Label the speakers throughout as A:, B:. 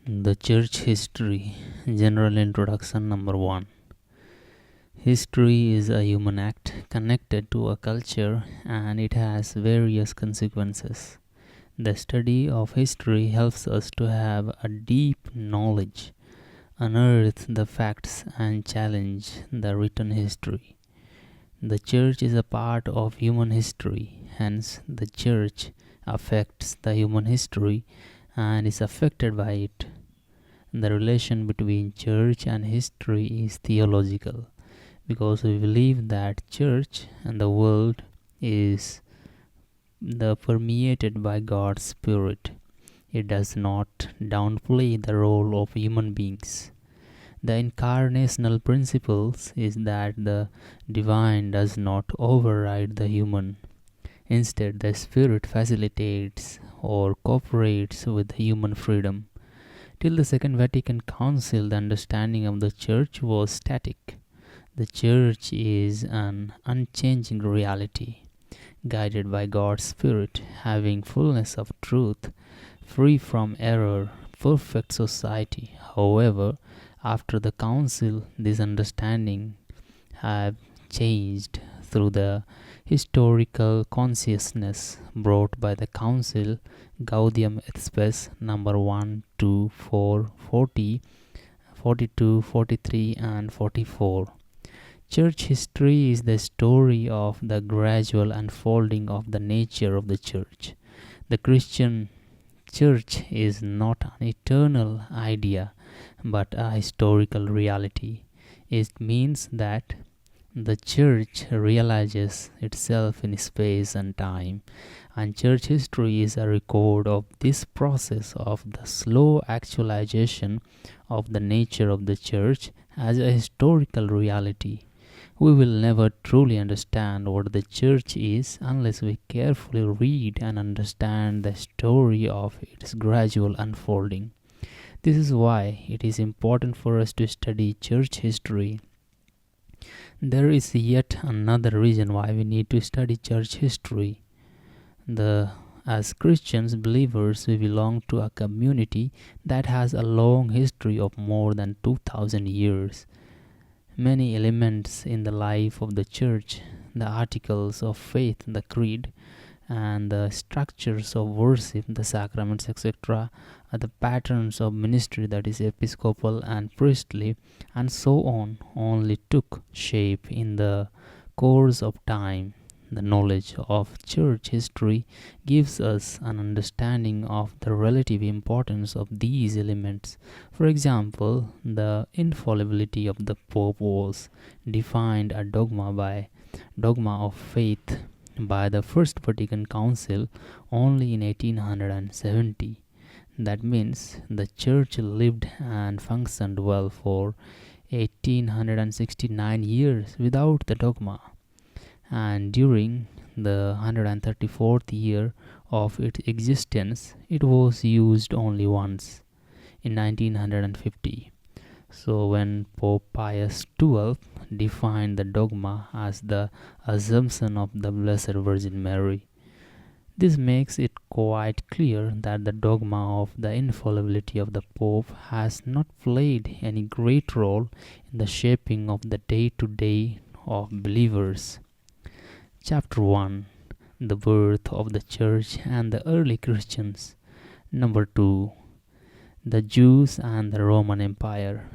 A: The Church History General Introduction Number 1. History is a human act connected to a culture and it has various consequences. The study of history helps us to have a deep knowledge, unearth the facts, and challenge the written history. The Church is a part of human history, hence, the Church affects the human history and is affected by it. The relation between church and history is theological because we believe that church and the world is permeated by God's Spirit. It does not downplay the role of human beings. The incarnational principles is that the divine does not override the human. Instead, the Spirit facilitates or cooperates with human freedom. Till the Second Vatican Council, the understanding of the Church was static. The Church is an unchanging reality, guided by God's Spirit, having fullness of truth, free from error, perfect society. However, after the Council, this understanding have changed through the historical consciousness brought by the Council Gaudium et Spes number 1, 2, 4, 40, 42, 43 and 44. Church history is the story of the gradual unfolding of the nature of the Church. The Christian Church is not an eternal idea but a historical reality. It means that the Church realizes itself in space and time, and church history is a record of this process of the slow actualization of the nature of the Church as a historical reality. We will never truly understand what the Church is unless we carefully read and understand the story of its gradual unfolding. This is why it is important for us to study church history. There is yet another reason why we need to study church history. As Christians, believers, we belong to a community that has a long history of more than 2000 years. Many elements in the life of the church, the articles of faith, the creed, and the structures of worship, the sacraments, etc., the patterns of ministry, that is episcopal and priestly, and so on, only took shape in the course of time. The knowledge of church history gives us an understanding of the relative importance of these elements. For example, the infallibility of the Pope was defined a dogma of faith by the First Vatican Council only in 1870. That means the Church lived and functioned well for 1869 years without the dogma, and during the 134th year of its existence, it was used only once, in 1950. So when Pope Pius XII defined the dogma as the Assumption of the Blessed Virgin Mary. This makes it quite clear that the dogma of the infallibility of the Pope has not played any great role in the shaping of the day-to-day of believers. Chapter 1. The birth of the Church and the early Christians. Number 2. The Jews and the Roman Empire.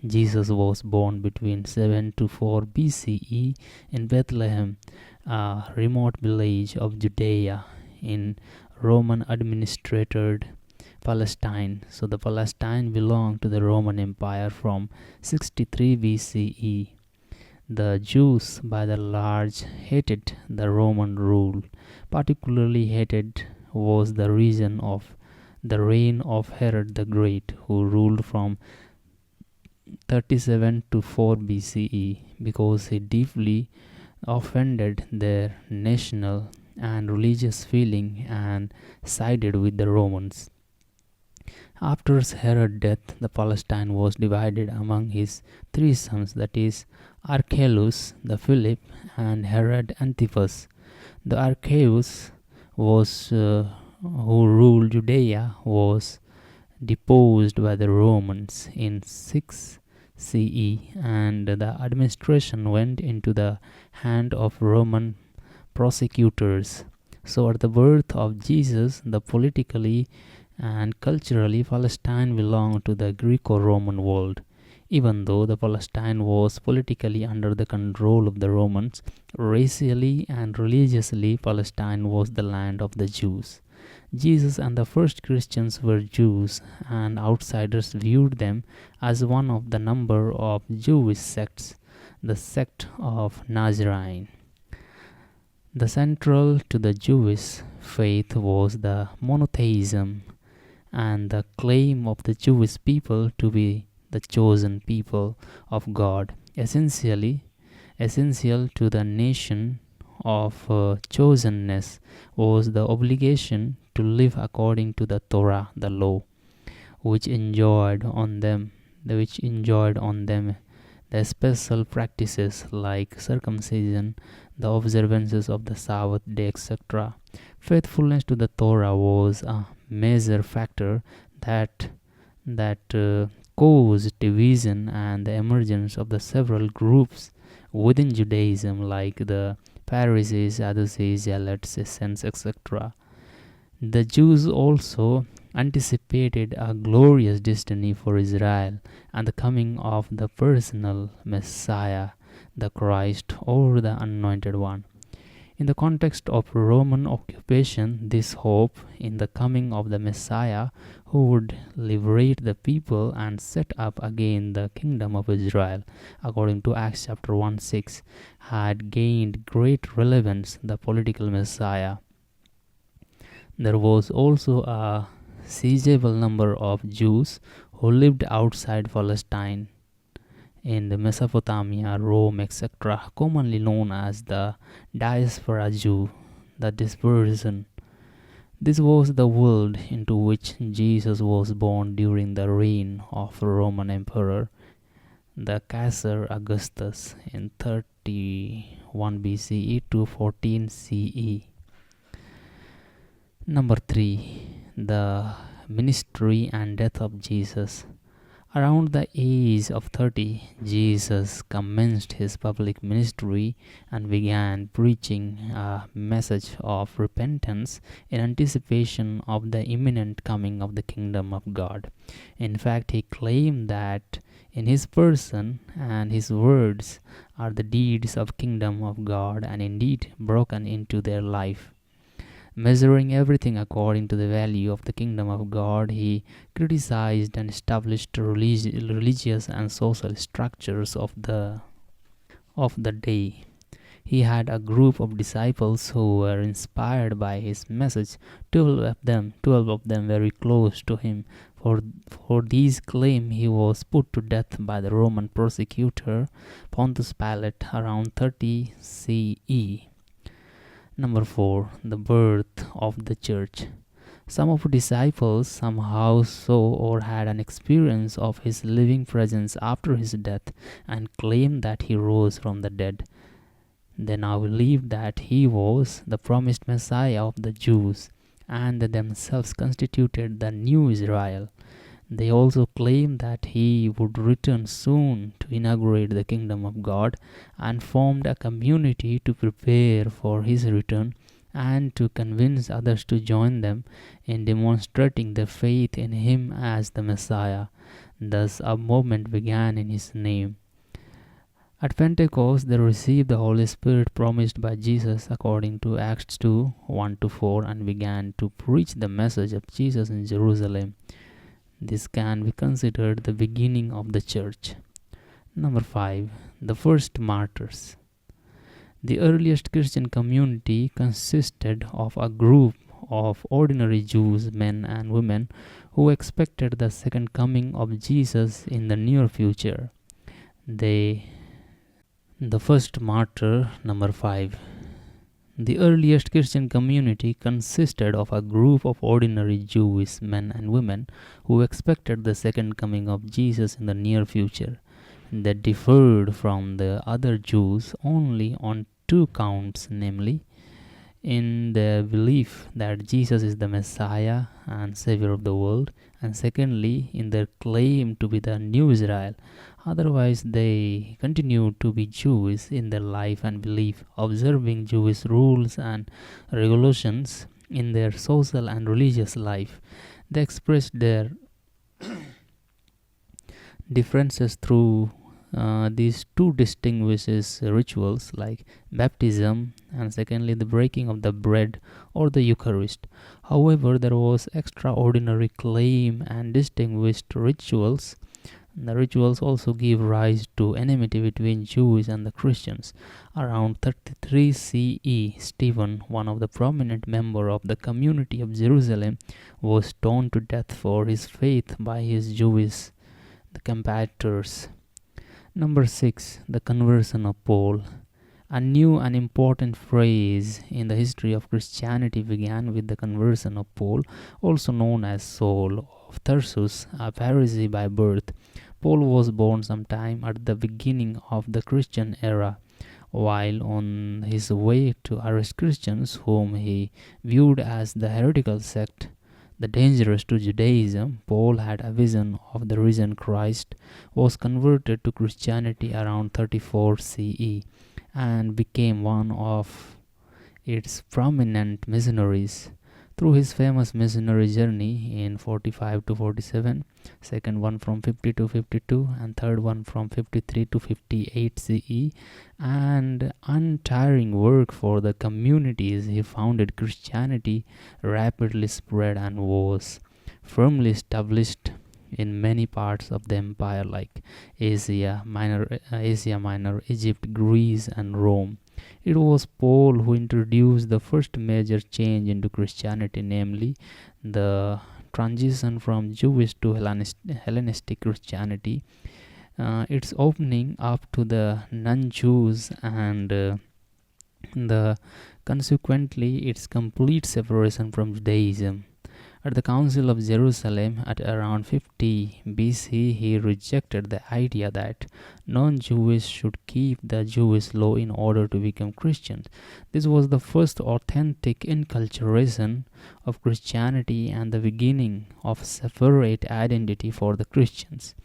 A: Jesus was born between 7 to 4 BCE in Bethlehem, a remote village of Judea in Roman administered Palestine. So the Palestine belonged to the Roman Empire from 63 BCE. The Jews by and large hated the Roman rule. Particularly hated was the region of the reign of Herod the Great, who ruled from 37 to 4 BCE because he deeply offended their national and religious feeling and sided with the Romans. After Herod's death, the Palestine was divided among his three sons, that is, Archelaus, the Philip, and Herod Antipas. The Archelaus who ruled Judea was deposed by the Romans in 6 CE, and the administration went into the hand of Roman prosecutors. So, at the birth of Jesus, the politically and culturally Palestine belonged to the Greco-Roman world. Even though the Palestine was politically under the control of the Romans, racially and religiously Palestine was the land of the Jews. Jesus and the first Christians were Jews, and outsiders viewed them as one of the number of Jewish sects, the sect of Nazarene. The central to the Jewish faith was the monotheism and the claim of the Jewish people to be the chosen people of God. Essential to the nation of chosenness was the obligation to live according to the Torah, the law, which enjoined on them the special practices like circumcision, the observances of the Sabbath day, etc. Faithfulness to the Torah was a major factor that caused division and the emergence of the several groups within Judaism, like the Pharisees, Sadducees, Zealots, Essenes, etc. The Jews also anticipated a glorious destiny for Israel and the coming of the personal Messiah, the Christ or the Anointed One. In the context of Roman occupation, this hope in the coming of the Messiah who would liberate the people and set up again the kingdom of Israel, according to Acts chapter 1:6, had gained great relevance, the political Messiah. There was also a sizable number of Jews who lived outside Palestine, in the Mesopotamia, Rome, etc., commonly known as the diaspora Jew, the dispersion. This was the world into which Jesus was born during the reign of Roman Emperor, the Caesar Augustus, in 31 BCE to 14 CE. Number 3. The ministry and death of Jesus. Around the age of 30, Jesus commenced his public ministry and began preaching a message of repentance in anticipation of the imminent coming of the kingdom of God. In fact, he claimed that in his person and his words are the deeds of kingdom of God, and indeed broken into their life. Measuring everything according to the value of the kingdom of God, he criticized and established religious and social structures of the day. He had a group of disciples who were inspired by his message, 12 of them very close to him. For these claims he was put to death by the Roman prosecutor Pontius Pilate around 30 CE. Number 4. The birth of the church. Some of the disciples somehow saw or had an experience of his living presence after his death and claimed that he rose from the dead. They now believed that he was the promised Messiah of the Jews and that themselves constituted the new Israel. They also claimed that he would return soon to inaugurate the kingdom of God, and formed a community to prepare for his return and to convince others to join them in demonstrating their faith in him as the Messiah. Thus a movement began in his name. At Pentecost, they received the Holy Spirit promised by Jesus according to Acts 2, 1-4, and began to preach the message of Jesus in Jerusalem. This can be considered the beginning of the church. Number 5. The first martyrs. The earliest Christian community consisted of a group of ordinary Jews, men and women, who expected the second coming of Jesus in the near future. The first martyr, number 5. The earliest Christian community consisted of a group of ordinary Jewish men and women who expected the second coming of Jesus in the near future. They differed from the other Jews only on 2 counts, namely, in their belief that Jesus is the Messiah and Savior of the world, and secondly, in their claim to be the new Israel. Otherwise, they continue to be Jews in their life and belief, observing Jewish rules and regulations in their social and religious life. They expressed their differences through these two distinguishes rituals like baptism and secondly the breaking of the bread or the Eucharist. However, there was extraordinary claim and distinguished rituals. The rituals also give rise to enmity between Jews and the Christians. Around 33 CE, Stephen, one of the prominent members of the community of Jerusalem, was stoned to death for his faith by his Jewish competitors. Number 6. The conversion of Paul. A new and important phrase in the history of Christianity began with the conversion of Paul, also known as Saul of Tarsus, a Pharisee by birth. Paul was born sometime at the beginning of the Christian era. While on his way to arrest Christians whom he viewed as the heretical sect, the dangerous to Judaism, Paul had a vision of the risen Christ, was converted to Christianity around 34 CE, and became one of its prominent missionaries. Through his famous missionary journey in 45 to 47, second one from 50 to 52, and third one from 53 to 58 CE, and untiring work for the communities he founded, Christianity rapidly spread and was firmly established in many parts of the empire like Asia Minor, Egypt, Greece, and Rome. It was Paul who introduced the first major change into Christianity, namely the transition from Jewish to Hellenistic Christianity, its opening up to the non-Jews, and consequently its complete separation from Judaism. At the Council of Jerusalem at around 50 BC, he rejected the idea that non-Jews should keep the Jewish law in order to become Christians. This was the first authentic inculturation of Christianity and the beginning of separate identity for the Christians.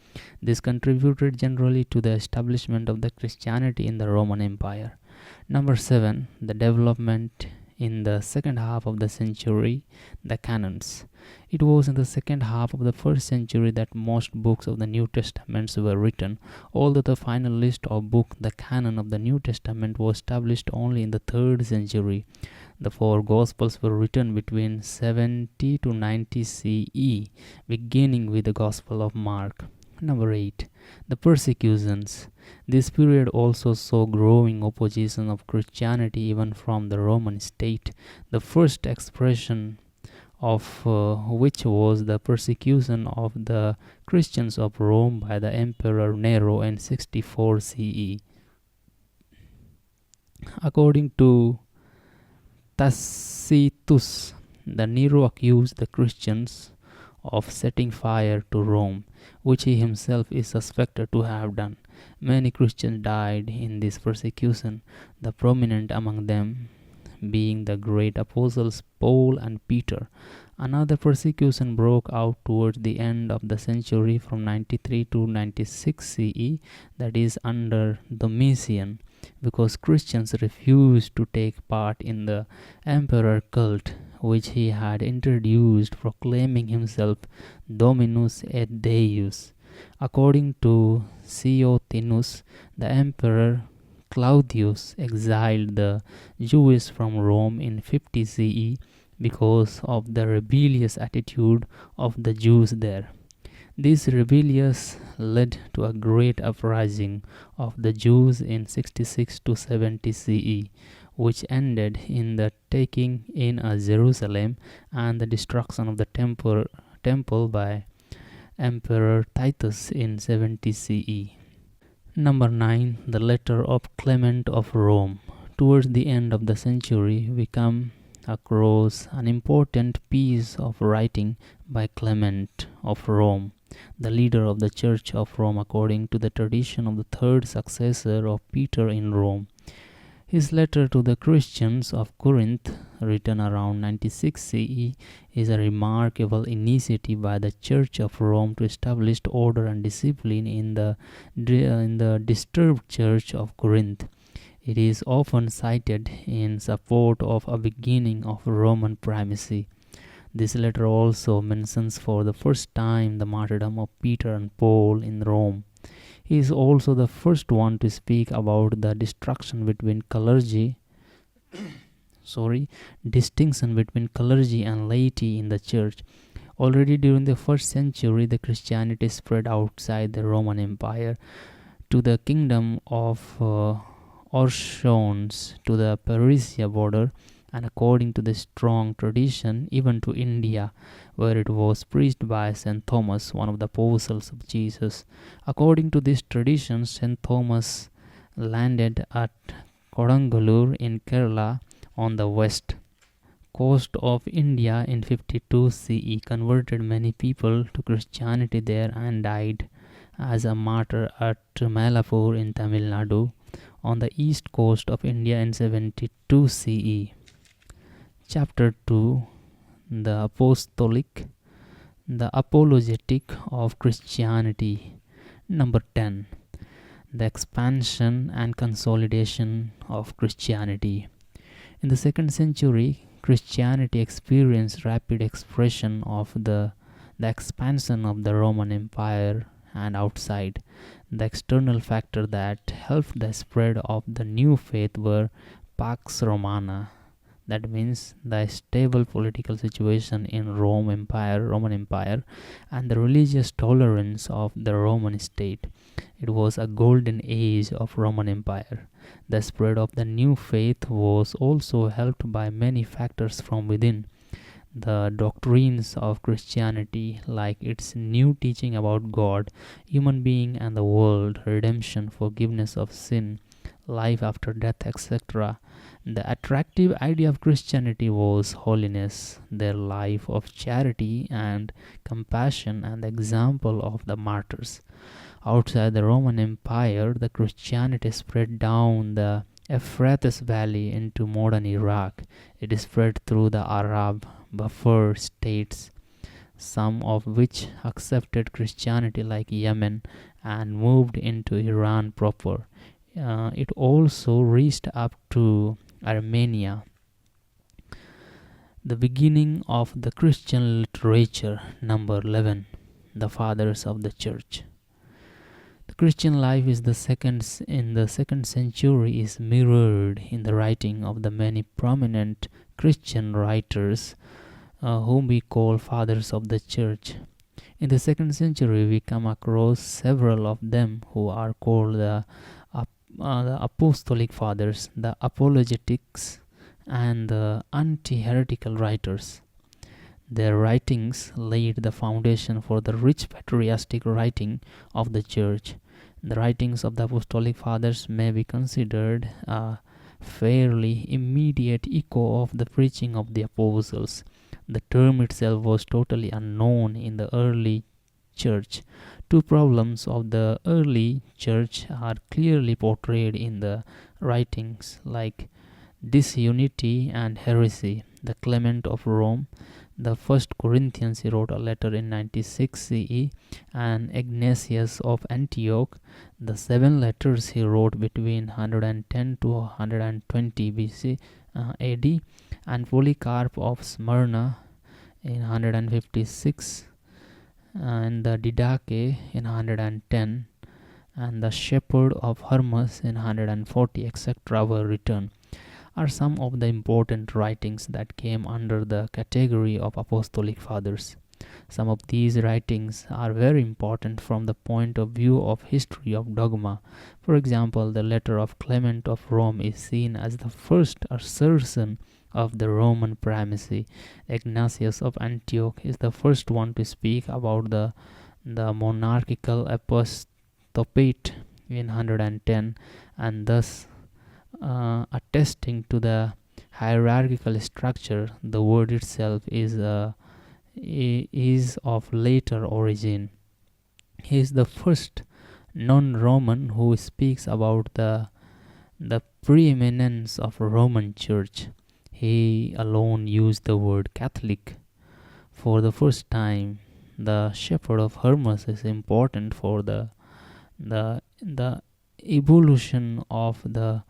A: This contributed generally to the establishment of the Christianity in the Roman Empire. Number 7. The development in the second half of the century, the canons. It was in the second half of the first century that most books of the New Testament were written, although the final list of books, the canon of the New Testament, was established only in the 3rd century. The 4 Gospels were written between 70 to 90 CE, beginning with the Gospel of Mark. Number 8. The persecutions. This period also saw growing opposition of Christianity even from the Roman state, the first expression of which was the persecution of the Christians of Rome by the Emperor Nero in 64 CE. According to Tacitus, the Nero accused the Christians of setting fire to Rome, which he himself is suspected to have done. Many Christians died in this persecution, the prominent among them being the great apostles Paul and Peter. Another persecution broke out towards the end of the century from 93 to 96 CE, that is under Domitian, because Christians refused to take part in the emperor cult which he had introduced, proclaiming himself Dominus et Deus. According to Ceotinus, the emperor Claudius exiled the Jews from Rome in 50 CE because of the rebellious attitude of the Jews there. This rebellious led to a great uprising of the Jews in 66 to 70 CE, which ended in the taking in of Jerusalem and the destruction of the temple by Emperor Titus in 70 CE. Number 9. The letter of Clement of Rome. Towards the end of the century, we come across an important piece of writing by Clement of Rome, the leader of the Church of Rome according to the tradition of the 3rd successor of Peter in Rome. His letter to the Christians of Corinth, written around 96 CE, is a remarkable initiative by the Church of Rome to establish order and discipline in the disturbed Church of Corinth. It is often cited in support of a beginning of Roman primacy. This letter also mentions for the first time the martyrdom of Peter and Paul in Rome. He is also the first one to speak about the distinction between clergy and laity in the church. Already during the 1st century, the Christianity spread outside the Roman Empire to the kingdom of Orshons, to the Persia border, and according to the strong tradition, even to India, where it was preached by St. Thomas, one of the apostles of Jesus. According to this tradition, St. Thomas landed at Kodangallur in Kerala on the west coast of India in 52 CE, converted many people to Christianity there, and died as a martyr at Malapur in Tamil Nadu on the east coast of India in 72 CE. Chapter 2: The Apologetic of Christianity. Number 10: The Expansion and Consolidation of Christianity. In the 2nd century, Christianity experienced rapid expression of the expansion of the Roman Empire and outside. The external factor that helped the spread of the new faith were Pax Romana. That means the stable political situation in Roman Empire, and the religious tolerance of the Roman state. It was a golden age of Roman Empire. The spread of the new faith was also helped by many factors from within. The doctrines of Christianity, like its new teaching about God, human being and the world, redemption, forgiveness of sin, life after death, etc. The attractive idea of Christianity was holiness, their life of charity and compassion, and the example of the martyrs. Outside the Roman Empire, the Christianity spread down the Euphrates Valley into modern Iraq. It spread through the Arab buffer states, some of which accepted Christianity like Yemen, and moved into Iran proper. It also reached up to Armenia. The beginning of the Christian literature. Number 11. The Fathers of the Church. The Christian life in the 2nd century is mirrored in the writing of the many prominent Christian writers whom we call Fathers of the Church. In the 2nd century, we come across several of them who are called the Apostolic Fathers, the Apologetics, and the anti-heretical writers. Their writings laid the foundation for the rich patristic writing of the Church. The writings of the Apostolic Fathers may be considered a fairly immediate echo of the preaching of the Apostles. The term itself was totally unknown in the early Church. Two problems of the early Church are clearly portrayed in the writings, like disunity and heresy. The Clement of Rome, the 1st Corinthians, he wrote a letter in 96 CE, and Ignatius of Antioch, the 7 letters he wrote between 110 to 120 BC AD, and Polycarp of Smyrna in 156, and the Didache in 110, and the Shepherd of Hermas in 140, etc. were written, are some of the important writings that came under the category of Apostolic Fathers. Some of these writings are very important from the point of view of history of dogma. For example, the letter of Clement of Rome is seen as the first assertion of the Roman primacy. Ignatius of Antioch is the first one to speak about the monarchical episcopate in 110, and thus attesting to the hierarchical structure. The word itself is of later origin. He is the first non-Roman who speaks about the the preeminence of Roman Church. He alone used the word Catholic for the first time. The shepherd of Hermas is important for the evolution of the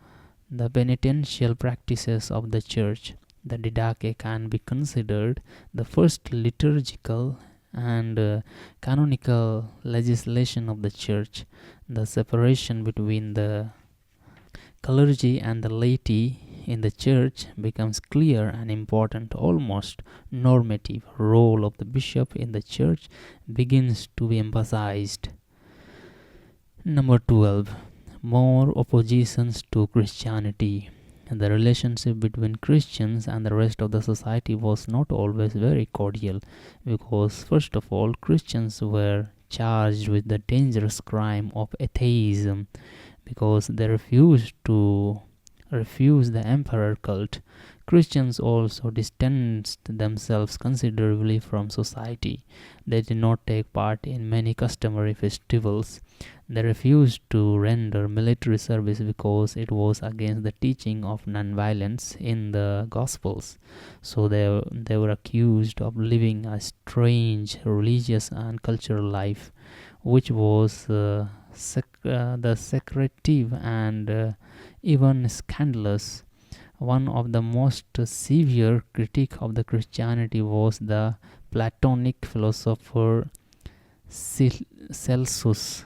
A: penitential practices of the church. The Didache can be considered the first liturgical and canonical legislation of the church. The separation between the clergy and the laity in the church becomes clear and important. Almost normative role of the bishop in the church begins to be emphasized. Number 12. More oppositions to Christianity. The relationship between Christians and the rest of the society was not always very cordial, because first of all, Christians were charged with the dangerous crime of atheism because they refused the emperor cult. Christians also distanced themselves considerably from society. They did not take part in many customary festivals. They refused to render military service because it was against the teaching of non-violence in the Gospels. So they were accused of living a strange religious and cultural life, which was the secretive and even scandalous. One of the most severe critique of the Christianity was the Platonic philosopher Celsus.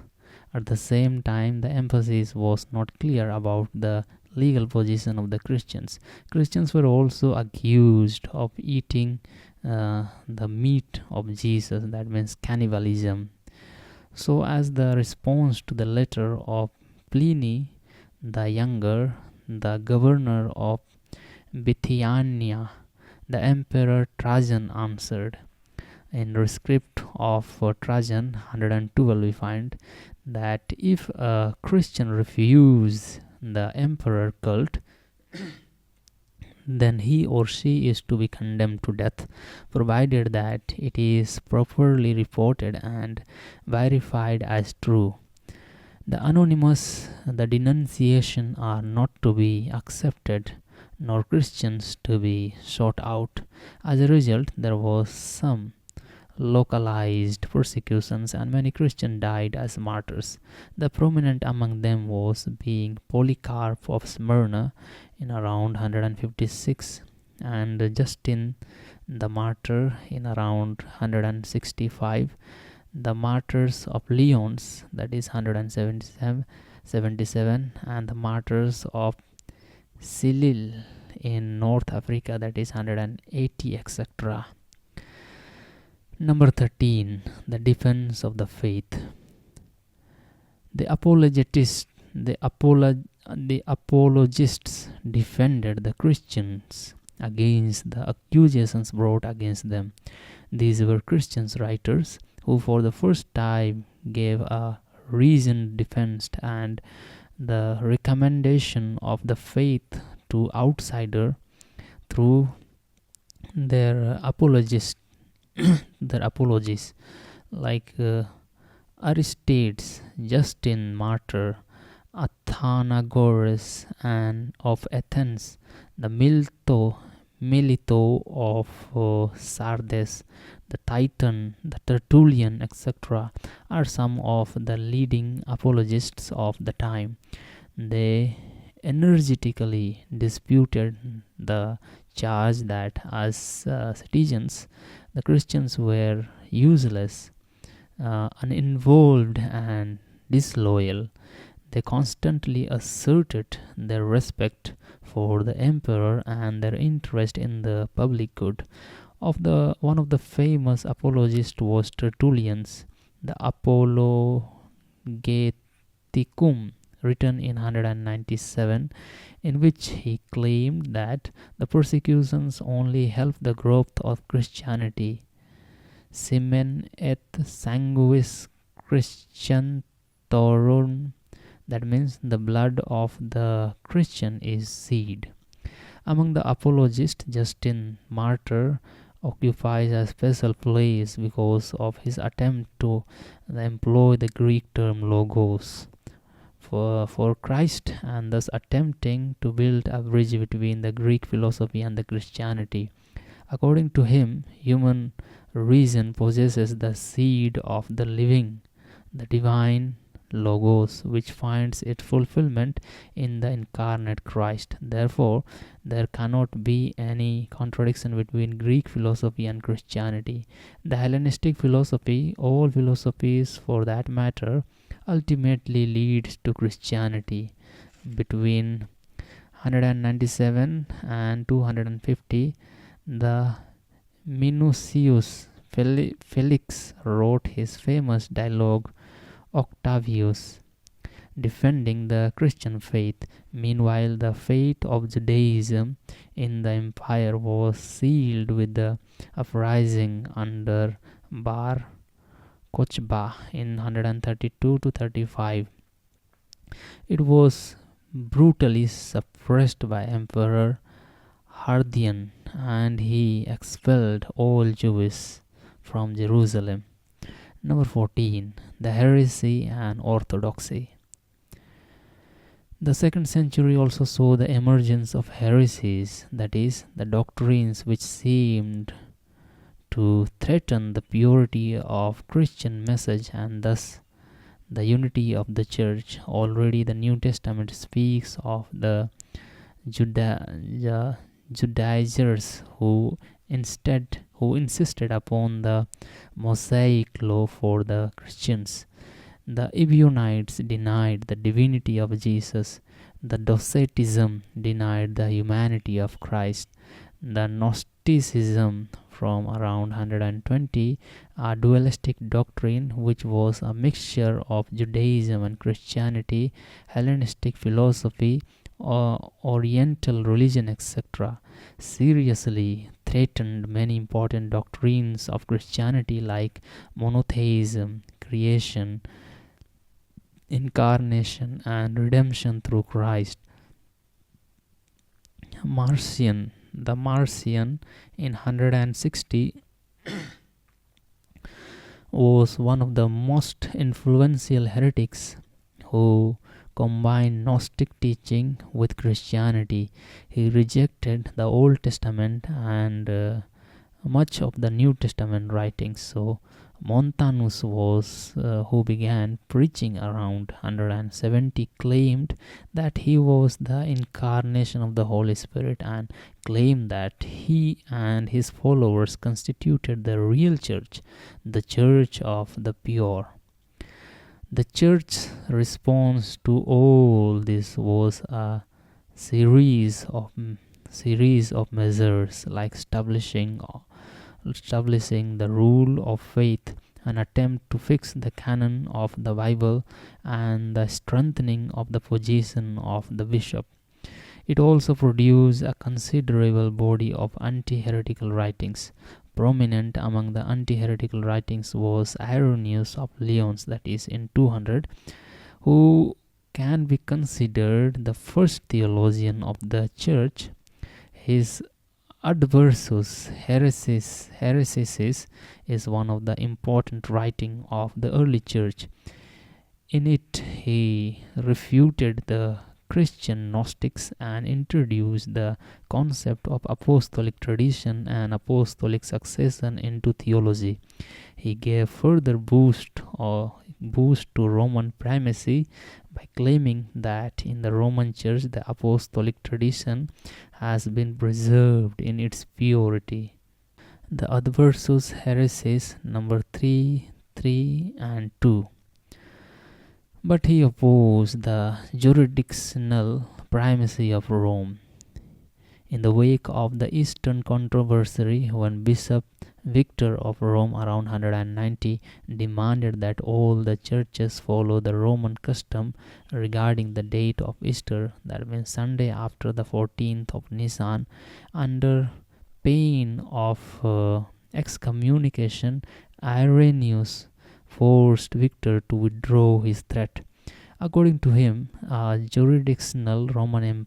A: At the same time, the emphasis was not clear about the legal position of the Christians. Christians were also accused of eating the meat of Jesus, that means cannibalism. So, as the response to the letter of Pliny the Younger, the governor of Bithynia, the Emperor Trajan answered. In Rescript of Trajan 112, we find that if a Christian refuses the emperor cult, then he or she is to be condemned to death, provided that it is properly reported and verified as true. The anonymous, the denunciation are not to be accepted, nor Christians to be sought out. As a result, there was some localized persecutions, and many Christians died as martyrs. The prominent among them was being Polycarp of Smyrna in around 156, and Justin the martyr in around 165. The martyrs of Lyons, that is 177, and the martyrs of Cyril in North Africa, that is 180, etc. Number 13. The defense of the faith. The apologists defended the Christians against the accusations brought against them. These were Christian writers who for the first time gave a reasoned defense and the recommendation of the faith to outsider through their apologies, like Aristides, Justin Martyr, Athanagoras and of Athens, the Melito of Sardes, the Titan, the Tertullian, etc., are some of the leading apologists of the time. They energetically disputed the charge that as citizens, the Christians were useless, uninvolved, and disloyal. They constantly asserted their respect for the emperor and their interest in the public good. One of the famous apologists was Tertullian, the Apologeticum, written in 197, in which he claimed that the persecutions only helped the growth of Christianity. Semen et sanguis Christiantorum, that means the blood of the Christian is seed. Among the apologists, Justin Martyr occupies a special place because of his attempt to employ the Greek term logos for Christ, and thus attempting to build a bridge between the Greek philosophy and the Christianity. According to him, human reason possesses the seed of the living, the divine Logos, which finds its fulfillment in the incarnate Christ. Therefore, there cannot be any contradiction between Greek philosophy and Christianity. The Hellenistic philosophy, all philosophies for that matter, ultimately leads to Christianity. Between 197 and 250, the Minucius Felix wrote his famous dialogue Octavius, defending the Christian faith. Meanwhile, the fate of Judaism in the empire was sealed with the uprising under Bar Kochba in 132 to 35. It was brutally suppressed by Emperor Hadrian, and he expelled all Jews from Jerusalem. Number 14. The heresy and orthodoxy. The 2nd century also saw the emergence of heresies, that is, the doctrines which seemed to threaten the purity of Christian message and thus the unity of the church. Already the New Testament speaks of the Judaizers who insisted upon the Mosaic law for the Christians. The Ebionites denied the divinity of Jesus. The Docetism denied the humanity of Christ. The Gnosticism from around 120, a dualistic doctrine which was a mixture of Judaism and Christianity, Hellenistic philosophy, Oriental religion, etc., seriously threatened many important doctrines of Christianity like monotheism, creation, incarnation, and redemption through Christ. The Marcion in 160 was one of the most influential heretics who combined Gnostic teaching with Christianity. He rejected the Old Testament and much of the New Testament writings. So Montanus was who began preaching around 170, claimed that he was the incarnation of the Holy Spirit and claimed that he and his followers constituted the real church, the church of the pure. The church's response to all this was a series of measures like establishing the rule of faith, an attempt to fix the canon of the Bible, and the strengthening of the position of the bishop. It also produced a considerable body of anti-heretical writings. Prominent among the anti-heretical writings was Irenaeus of Lyons, that is in 200, who can be considered the first theologian of the church. His Adversus Heresies is one of the important writing of the early church. In it, he refuted the Christian Gnostics and introduced the concept of apostolic tradition and apostolic succession into theology. He gave further boost to Roman primacy by claiming that in the Roman Church the apostolic tradition has been preserved in its purity. The Adversus Heresies number 3, 3 and 2. But he opposed the jurisdictional primacy of Rome. In the wake of the Eastern controversy, when Bishop Victor of Rome around 190 demanded that all the churches follow the Roman custom regarding the date of Easter, that means Sunday after the 14th of Nisan, under pain of excommunication, Irenaeus forced Victor to withdraw his threat. According to him, jurisdictional Roman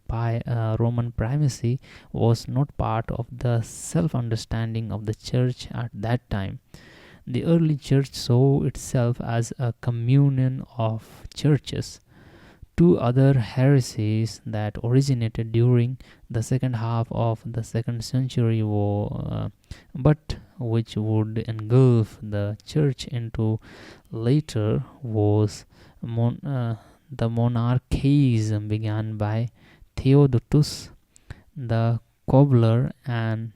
A: primacy was not part of the self-understanding of the church at that time. The early church saw itself as a communion of churches. two other heresies that originated during the second half of the second century but which would engulf the church into later was the monarchism began by Theodotus the cobbler and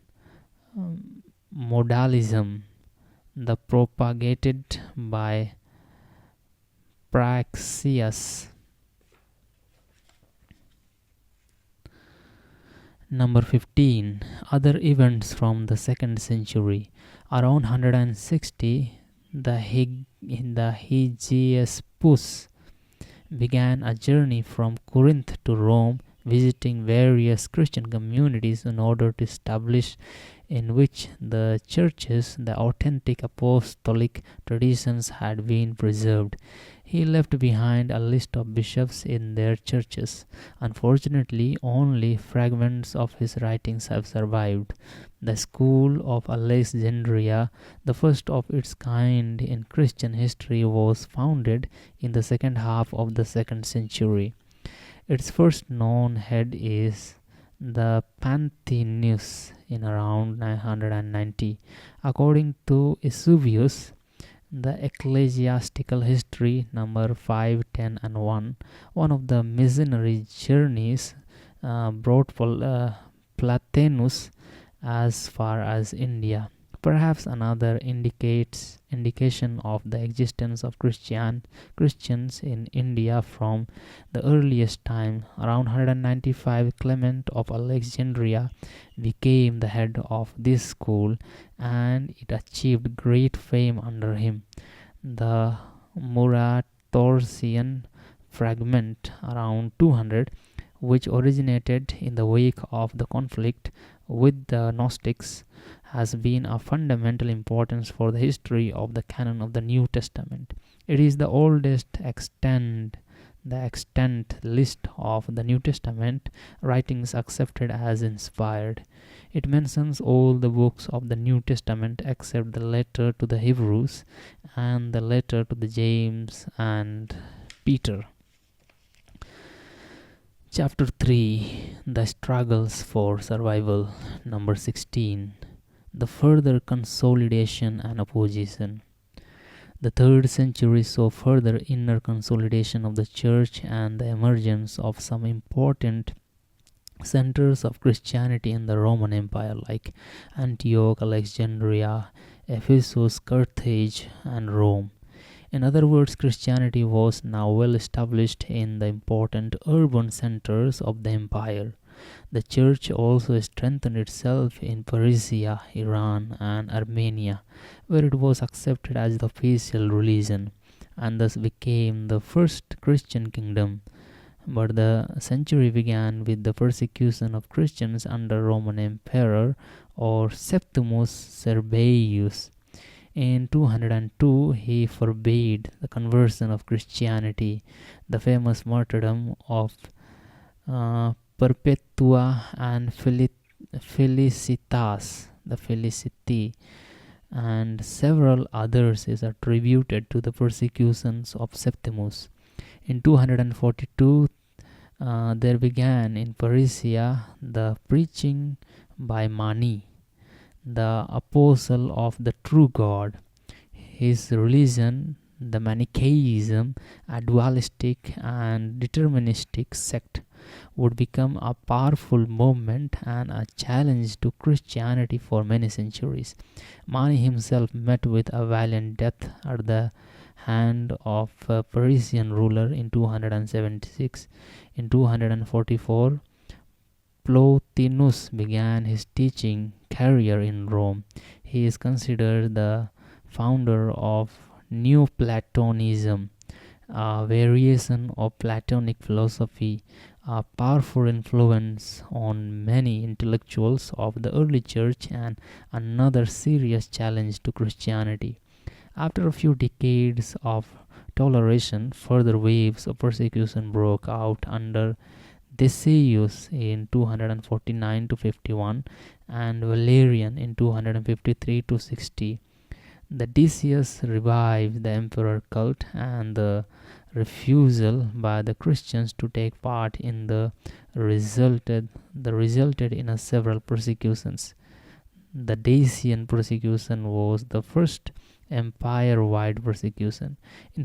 A: modalism the propagated by Praxias. Number 15. Other events from the 2nd century. Around 160, the Hegesippus began a journey from Corinth to Rome, visiting various Christian communities in order to establish in which the churches, the authentic apostolic traditions had been preserved. He left behind a list of bishops in their churches. Unfortunately, only fragments of his writings have survived. The School of Alexandria, the first of its kind in Christian history, was founded in the second half of the 2nd century. Its first known head is the Panthenus in around 990. According to Eusebius, the Ecclesiastical History, number 5, 10, and 1 of the missionary journeys brought Platanus as far as India. Perhaps another indication of the existence of Christians in India from the earliest time. Around 195, Clement of Alexandria became the head of this school, and it achieved great fame under him. The Muratorsian fragment, around 200, which originated in the wake of the conflict with the Gnostics, has been of fundamental importance for the history of the canon of the New Testament. It is the oldest extant list of the New Testament writings accepted as inspired. It mentions all the books of the New Testament except the letter to the Hebrews and the letter to the James and Peter. Chapter 3. The Struggles for Survival. Number 16. The further consolidation and opposition. The 3rd century saw further inner consolidation of the church and the emergence of some important centers of Christianity in the Roman Empire like Antioch, Alexandria, Ephesus, Carthage, and Rome. In other words, Christianity was now well established in the important urban centers of the empire. The church also strengthened itself in Persia, Iran, and Armenia, where it was accepted as the official religion, and thus became the first Christian kingdom. But the century began with the persecution of Christians under Roman Emperor or Septimus Severus. In 202, he forbade the conversion of Christianity. The famous martyrdom of Perpetua and Felicitas, the Felicity, and several others is attributed to the persecutions of Septimus. In 242, there began in Persia the preaching by Mani, the apostle of the true God. His religion, the Manichaeism, a dualistic and deterministic sect, would become a powerful movement and a challenge to Christianity for many centuries. Mani himself met with a valiant death at the hand of a Persian ruler in 276. In 244, Plotinus began his teaching career in Rome. He is considered the founder of Neoplatonism, a variation of Platonic philosophy, a powerful influence on many intellectuals of the early church and another serious challenge to Christianity. After a few decades of toleration, further waves of persecution broke out under Decius in 249 to 51 and Valerian in 253 to 60. The Decius revived the emperor cult, and the refusal by the Christians to take part in resulted in several persecutions. The Dacian persecution was the first empire-wide persecution. In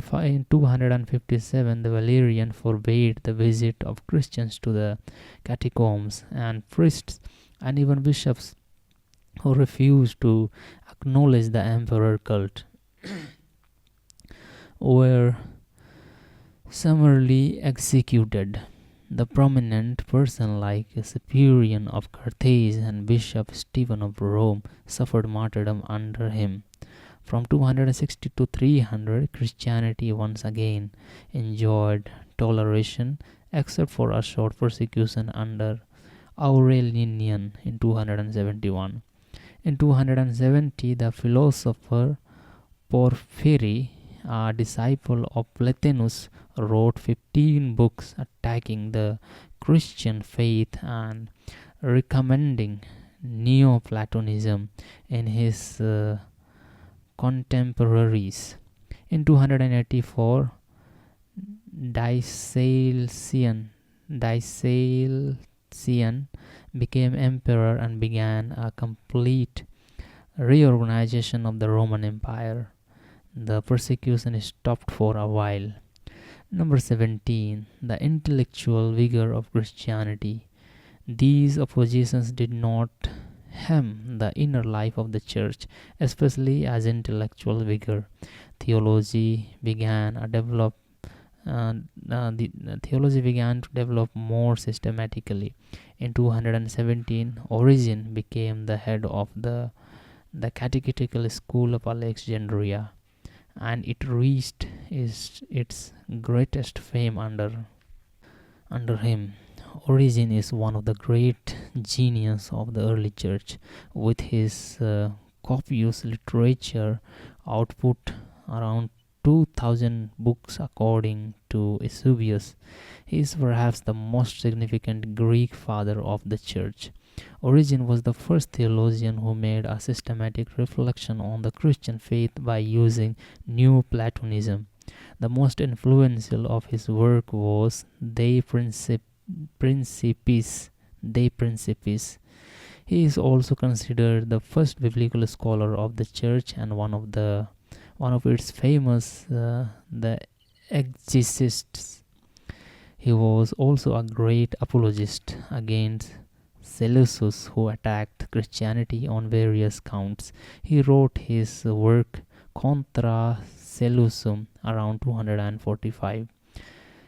A: 257, the Valerian forbade the visit of Christians to the catacombs, and priests and even bishops who refused to acknowledge the emperor cult were summarily executed. The prominent person like Cyprian of Carthage and Bishop Stephen of Rome suffered martyrdom under him. From 260 to 300, Christianity once again enjoyed toleration, except for a short persecution under Aurelian in 271. In 270, the philosopher Porphyry, a disciple of Plotinus, wrote 15 books attacking the Christian faith and recommending Neoplatonism in his contemporaries. In 284, Diocletian became emperor and began a complete reorganization of the Roman Empire. The persecution stopped for a while. Number 17. The intellectual vigor of Christianity. These oppositions did not hem the inner life of the church, especially as intellectual vigor. Theology began to develop more systematically. In 217, Origen became the head of the Catechetical School of Alexandria, and it reached its greatest fame under him. Origen is one of the great genius of the early church. With his copious literature output, around 2,000 books according to Eusebius, he is perhaps the most significant Greek father of the church. Origen was the first theologian who made a systematic reflection on the Christian faith by using Neoplatonism. The most influential of his work was De Principis. He is also considered the first biblical scholar of the church and one of its famous the exegists. He was also a great apologist against Seleucus, who attacked Christianity on various counts. He wrote his work Contra Seleucum around 245.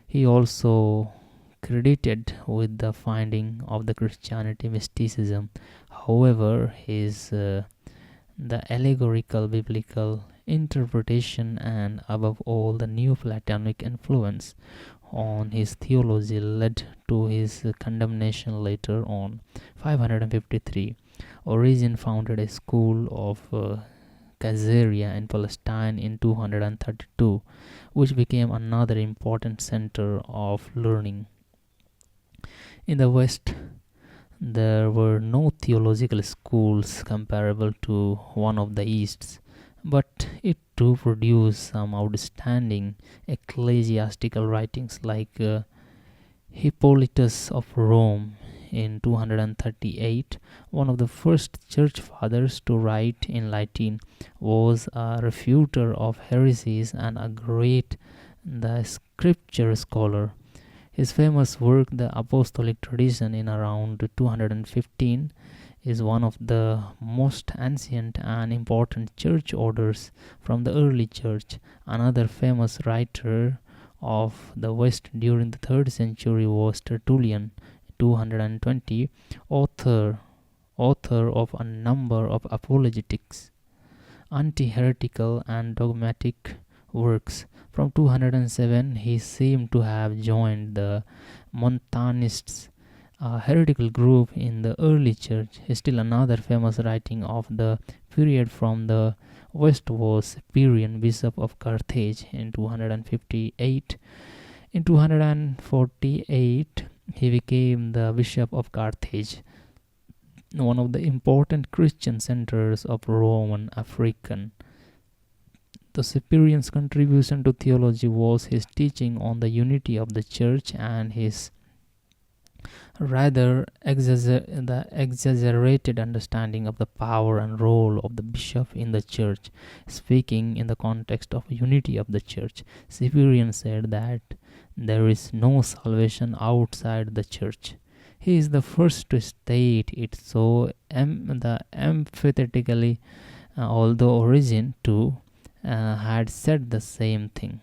A: He also credited with the finding of the Christianity mysticism. However, the allegorical biblical interpretation and above all the Neoplatonic influence on his theology led to his condemnation later on. 553, Origen founded a school of Caesarea in Palestine in 232, which became another important center of learning. In the West, there were no theological schools comparable to one of the East's, but it too produced some outstanding ecclesiastical writings like Hippolytus of Rome in 238. One of the first church fathers to write in Latin, was a refuter of heresies and a great scripture scholar. His famous work, The Apostolic Tradition, in around 215, is one of the most ancient and important church orders from the early church. Another famous writer of the West during the 3rd century was Tertullian, 220, author of a number of apologetics, anti-heretical and dogmatic works. From 207, he seemed to have joined the Montanists, a heretical group in the early church. Still another famous writing of the period from the West was Cyprian, Bishop of Carthage, in 258. In 248, he became the Bishop of Carthage, one of the important Christian centers of Roman African The Cyprian's contribution to theology was his teaching on the unity of the church and his rather the exaggerated understanding of the power and role of the bishop in the church. Speaking in the context of unity of the church, Cyprian said that there is no salvation outside the church. He is the first to state it so emphatically, although Origen too had said the same thing.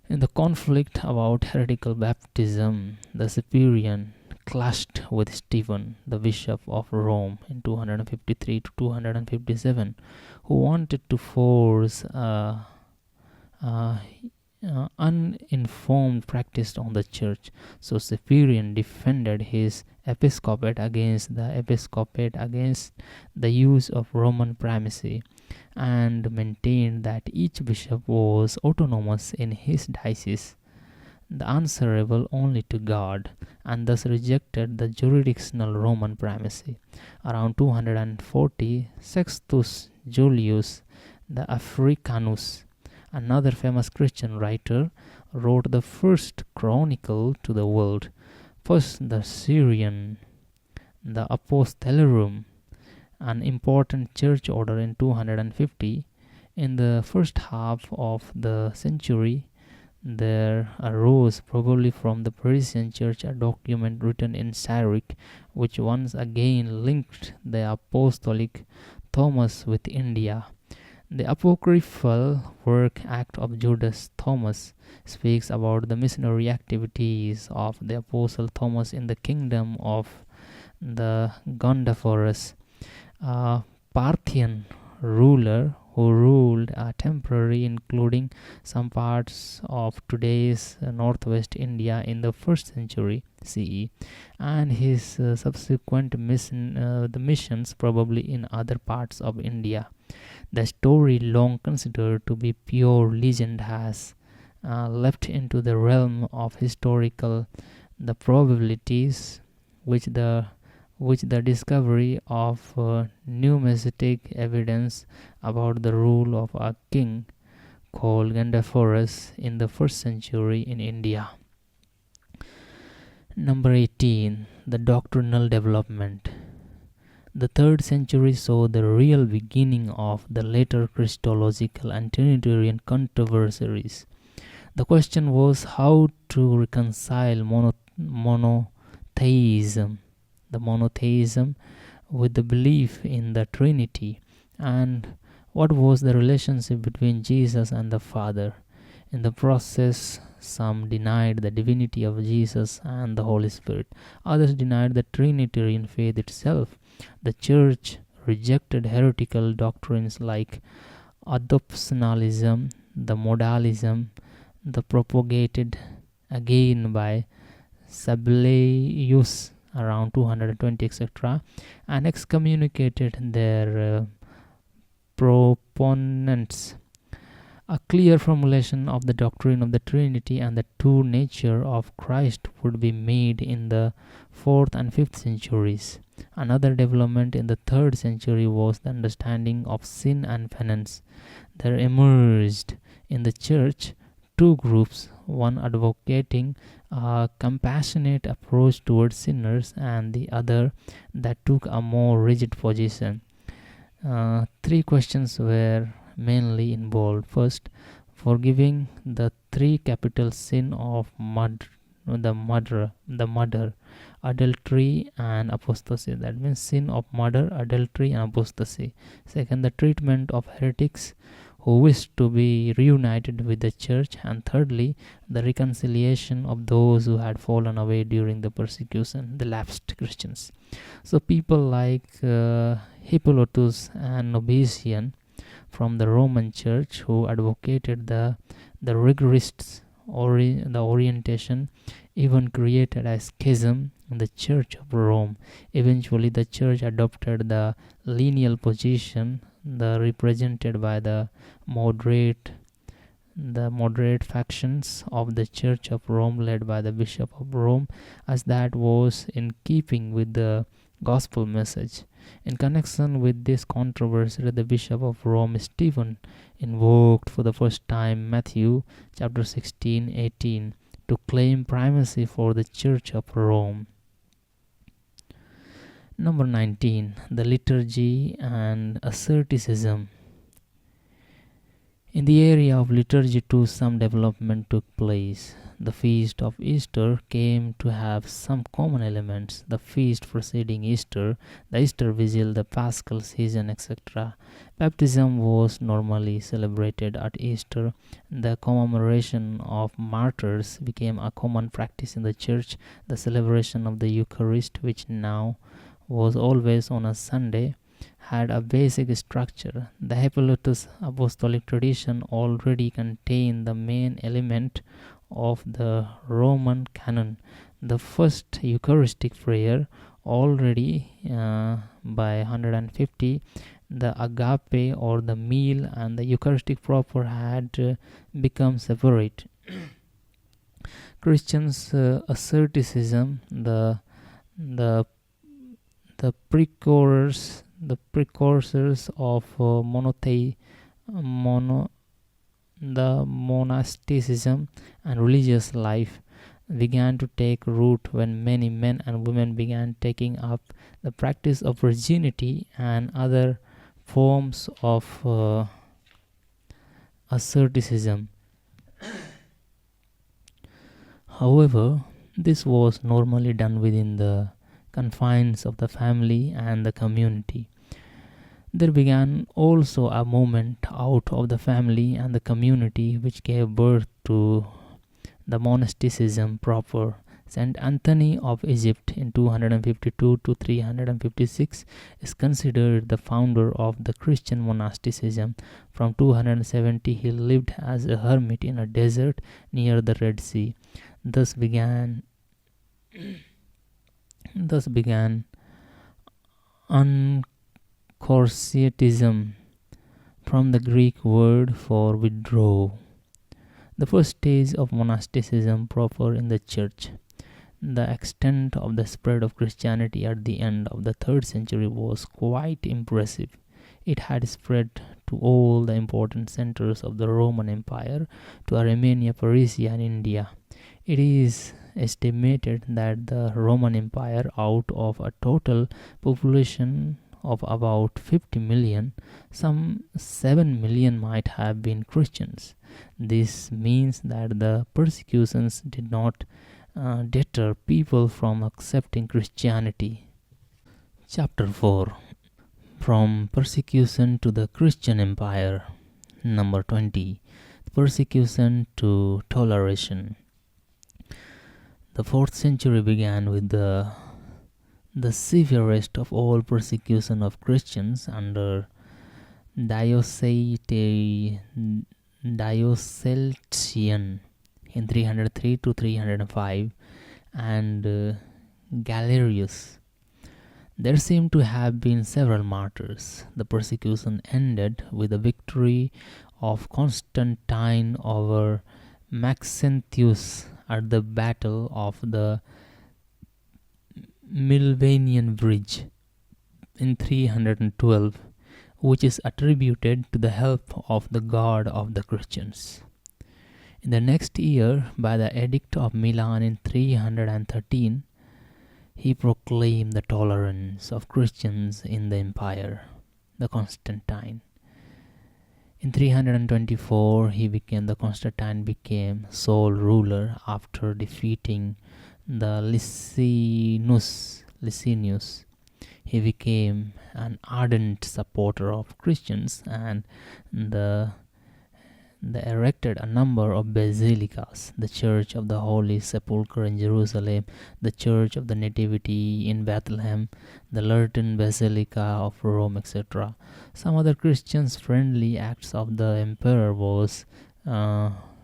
A: In the conflict about heretical baptism, the Cyprian clashed with Stephen, the Bishop of Rome, in 253 to 257, who wanted to force uninformed practice on the church. So Cyprian defended his episcopate against the use of Roman primacy, and maintained that each bishop was autonomous in his diocese, answerable only to God, and thus rejected the jurisdictional Roman primacy. Around 240, Sextus Julius the Africanus, another famous Christian writer, wrote the first chronicle to the world. First, the Syrian, the Apostolorum, an important church order in 250. In the first half of the century, there arose, probably from the Parisian church, a document written in Syriac, which once again linked the apostolic Thomas with India. The apocryphal work Act of Judas Thomas speaks about the missionary activities of the apostle Thomas in the kingdom of the Gondophares, a Parthian ruler who ruled temporarily, including some parts of today's northwest India in the 1st century CE, and his subsequent missions probably in other parts of India. The story, long considered to be pure legend, has leapt into the realm of historical the probabilities which the discovery of numismatic evidence about the rule of a king called Gondophares in the 1st century in India. Number 18. The doctrinal development. The 3rd century saw the real beginning of the later Christological and Trinitarian controversies. The question was how to reconcile monotheism with the belief in the Trinity, and what was the relationship between Jesus and the Father. In the process, some denied the divinity of Jesus and the Holy Spirit. Others denied the Trinitarian faith itself. The Church rejected heretical doctrines like adoptionalism, the modalism, the propagated again by Sabellius around 220, etc., and excommunicated their proponents. A clear formulation of the doctrine of the Trinity and the true nature of Christ would be made in the 4th and 5th centuries. Another development in the 3rd century was the understanding of sin and penance. There emerged in the Church two groups, one advocating a compassionate approach towards sinners and the other that took a more rigid position. 3 questions were mainly involved. First, forgiving the 3 capital sin of murder, adultery, and apostasy. That means sin of murder, adultery, and apostasy. Second, the treatment of heretics who wished to be reunited with the church. And thirdly, the reconciliation of those who had fallen away during the persecution, the lapsed Christians. So people like Hippolytus and Novatian from the Roman Church, who advocated the rigorist the orientation, even created a schism in the Church of Rome. Eventually, the Church adopted the lineal position, represented by the moderate factions of the Church of Rome, led by the Bishop of Rome, as that was in keeping with the gospel message. In connection with this controversy, the Bishop of Rome, Stephen, invoked for the first time Matthew chapter 16:18 to claim primacy for the Church of Rome. Number 19. The liturgy and asceticism. In the area of liturgy too, some development took place. The feast of Easter came to have some common elements. The feast preceding Easter, the Easter Vigil, the Paschal season, etc. Baptism was normally celebrated at Easter. The commemoration of martyrs became a common practice in the church. The celebration of the Eucharist, which now was always on a Sunday, had a basic structure. The Hippolytus apostolic tradition already contained the main element of the Roman canon. The first Eucharistic prayer, already by 150, the agape or the meal and the Eucharistic proper had become separate. Christians' asceticism, the precursors of the monasticism and religious life, began to take root when many men and women began taking up the practice of virginity and other forms of asceticism. However, this was normally done within the confines of the family and the community. There began also a movement out of the family and the community which gave birth to the monasticism proper. Saint Anthony of Egypt in 252 to 356 is considered the founder of the Christian monasticism. From 270 he lived as a hermit in a desert near the Red Sea. Thus began Anchorsetism, from the Greek word for withdraw, the first stage of monasticism proper in the church. The extent of the spread of Christianity at the end of the 3rd century was quite impressive. It had spread to all the important centers of the Roman Empire, to Armenia, Persia, and India. It is estimated that the Roman Empire, out of a total population of about 50 million, some 7 million might have been Christians. This means that the persecutions did not deter people from accepting Christianity. Chapter 4. From persecution to the Christian Empire. Number 20. Persecution to toleration. The 4th century began with the severest of all persecution of Christians under Diocletian in 303 to 305 and Galerius. There seem to have been several martyrs. The persecution ended with the victory of Constantine over Maxentius at the Battle of the Milvian Bridge in 312, which is attributed to the help of the God of the Christians. In the next year, by the Edict of Milan in 313, he proclaimed the tolerance of Christians in the empire, the Constantine. In 324, Constantine became sole ruler after defeating the Licinius. He became an ardent supporter of Christians and the erected a number of basilicas: the Church of the Holy Sepulchre in Jerusalem, the Church of the Nativity in Bethlehem, the Lateran Basilica of Rome, etc. Some other Christians-friendly acts of the emperor was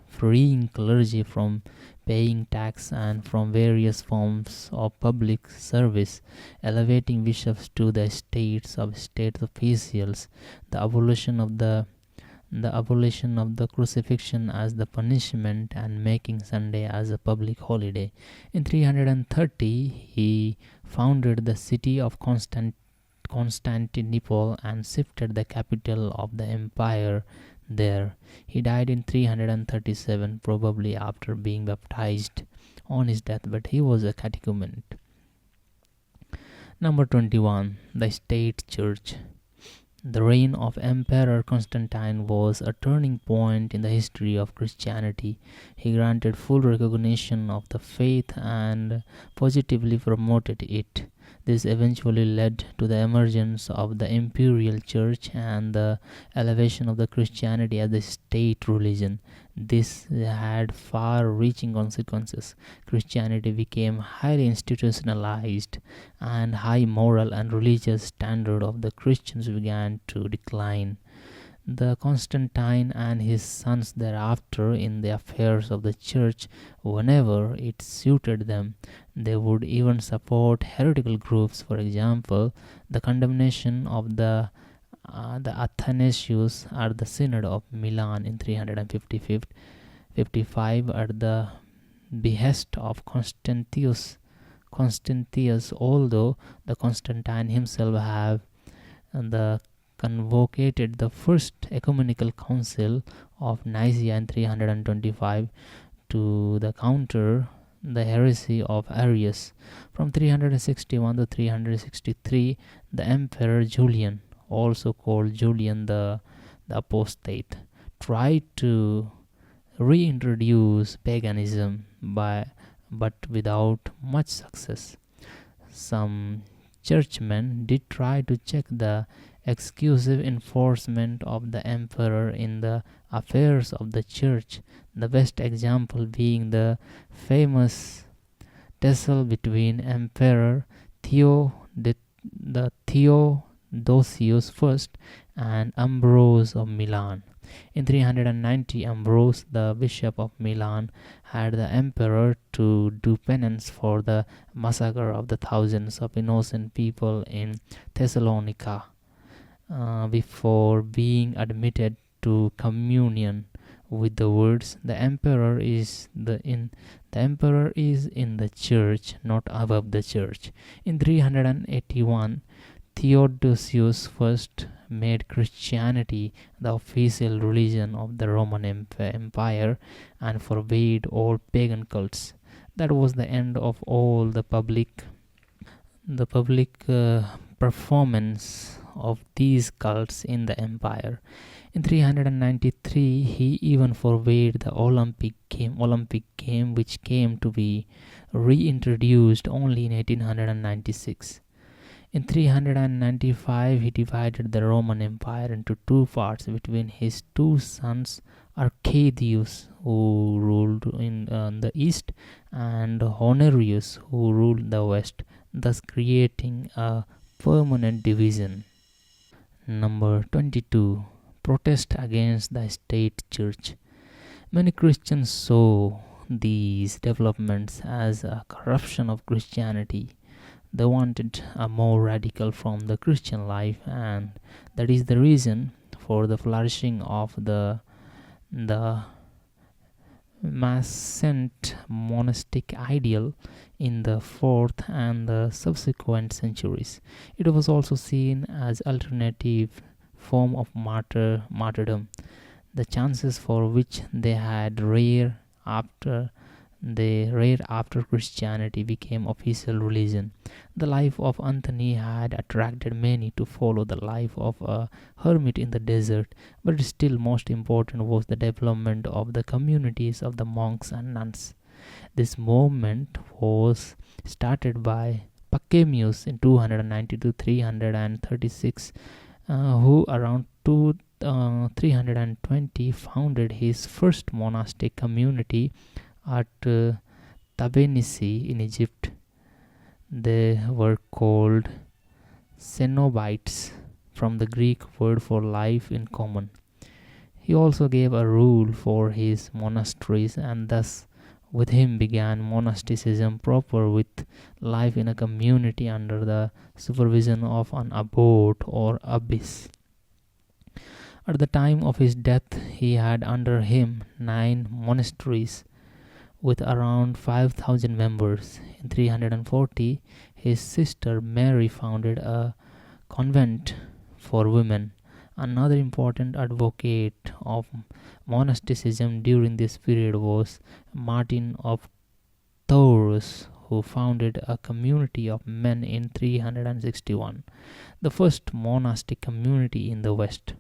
A: freeing clergy from paying tax and from various forms of public service, elevating bishops to the states of state officials, the abolition of the the abolition of the crucifixion as the punishment, and making Sunday as a public holiday. In 330, he founded the city of Constantinople and shifted the capital of the empire there. He died in 337, probably after being baptized on his death, but he was a catechumen. Number 21. The State Church. The reign of Emperor Constantine was a turning point in the history of Christianity. He granted full recognition of the faith and positively promoted it. This eventually led to the emergence of the imperial church and the elevation of the Christianity as the state religion. This had far-reaching consequences. Christianity became highly institutionalized, and high moral and religious standard of the Christians began to decline. The Constantine and his sons thereafter in the affairs of the church whenever it suited them. They would even support heretical groups. For example, the condemnation of the Athanasius at the Synod of Milan in 355 at the behest of Constantius, although the Constantine himself have the convocated the first ecumenical council of Nicaea in 325 to the counter the heresy of Arius. From 361 to 363, the Emperor Julian, also called Julian the Apostate, tried to reintroduce paganism but without much success. Some churchmen did try to check the exclusive enforcement of the emperor in the affairs of the church, the best example being the famous tussle between Emperor Theodosius I and Ambrose of Milan. In 390, Ambrose, the bishop of Milan, had the emperor to do penance for the massacre of the thousands of innocent people in Thessalonica before being admitted to communion with the words, "The emperor is in the church, not above the church." In 381, Theodosius first made Christianity the official religion of the Roman Empire and forbade all pagan cults. That was the end of all the public performance of these cults in the empire. In 393, he even forbade the Olympic game, which came to be reintroduced only in 1896. In 395, he divided the Roman Empire into two parts between his two sons, Arcadius, who ruled in the east, and Honorius, who ruled the west, thus creating a permanent division. Number 22. Protest against the state church. Many Christians saw these developments as a corruption of Christianity. They wanted a more radical from the Christian life, and that is the reason for the flourishing of the nascent monastic ideal in the 4th and the subsequent centuries. It was also seen as alternative form of martyrdom, the chances for which they had rare after Christianity became official religion. The life of Anthony had attracted many to follow the life of a hermit in the desert, but still most important was the development of the communities of the monks and nuns. This movement was started by Pacemius in 290 to 336, who around 320 founded his first monastic community at Tabenisi in Egypt. They were called Cenobites, from the Greek word for life in common. He also gave a rule for his monasteries, and thus with him began monasticism proper, with life in a community under the supervision of an abbot or abbess. At the time of his death, he had under him 9 monasteries with around 5,000 members. In 340, his sister Mary founded a convent for women. Another important advocate of monasticism during this period was Martin of Tours, who founded a community of men in 361, the first monastic community in the West.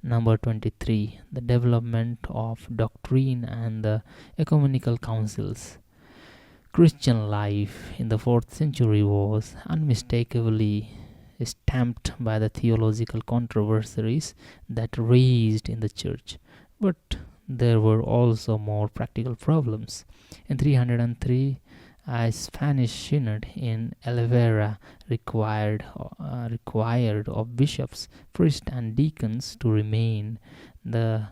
A: Number 23. The development of doctrine and the ecumenical councils. Christian life in the 4th century was unmistakably stamped by the theological controversies that raged in the church. But there were also more practical problems. In 303, a Spanish synod in Oliveira required of bishops, priests, and deacons to remain the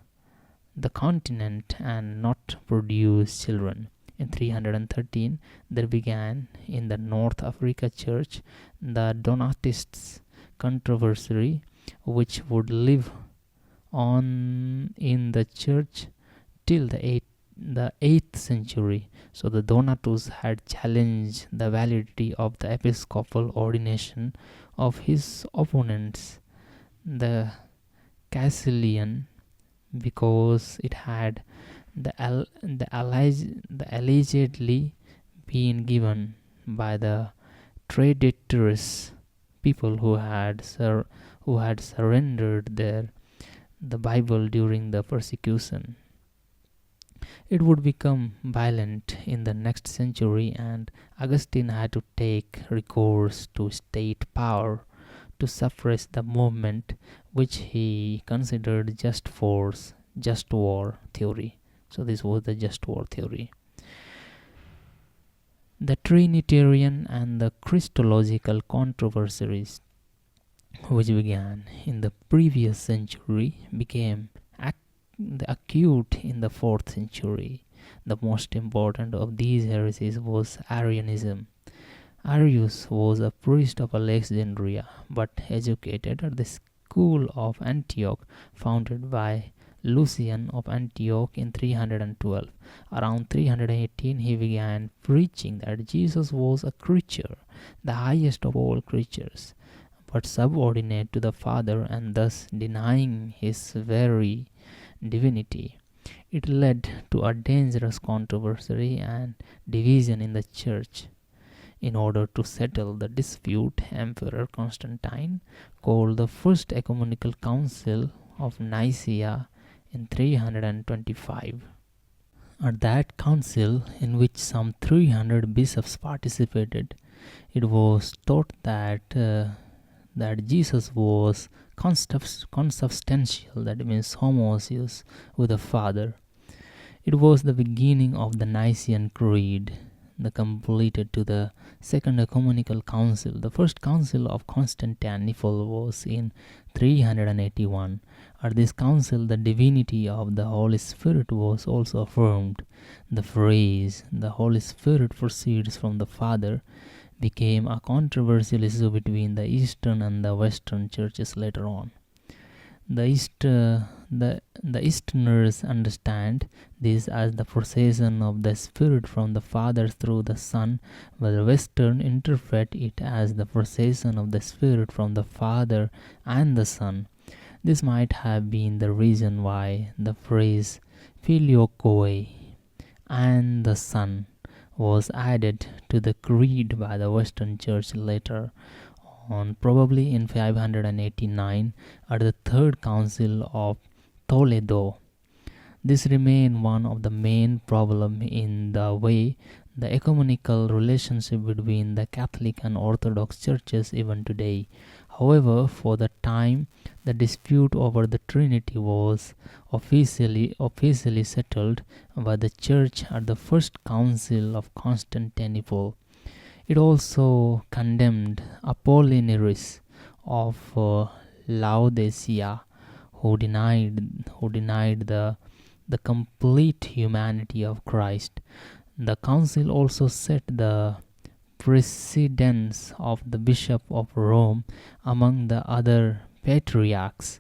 A: continent and not produce children. In 313, there began in the North Africa Church the Donatists' controversy, which would live on in the church till the 8th century. So the Donatus had challenged the validity of the episcopal ordination of his opponents, the Caecilian, because it had allegedly been given by the traitorous people who had surrendered the Bible during the persecution. It would become violent in the next century, and Augustine had to take recourse to state power to suppress the movement, which he considered just war theory. So this was the just war theory. The Trinitarian and the Christological controversies, which began in the previous century, became acute in the 4th century. The most important of these heresies was Arianism. Arius was a priest of Alexandria, but educated at the school of Antioch, founded by Lucian of Antioch in 312. Around 318, he began preaching that Jesus was a creature, the highest of all creatures, but subordinate to the Father, and thus denying his very divinity. It led to a dangerous controversy and division in the church. In order to settle the dispute, Emperor Constantine called the First Ecumenical Council of Nicaea in 325. At that council, in which some 300 bishops participated, it was taught that Jesus was consubstantial, that means homoousios, with the Father. It was the beginning of the Nicene Creed, the completed to the Second Ecumenical Council. The First Council of Constantinople was in 381. At this council, the divinity of the Holy Spirit was also affirmed. The phrase, "the Holy Spirit proceeds from the Father," became a controversial issue between the Eastern and the Western churches later on. The Easterners understand this as the procession of the Spirit from the Father through the Son, while the Western interpret it as the procession of the Spirit from the Father and the Son. This might have been the reason why the phrase "filioque" and the Son was added to the creed by the Western Church later on, probably in 589 at the Third Council of Toledo. This remained one of the main problems in the way the ecumenical relationship between the Catholic and Orthodox churches even today. However, for the time, the dispute over the Trinity was officially settled by the Church at the First Council of Constantinople. It also condemned Apollinaris of Laodicea, who denied the complete humanity of Christ. The council also set the precedence of the Bishop of Rome among the other patriarchs.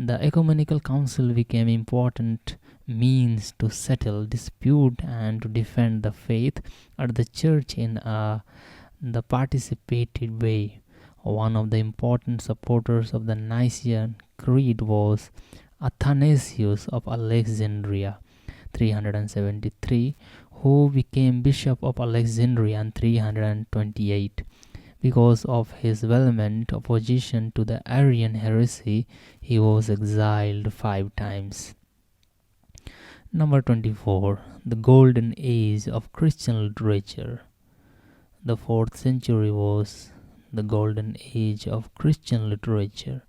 A: The ecumenical council became important means to settle dispute and to defend the faith at the church in the participated way. One of the important supporters of the Nicene Creed was Athanasius of Alexandria, 373, who became Bishop of Alexandria in 328. Because of his vehement opposition to the Arian heresy, he was exiled 5 times. Number 24. The Golden Age of Christian Literature. The 4th century was the Golden Age of Christian Literature.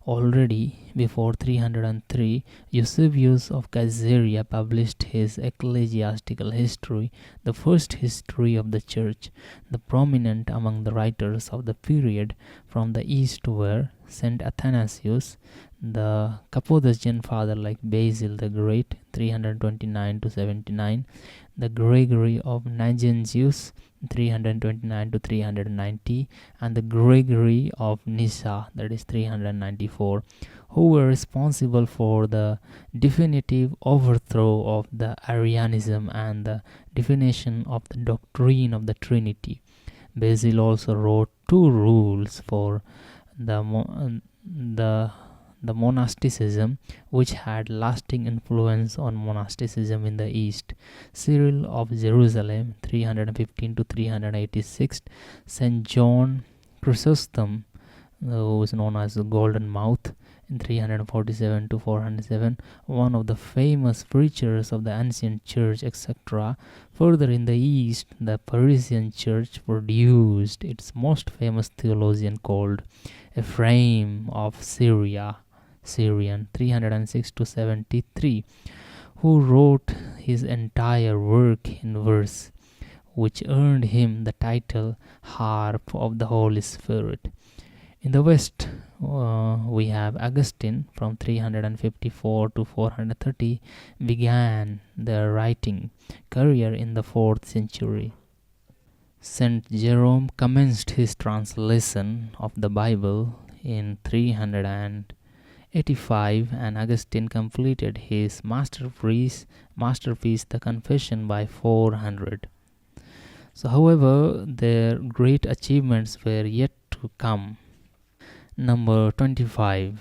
A: Already before 303, Eusebius of Caesarea published his Ecclesiastical History, the first history of the Church. The prominent among the writers of the period from the East were Saint Athanasius, the Cappadocian father like Basil the Great, 329 to 79, the Gregory of Nazianzus, 329 to 390, and the Gregory of Nyssa, that is 394, who were responsible for the definitive overthrow of the Arianism and the definition of the doctrine of the Trinity. Basil also wrote 2 rules for the monasticism, which had lasting influence on monasticism in the East. Cyril of Jerusalem, 315 to 386, St. John Chrysostom, who is known as the Golden Mouth, in 347 to 407, one of the famous preachers of the ancient church, etc. Further in the East, the Parisian church produced its most famous theologian called Ephraim of Syrian, 306 to 73, who wrote his entire work in verse, which earned him the title Harp of the Holy Spirit. In the West, we have Augustine from 354 to 430 began their writing career in the 4th century. Saint Jerome commenced his translation of the Bible in 385, and Augustine completed his masterpiece, the Confession, by 400. So, however, their great achievements were yet to come. Number 25.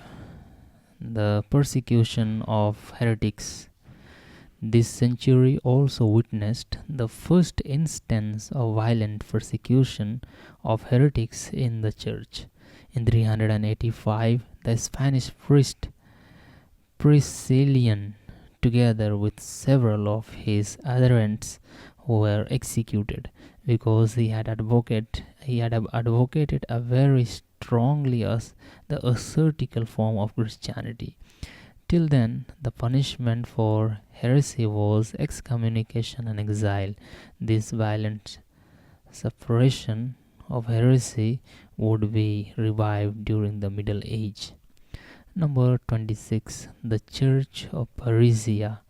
A: The persecution of heretics. This century also witnessed the first instance of violent persecution of heretics in the church. In 385, the Spanish priest Priscillian, together with several of his adherents, were executed because he had advocated a very strongly as the ascetical form of Christianity. Till then, the punishment for heresy was excommunication and exile. This violent suppression of heresy would be revived during the Middle Age. Number 26. The Church of Parisia.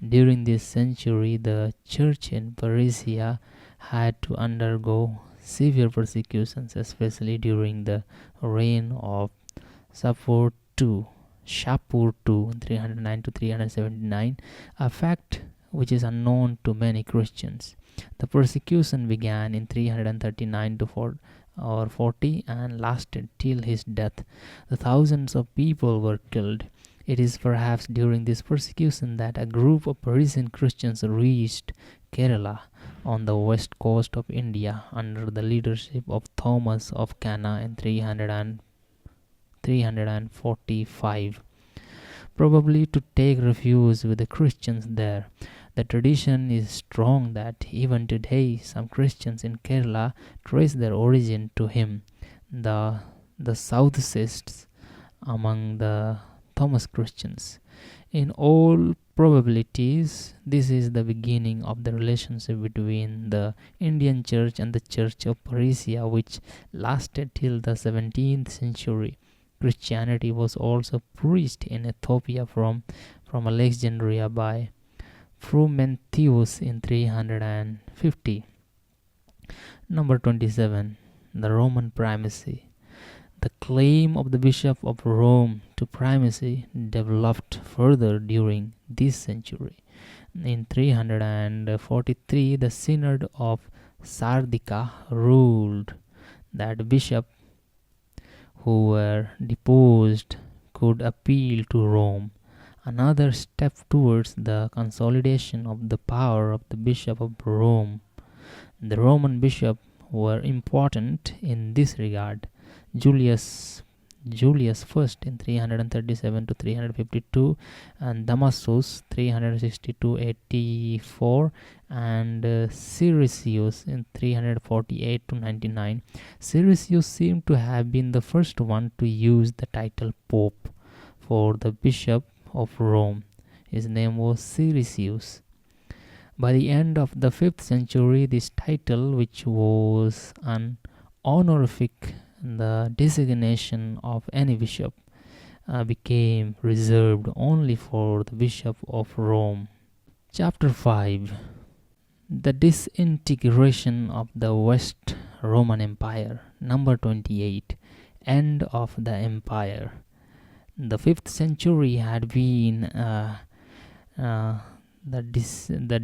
A: During this century, the church in Parisia had to undergo severe persecutions, especially during the reign of Shapur II, 309 to 379, a fact which is unknown to many Christians. The persecution began in 339 to 40 and lasted till his death. The thousands of people were killed. It is perhaps during this persecution that a group of Parisian Christians reached Kerala on the west coast of India under the leadership of Thomas of Cana in 345, probably to take refuge with the Christians there. The tradition is strong that even today some Christians in Kerala trace their origin to him. The Southicists among the Thomas Christians. In all probabilities, this is the beginning of the relationship between the Indian church and the Church of Parisia, which lasted till the 17th century. Christianity was also preached in Ethiopia from Alexandria by Frumentius in 350. Number 27. The Roman primacy. The claim of the Bishop of Rome to primacy developed further during this century. In 343, the Synod of Sardica ruled that bishops who were deposed could appeal to Rome, another step towards the consolidation of the power of the Bishop of Rome. The Roman bishops were important in this regard. Julius I in 337 to 352, and Damasus 360 to 84, and Siricius in 348 to 99. Siricius seemed to have been the first one to use the title Pope for the Bishop of Rome. His name was Siricius. By the end of the 5th century, this title, which was an honorific, the designation of any bishop, became reserved only for the Bishop of Rome. Chapter 5. The disintegration of the West Roman Empire. Number 28. End of the empire. The 5th century had been the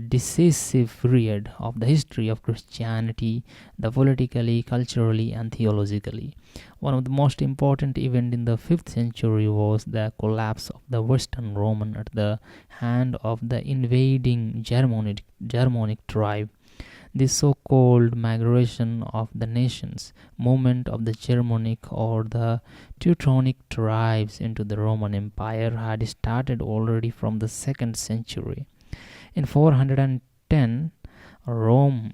A: decisive period of the history of Christianity, the politically, culturally, and theologically. One of the most important events in the 5th century was the collapse of the Western Roman at the hand of the invading Germanic tribe. This so-called migration of the nations, movement of the Germanic or the Teutonic tribes into the Roman Empire, had started already from the 2nd century. In 410, Rome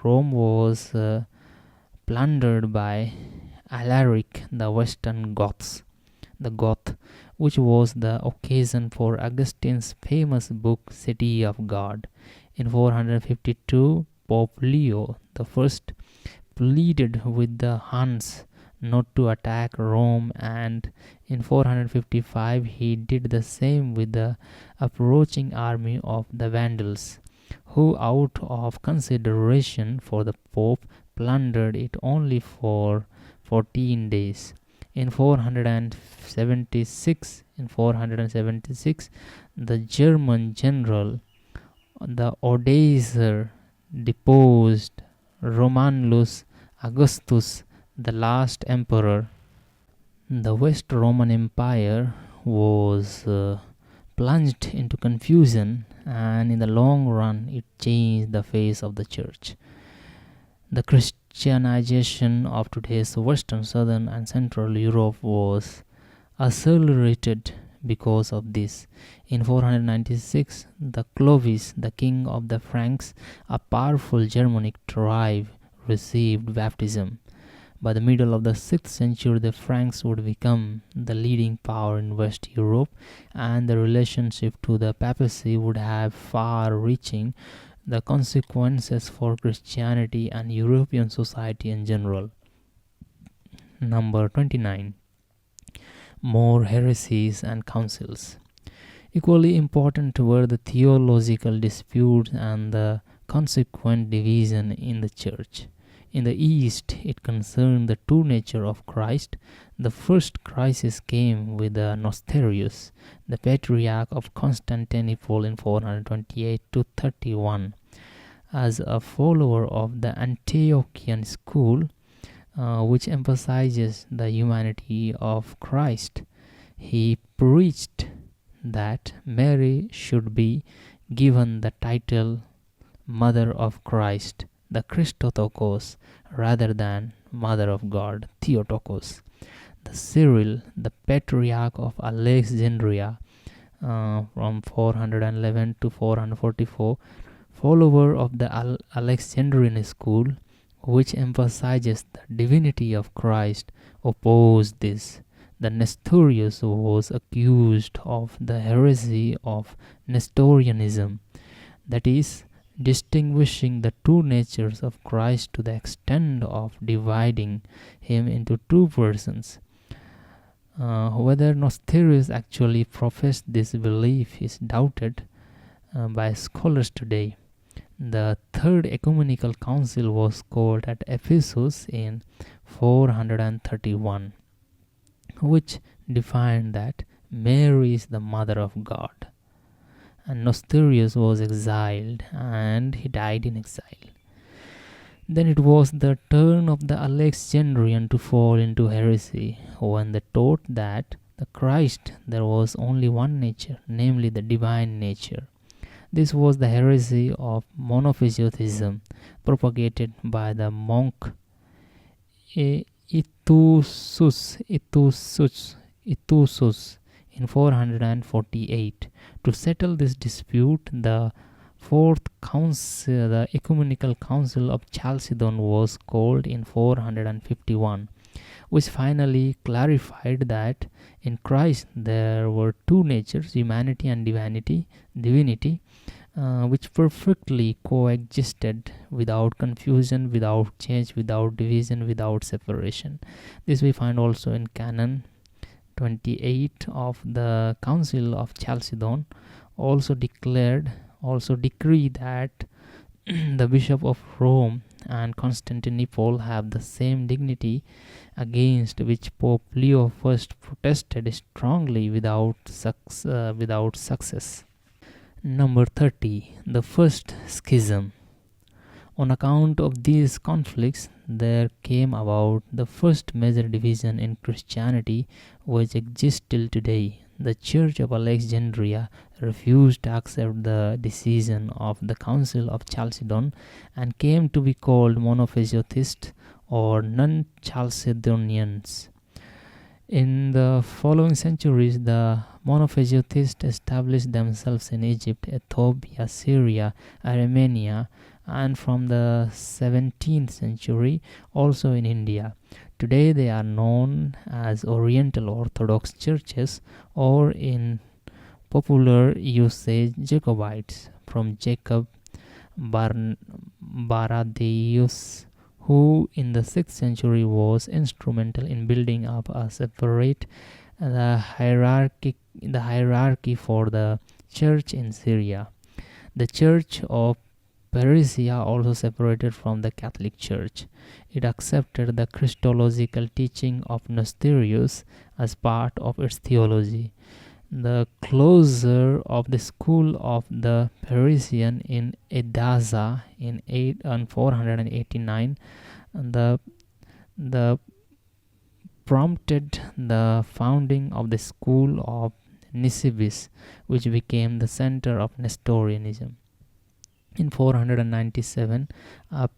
A: was plundered by Alaric, the Western Goths. The Goth, which was the occasion for Augustine's famous book City of God. In 452, Pope Leo I pleaded with the Huns not to attack Rome, and in 455 he did the same with the approaching army of the Vandals, who out of consideration for the Pope plundered it only for 14 days. In 476, the German general, the Odoacer, deposed Romanus Augustus, the last emperor. The West Roman Empire was plunged into confusion, and in the long run it changed the face of the church. The Christianization of today's Western, Southern, and Central Europe was accelerated because of this. In 496, the Clovis, the king of the Franks, a powerful Germanic tribe, received baptism. By the middle of the 6th century, the Franks would become the leading power in West Europe, and the relationship to the papacy would have far-reaching the consequences for Christianity and European society in general. Number 29. More heresies and councils. Equally important were the theological disputes and the consequent division in the church. In the East, it concerned the true nature of Christ. The first crisis came with Nestorius, the Patriarch of Constantinople, in 428 to 31. As a follower of the Antiochian school, which emphasizes the humanity of Christ, he preached that Mary should be given the title Mother of Christ, the Christotokos, rather than Mother of God, Theotokos. The Cyril, the Patriarch of Alexandria, from 411 to 444, follower of the Alexandrian school, which emphasizes the divinity of Christ, opposed this. The Nestorius was accused of the heresy of Nestorianism, that is, distinguishing the two natures of Christ to the extent of dividing him into two persons. Whether Nestorius actually professed this belief is doubted by scholars today. The Third Ecumenical Council was called at Ephesus in 431. which defined that Mary is the mother of God. And Nestorius was exiled and he died in exile. Then it was the turn of the Alexandrian to fall into heresy when they taught that the Christ there was only one nature, namely the divine nature. This was the heresy of monophysitism propagated by the monk Itusus in 448. To settle this dispute, the Fourth Council, the Ecumenical Council of Chalcedon, was called in 451, which finally clarified that in Christ there were two natures, humanity and divinity, which perfectly coexisted without confusion, without change, without division, without separation. This we find also in Canon 28 of the Council of Chalcedon. Also decree that the Bishop of Rome and Constantinople have the same dignity, against which Pope Leo I protested strongly without success. Number 30. The First Schism. On account of these conflicts, there came about the first major division in Christianity, which exists till today. The Church of Alexandria refused to accept the decision of the Council of Chalcedon and came to be called Monophysionists or non-Chalcedonians. In the following centuries, the Monophysionists established themselves in Egypt, Ethiopia, Syria, Armenia, and from the 17th century also in India. Today they are known as Oriental Orthodox churches, or in popular usage Jacobites, from Jacob Baradaeus, who in the 6th century was instrumental in building up a separate hierarchy for the church in Syria. The Church of Persia also separated from the Catholic Church. It accepted the Christological teaching of Nestorius as part of its theology. The closure of the school of the Parisian in Edessa in 489 the prompted the founding of the school of Nisibis, which became the center of Nestorianism. In 497, the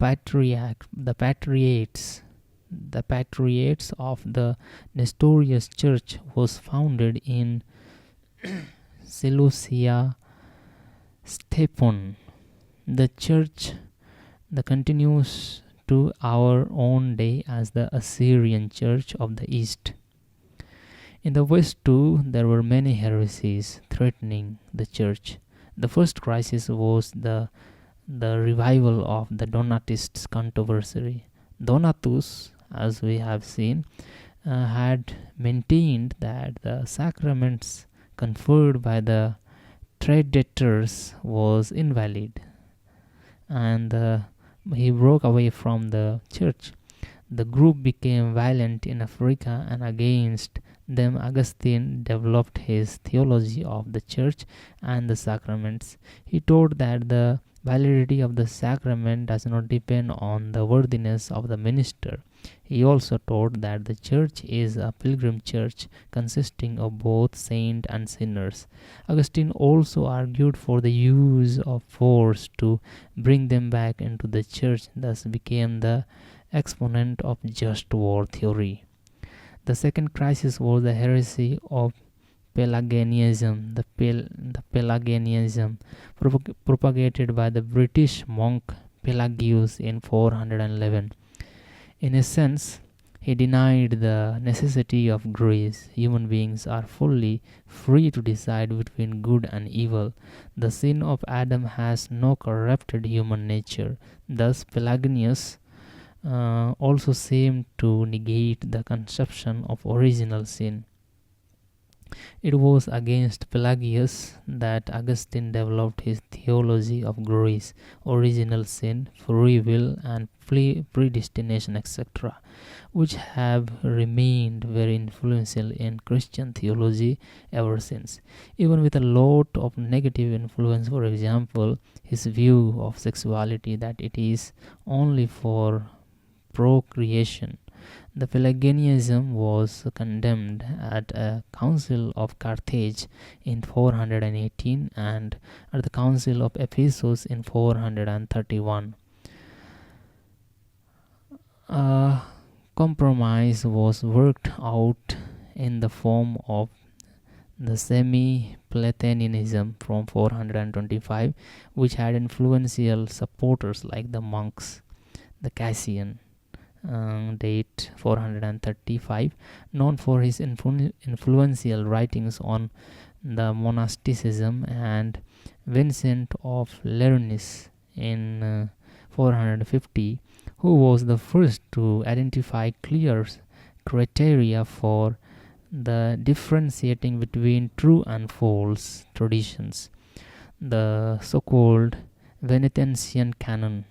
A: Patriates of the Nestorius Church was founded in Seleucia Stepon. The church continues to our own day as the Assyrian Church of the East. In the West too, there were many heresies threatening the church. The first crisis was the revival of the Donatists' controversy. Donatus, as we have seen, had maintained that the sacraments conferred by the traditors was invalid, and he broke away from the church. The group became violent in Africa, and against them Augustine developed his theology of the church and the sacraments. He taught that the validity of the sacrament does not depend on the worthiness of the minister. He also taught that the church is a pilgrim church consisting of both saints and sinners. Augustine also argued for the use of force to bring them back into the church, thus became the exponent of just war theory. The second crisis was the heresy of Pelagianism. The Pelagianism propagated by the British monk Pelagius in 411. In a sense, he denied the necessity of grace. Human beings are fully free to decide between good and evil. The sin of Adam has no corrupted human nature. Thus, Pelagius also seemed to negate the conception of original sin. It was against Pelagius that Augustine developed his theology of grace, original sin, free will, and predestination, etc., which have remained very influential in Christian theology ever since. Even with a lot of negative influence, for example, his view of sexuality that it is only for procreation. The Pelagianism was condemned at a council of Carthage in 418 and at the council of Ephesus in 431. A compromise was worked out in the form of the semi-Platonianism from 425, which had influential supporters like the monks, the Cassian, date 435, known for his influential writings on the monasticism, and Vincent of Lernis in 450, who was the first to identify clear criteria for the differentiating between true and false traditions, the so-called Venetian canon.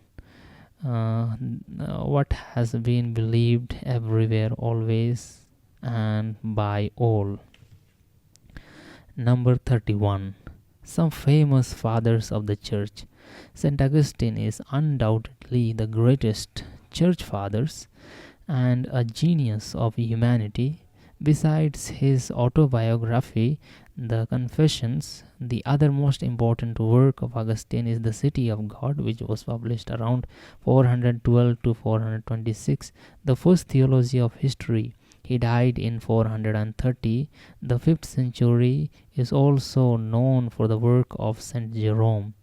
A: What has been believed everywhere, always, and by all. Number 31. Some famous fathers of the church. St. Augustine is undoubtedly the greatest church fathers and a genius of humanity. Besides his autobiography, the Confessions, the other most important work of Augustine is The City of God, which was published around 412 to 426, the first theology of history. He died in 430. The 5th century is also known for the work of St. Jerome.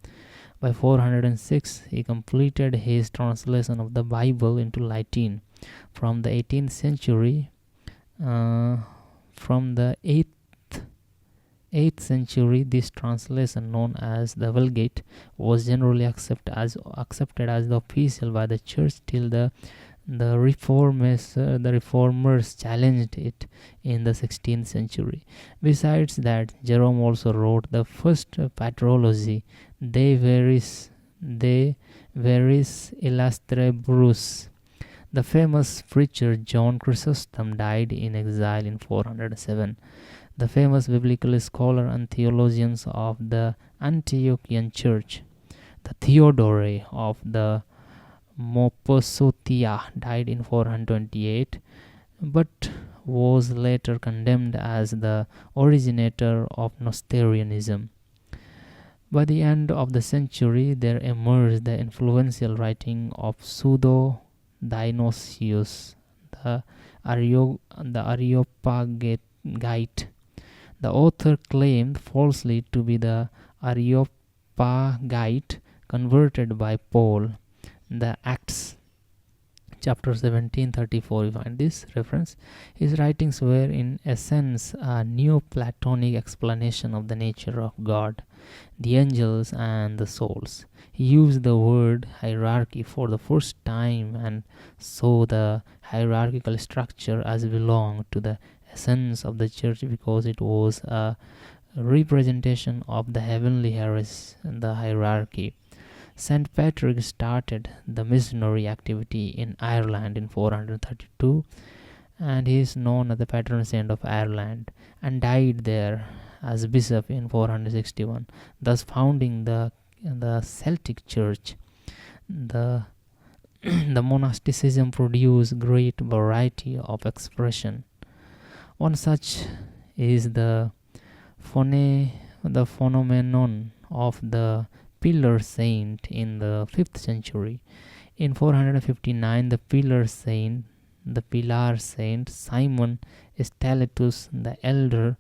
A: By 406, he completed his translation of the Bible into Latin. From the 18th century, from the 8th century, this translation, known as the Vulgate, was generally accepted as the official by the church till the reformers challenged it in the 16th century. Besides that, Jerome also wrote the first patrology, De Veris Illustribus. The famous preacher John Chrysostom died in exile in 407. The famous biblical scholar and theologians of the Antiochian church, the Theodore of the Moposotia, died in 428, but was later condemned as the originator of Nestorianism. By the end of the century, there emerged the influential writing of Pseudo Dionysius, the Areopagite. The author claimed falsely to be the Areopagite converted by Paul. The Acts chapter 17:34, you find this reference. His writings were in essence a Neoplatonic explanation of the nature of God, the angels, and the souls. He used the word hierarchy for the first time and saw the hierarchical structure as belonged to the essence of the church because it was a representation of the heavenly the hierarchy. St. Patrick started the missionary activity in Ireland in 432, and he is known as the patron saint of Ireland, and died there as bishop in 461, thus founding the Celtic Church. The the monasticism produced great variety of expression. One such is the phenomenon of the pillar saint in the 5th century. In 459, the pillar saint Simon Stylitus the Elder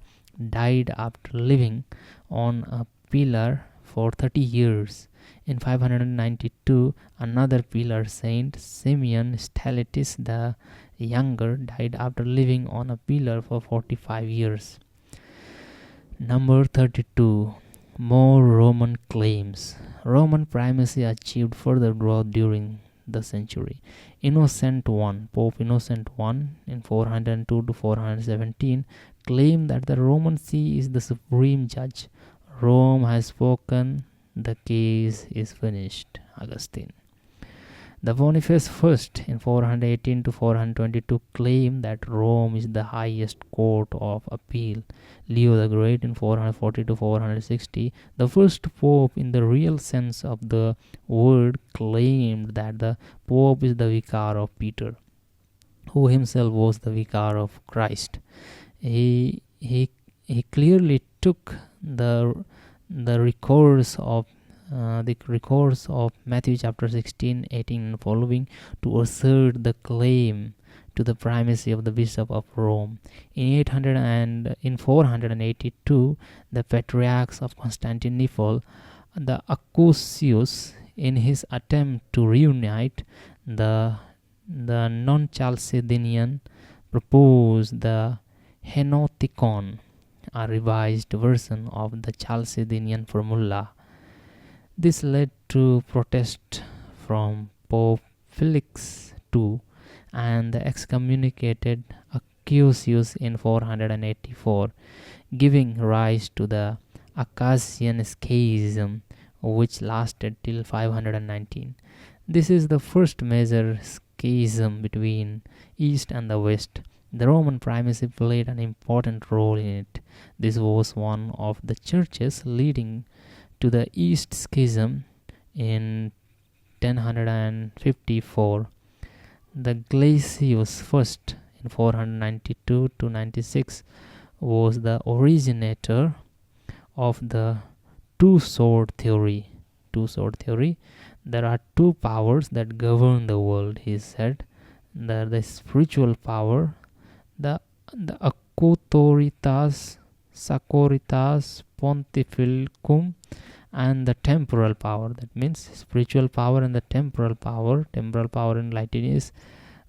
A: died after living on a pillar for 30 years. In 592, another pillar saint, Simeon Stylitus the Younger, died after living on a pillar for 45 years. Number 32. More Roman claims. Roman primacy achieved further growth during the century. Pope Innocent I in 402 to 417 claim that the Roman See is the supreme judge. Rome has spoken, the case is finished. Augustine. The Boniface I in 418 to 422 claimed that Rome is the highest court of appeal. Leo the Great in 440 to 460, the first pope in the real sense of the word, claimed that the pope is the vicar of Peter, who himself was the vicar of Christ. He clearly took the recourse of Matthew chapter 16, 18 and following to assert the claim to the primacy of the Bishop of Rome. In 482, the Patriarchs of Constantinople, the Accusatius, in his attempt to reunite the non-Chalcedonian, proposed the Henoticon, a revised version of the Chalcedonian formula. This led to protest from Pope Felix II and the excommunicated Accusatius in 484, giving rise to the Acacian Schism, which lasted till 519. This is the first major schism between East and the West. The Roman primacy played an important role in it. This was one of the churches leading to the East Schism in 1054. The Gelasius I in 492 to 96 was the originator of the two-sword theory. There are two powers that govern the world, he said. There the spiritual power, the auctoritas sacroritas pontificum, and the temporal power. That means spiritual power and the temporal power. Temporal power in Latin is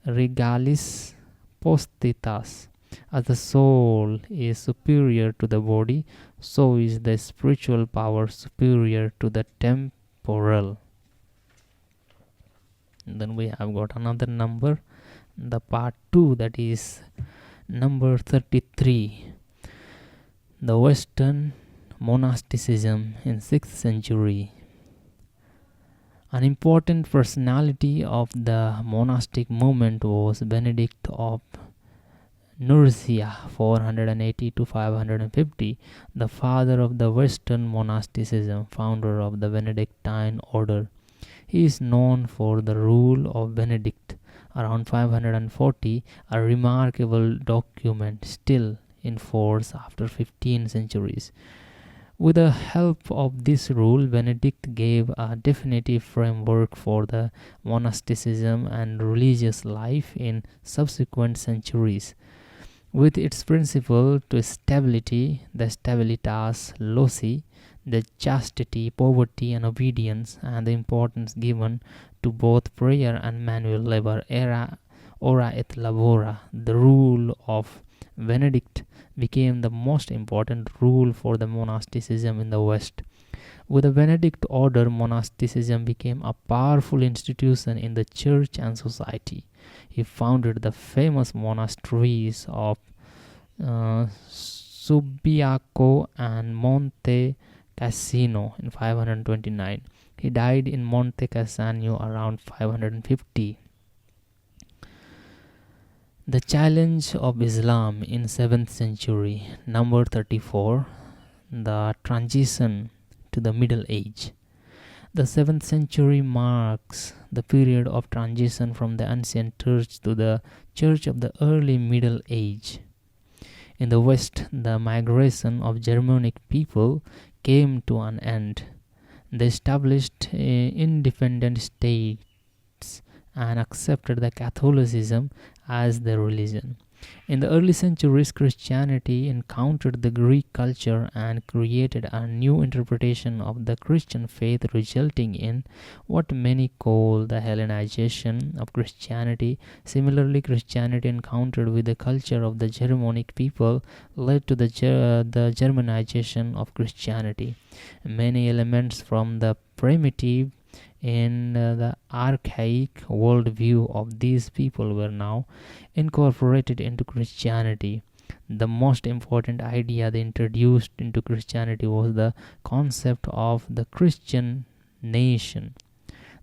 A: regalis postitas. As the soul is superior to the body, so is the spiritual power superior to the temporal. And then we have got another number, the part 2, that is number 33. The Western monasticism in 6th century. An important personality of the monastic movement was Benedict of Nursia, 480 to 550, the father of the Western monasticism, founder of the Benedictine order. He is known for the Rule of Benedict, around 540, a remarkable document still in force after 15 centuries. With the help of this rule, Benedict gave a definitive framework for the monasticism and religious life in subsequent centuries. With its principle to stability, the stabilitas loci, the chastity, poverty, and obedience, and the importance given to both prayer and manual labor, ora et labora, the rule of Benedict became the most important rule for the monasticism in the West. With the Benedict order, monasticism became a powerful institution in the church and society. He founded the famous monasteries of Subiaco and Monte Cassino in 529. He died in Monte Cassino around 550. The challenge of Islam in 7th century, number 34, the transition to the Middle Age. The 7th century marks the period of transition from the ancient church to the church of the early Middle Age. In the West, the migration of Germanic people came to an end. They established independent states and accepted the Catholicism as their religion. In the early centuries, Christianity encountered the Greek culture and created a new interpretation of the Christian faith, resulting in what many call the Hellenization of Christianity. Similarly, Christianity encountered with the culture of the Germanic people led to the Germanization of Christianity. Many elements from the primitive in the archaic worldview of these people were now incorporated into Christianity. The most important idea they introduced into Christianity was the concept of the Christian nation.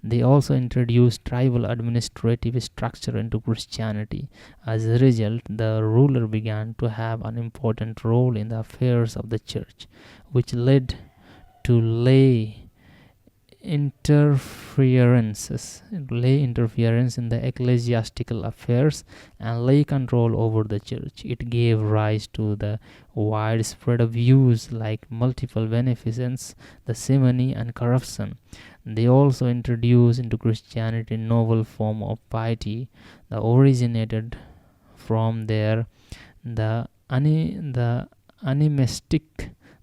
A: They also introduced tribal administrative structure into Christianity. As a result, the ruler began to have an important role in the affairs of the church, which led to lay interference in the ecclesiastical affairs and lay control over the church. It gave rise to the widespread abuse like multiple beneficence, the simony, and corruption. They also introduced into Christianity a novel form of piety that originated from there, the animistic,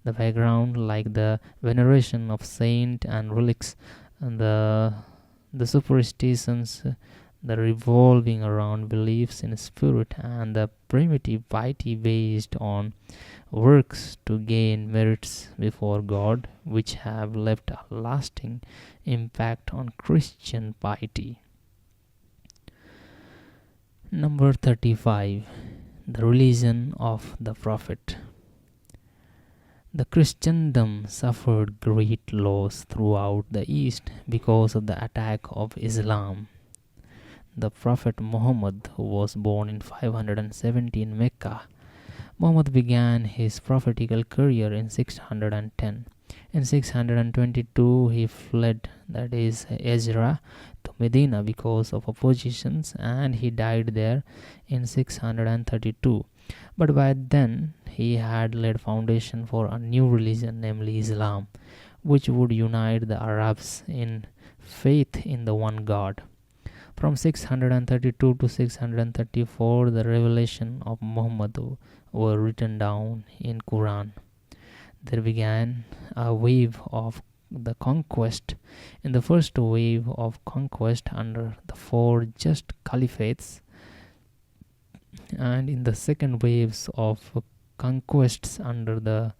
A: the background like the veneration of saint and relics, and the superstitions, the revolving around beliefs in spirit, and the primitive piety based on works to gain merits before God, which have left a lasting impact on Christian piety. Number 35. The religion of the prophet. The Christendom suffered great loss throughout the East because of the attack of Islam. The Prophet Muhammad, who was born in 570 in Mecca, Muhammad began his prophetical career in 610. In 622, he fled, that is, Ezra, to Medina because of oppositions, and he died there in 632. But by then, he had laid foundation for a new religion, namely Islam, which would unite the Arabs in faith in the one God. From 632 to 634, the revelation of Muhammad were written down in Quran. There began a wave of the conquest. In the first wave of conquest under the four just caliphates, and in the second waves of conquests under the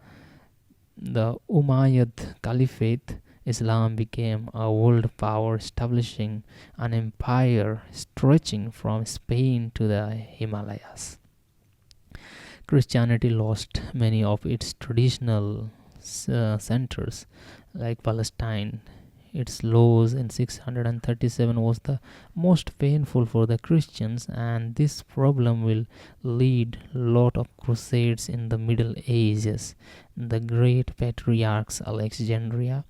A: Umayyad Caliphate, Islam became a world power, establishing an empire stretching from Spain to the Himalayas. Christianity lost many of its traditional centers, like Palestine. Its loss in 637 was the most painful for the Christians, and this problem will lead lot of crusades in the Middle Ages. The great patriarchs Alexandria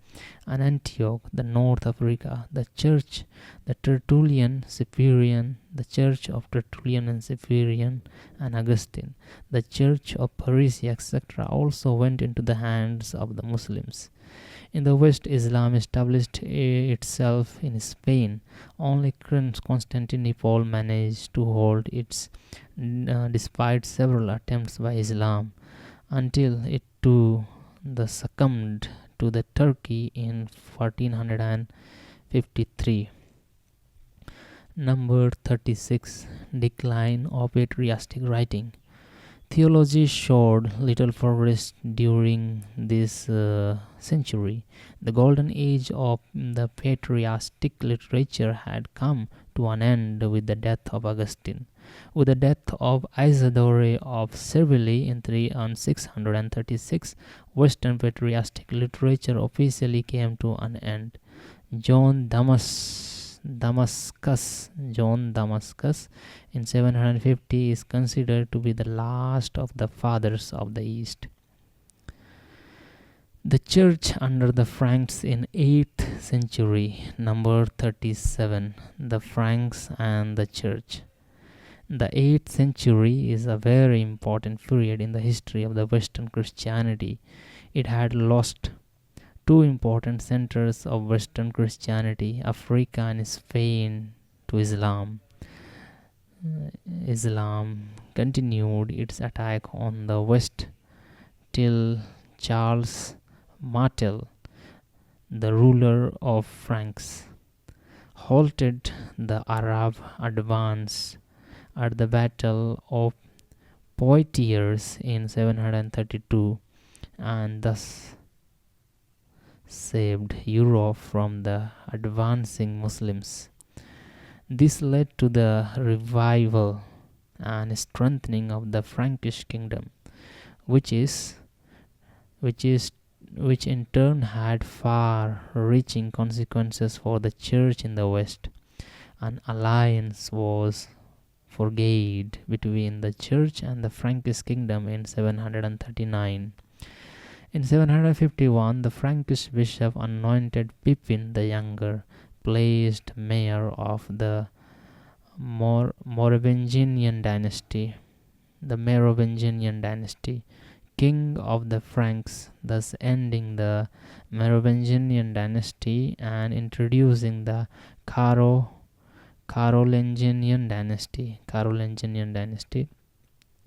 A: and Antioch, the North Africa, the Church, the Tertullian, Cyprian, the Church of Tertullian and Cyprian, and Augustine, the Church of Paris, etc., also went into the hands of the Muslims. In the West, Islam established itself in Spain. Only Constantinople managed to hold its, despite several attempts by Islam, until it too succumbed to the Turkey in 1453. Number 36. Decline of patristic writing. Theology showed little progress during this century. The golden age of the patristic literature had come to an end with the death of Augustine. With the death of Isidore of Seville in 636, Western patristic literature officially came to an end. John Damascus in 750 is considered to be the last of the fathers of the East. The church under the Franks in 8th century. Number 37. The Franks and the church. The 8th century is a very important period in the history of the Western Christianity. It had lost two important centers of Western Christianity, Africa and Spain, to Islam. Islam continued its attack on the West till Charles Martel, the ruler of Franks, halted the Arab advance at the Battle of Poitiers in 732, and thus saved Europe from the advancing Muslims. This led to the revival and strengthening of the Frankish kingdom, which is which is which in turn had far-reaching consequences for the church in the West. An alliance was forged between the church and the Frankish kingdom in 739. In 751, the Frankish bishop anointed Pippin the Younger, placed mayor of the Merovingian dynasty, king of the Franks, thus ending the Merovingian dynasty and introducing the Carolingian dynasty.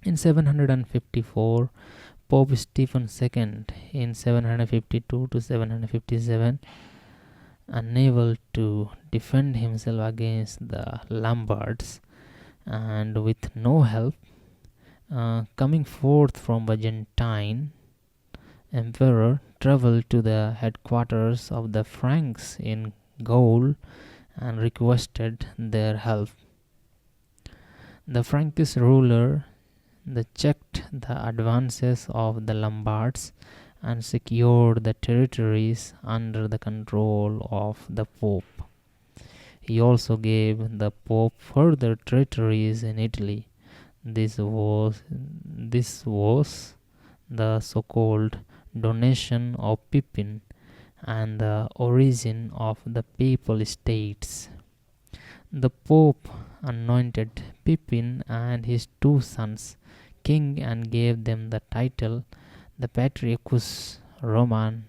A: In 754, Pope Stephen II in 752 to 757, unable to defend himself against the Lombards and with no help coming forth from Byzantine emperor, traveled to the headquarters of the Franks in Gaul and requested their help. The Frankish ruler checked the advances of the Lombards and secured the territories under the control of the Pope. He also gave the Pope further territories in Italy. This was the so-called donation of Pippin and the origin of the Papal States. The Pope anointed Pippin and his two sons king and gave them the title the Patriarchus Romanorum.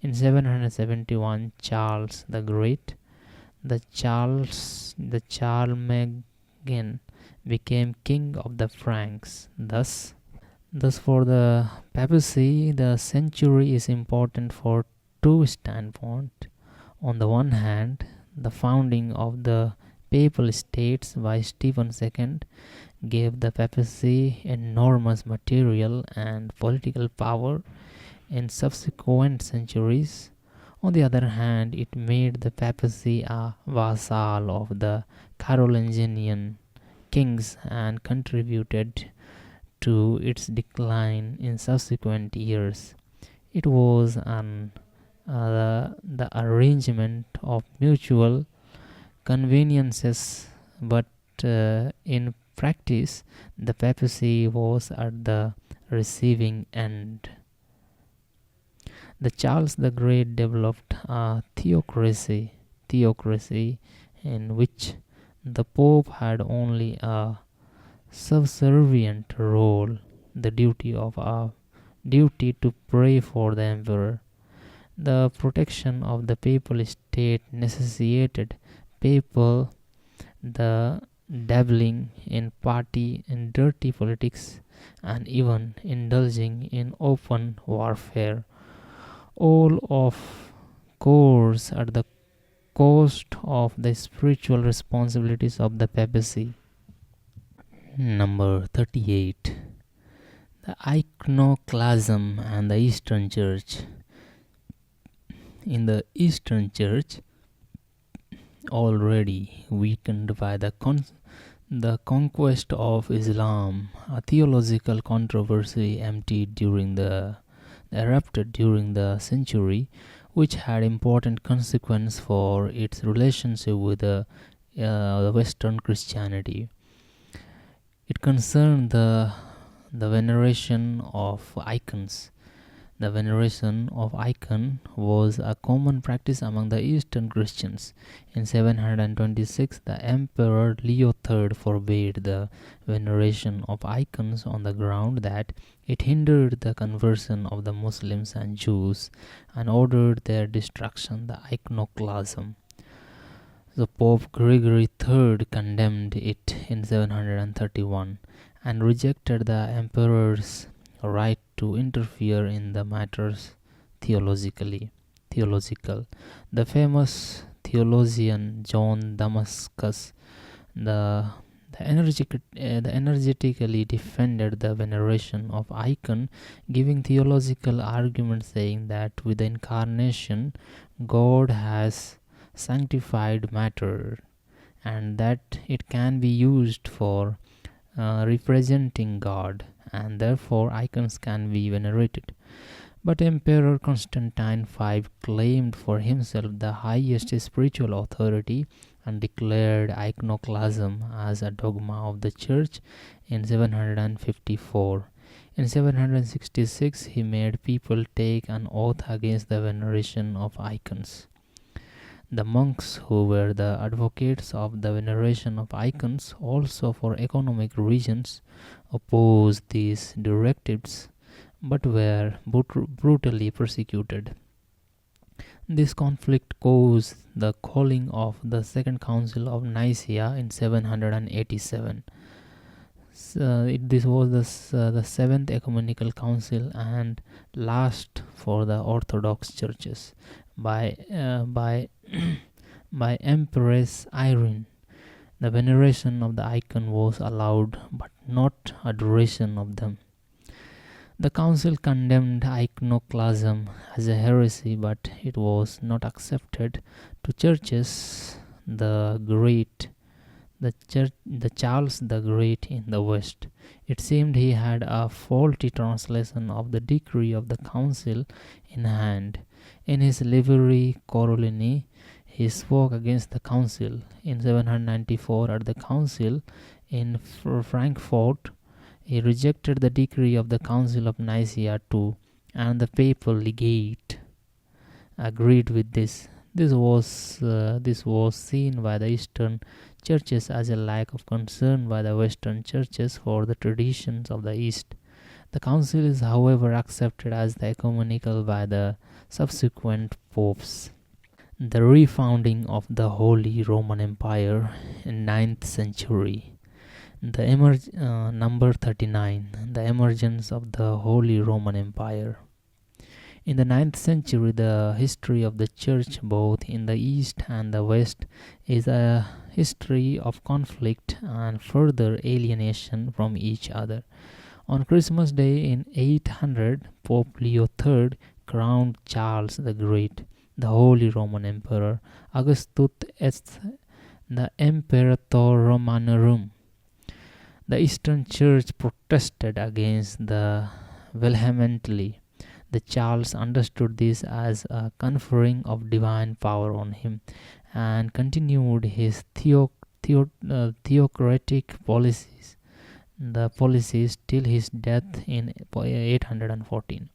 A: In 771, Charles the Great, the Charlemagne, became king of the Franks. Thus, for the papacy, the century is important for two standpoints. On the one hand, the founding of the Papal States by Stephen II gave the papacy enormous material and political power in subsequent centuries. On the other hand, it made the papacy a vassal of the Carolingian kings and contributed to its decline in subsequent years. It was the arrangement of mutual conveniences, but in practice, the papacy was at the receiving end. The Charles the Great developed a theocracy in which the Pope had only a subservient role, the duty to pray for the emperor. The protection of the Papal State necessitated the dabbling in dirty politics and even indulging in open warfare, all of course at the cost of the spiritual responsibilities of the papacy. Number 38. The iconoclasm and the Eastern Church. In the Eastern Church, already weakened by the conquest of Islam, a theological controversy erupted during the century, which had important consequence for its relationship with the Western Christianity. It concerned the veneration of icons. The veneration of icon was a common practice among the Eastern Christians. In 726, the Emperor Leo III forbade the veneration of icons on the ground that it hindered the conversion of the Muslims and Jews and ordered their destruction, the iconoclasm. The Pope Gregory III condemned it in 731 and rejected the emperor's right to interfere in the matters theological. The famous theologian John Damascus energetically defended the veneration of icon, giving theological arguments saying that with the incarnation, God has sanctified matter and that it can be used for representing God, and therefore icons can be venerated. But Emperor Constantine V claimed for himself the highest spiritual authority and declared iconoclasm as a dogma of the Church in 754. In 766, he made people take an oath against the veneration of icons. The monks, who were the advocates of the veneration of icons also for economic reasons, opposed these directives but were brutally persecuted. This conflict caused the calling of the Second Council of Nicaea in 787. This was the seventh ecumenical council and last for the Orthodox churches by by Empress Irene. The veneration of the icon was allowed, but not adoration of them. The council condemned iconoclasm as a heresy, but it was not accepted to churches the Charles the Great in the West. It seemed he had a faulty translation of the decree of the council in hand. In his Livery Caroline, he spoke against the council. In 794, at the council in Frankfurt, he rejected the decree of the Council of Nicaea too, and the papal legate agreed with this. This was seen by the Eastern churches as a lack of concern by the Western churches for the traditions of the East. The council is, however, accepted as the ecumenical by the subsequent popes. The refounding of the Holy Roman Empire in 9th century. Number 39. The emergence of the Holy Roman Empire. In the 9th century, the history of the Church, both in the East and the West, is a history of conflict and further alienation from each other. On Christmas Day in 800, Pope Leo III crowned Charles the Great, the Holy Roman Emperor, Augustus est the Imperator Romanorum. The Eastern Church protested against the vehemently. The Charles understood this as a conferring of divine power on him and continued his theocratic policies till his death in 814.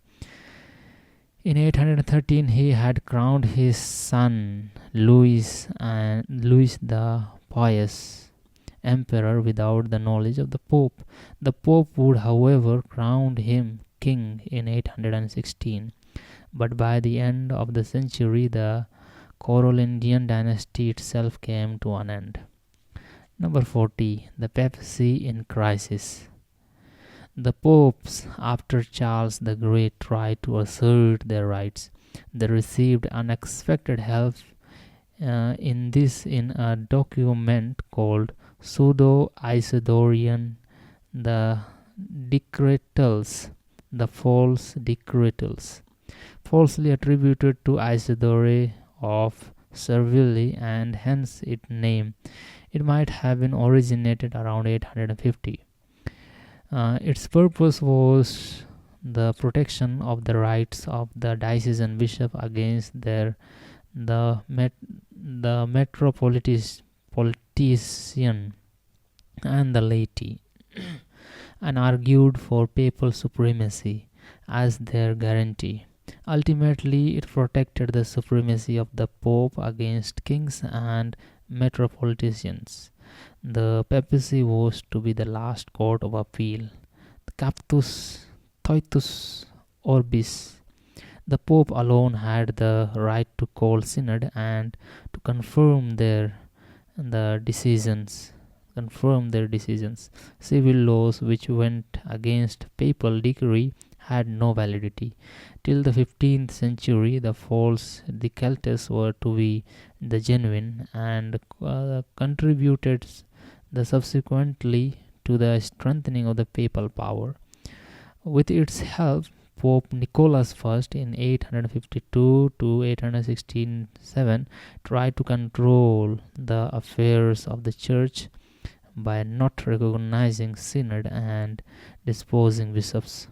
A: In 813, he had crowned his son Louis the Pious emperor without the knowledge of the Pope. The Pope would, however, crown him king in 816, but by the end of the century, the Carolingian dynasty itself came to an end. Number 40. The papacy in crisis. The popes, after Charles the Great tried to assert their rights, they received unexpected help in a document called Pseudo-Isidorian, the Decretals, the false Decretals, falsely attributed to Isidore of Seville, and hence its name. It might have been originated around 850. Its purpose was the protection of the rights of the diocesan bishop against the metropolitan and the laity, and argued for papal supremacy as their guarantee. Ultimately, it protected the supremacy of the Pope against kings and metropolitans. The papacy was to be the last court of appeal. The Captus Toitus Orbis. The Pope alone had the right to call synod and to confirm their decisions. Civil laws which went against papal decree had no validity. Till the 15th century, the false Decretals were to be the genuine, and contributed subsequently to the strengthening of the papal power. With its help, Pope Nicholas I in 852 to 867 tried to control the affairs of the church by not recognizing synod and disposing bishops.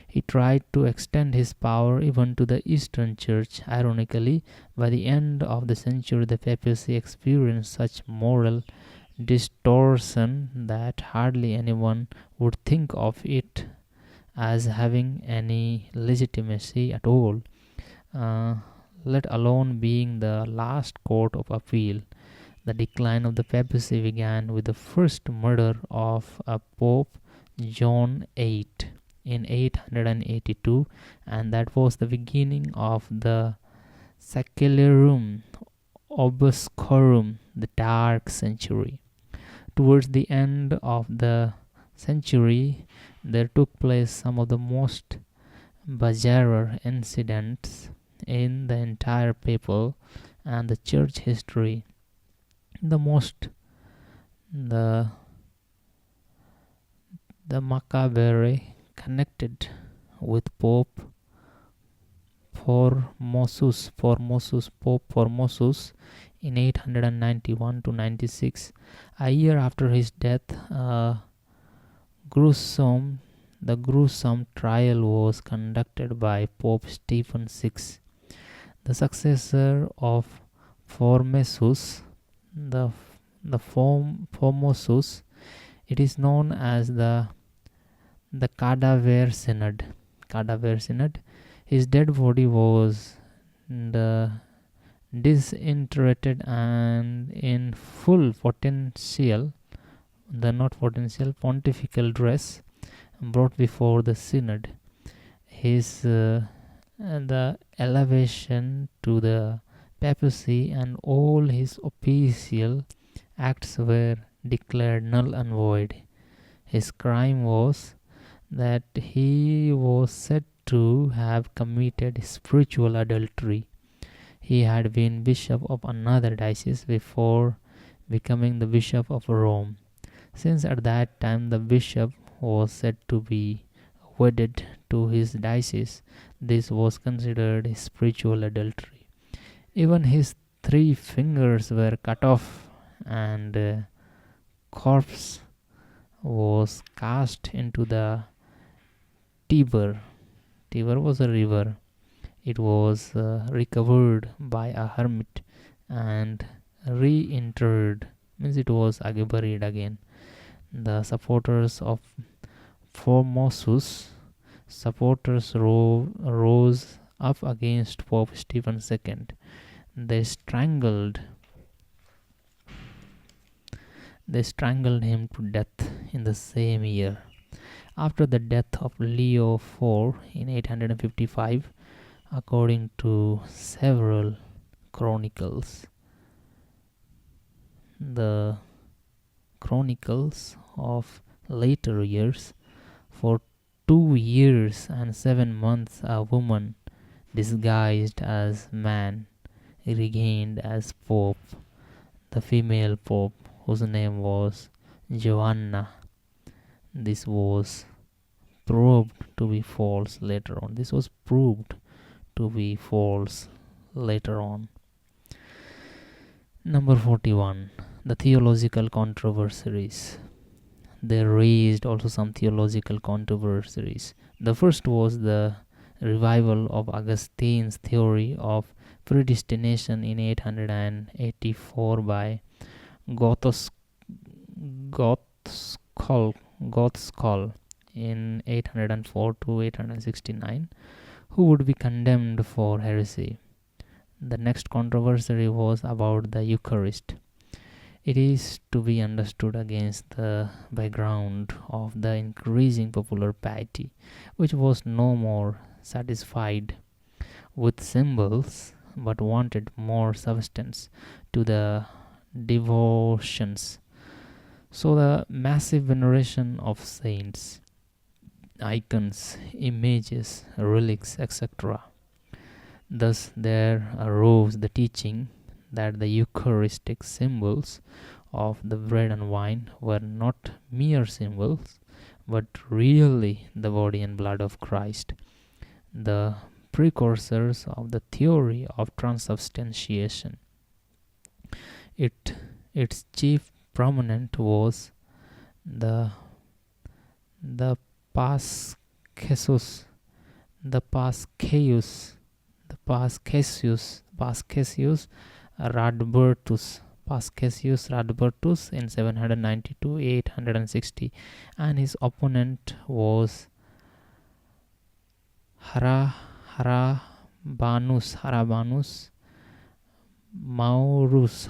A: He tried to extend his power even to the Eastern Church. Ironically, by the end of the century, the papacy experienced such moral distortion that hardly anyone would think of it as having any legitimacy at all, let alone being the last court of appeal. The decline of the papacy began with the first murder of a Pope, John VIII, in 882, and that was the beginning of the Secularum Obscurum, the Dark Century. Towards the end of the century, there took place some of the most bizarre incidents in the entire papal and the church history. The macabre connected with Pope Formosus, Pope Formosus, in 891 to 96. A year after his death, the gruesome trial was conducted by Pope Stephen VI, the successor of Formosus. The Formosus, it is known as the Cadaver Synod. His dead body was disinterred and in full pontifical dress brought before the synod. The elevation to the papacy and all his official acts were declared null and void. His crime was that he was said to have committed spiritual adultery. He had been bishop of another diocese before becoming the bishop of Rome. Since at that time the bishop was said to be wedded to his diocese, this was considered spiritual adultery. Even his 3 fingers were cut off, and corpse was cast into the Tiber. Tiber was a river. It was recovered by a hermit and reinterred, means it was buried again. The supporters of Formosus rose up against Pope Stephen II. They strangled him to death in the same year. After the death of Leo IV in 855, according to several chronicles, the chronicles of later years, for 2 years and 7 months a woman disguised as man regained as pope. The female pope, whose name was Joanna, this was proved to be false later on. Number 41. The theological controversies. They raised also some theological controversies. The first was the revival of Augustine's theory of predestination in 884 by Gottschall in 804 to 869, who would be condemned for heresy. The next controversy was about the Eucharist. It is to be understood against the background of the increasing popular piety, which was no more satisfied with symbols but wanted more substance to the devotions. So the massive veneration of saints, icons, images, relics, etc. Thus there arose the teaching that the Eucharistic symbols of the bread and wine were not mere symbols, but really the body and blood of Christ. the precursors of the theory of transubstantiation. It, its chief proponent was the the Pascasus, the Pascaeus, Pascasius Radbertus, in 792 860, and his opponent was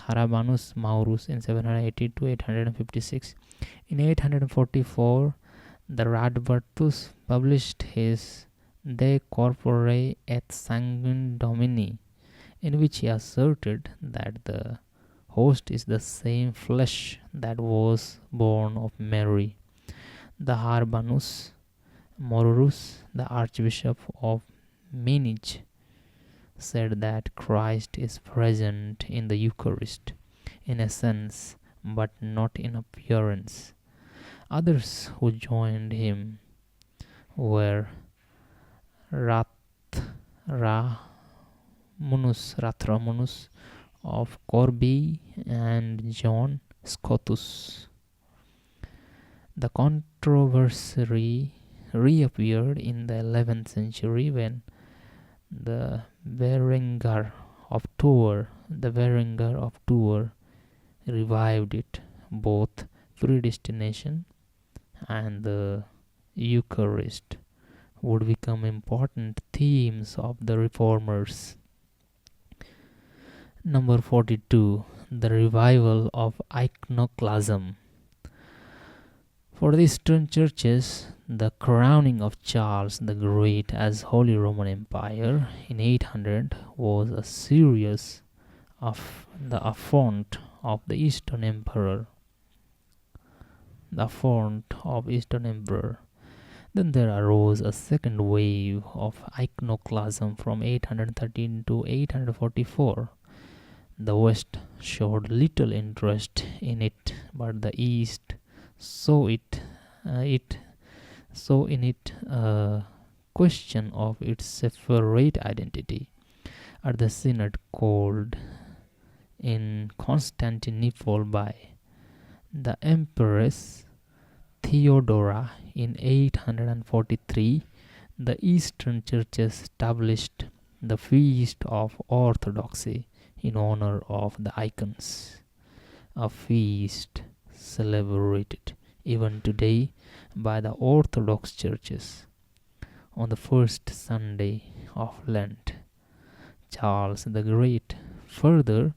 A: Harabanus Maurus in 780 to 856. In 844, the Radbertus published his De Corpore et Sanguine Domini, in which he asserted that the host is the same flesh that was born of Mary. The Harbanus Maurus, the Archbishop of Munich, said that Christ is present in the Eucharist in essence but not in appearance. Others who joined him were Rathramunus of Corbie and John Scotus. The controversy reappeared in the 11th century when the Berengar of Tours revived it. Both predestination and the Eucharist would become important themes of the reformers. Number 42. The revival of iconoclasm. For the Eastern churches, the crowning of Charles the Great as Holy Roman Empire in 800 was a serious affront of the Eastern Emperor. Then there arose a second wave of iconoclasm from 813 to 844. The West showed little interest in it, but the East saw in it a question of its separate identity. At the synod called in Constantinople by the Empress Theodora in 843, the Eastern churches established the Feast of Orthodoxy in honor of the icons, a feast celebrated even today by the Orthodox churches on the first Sunday of Lent. Charles the Great further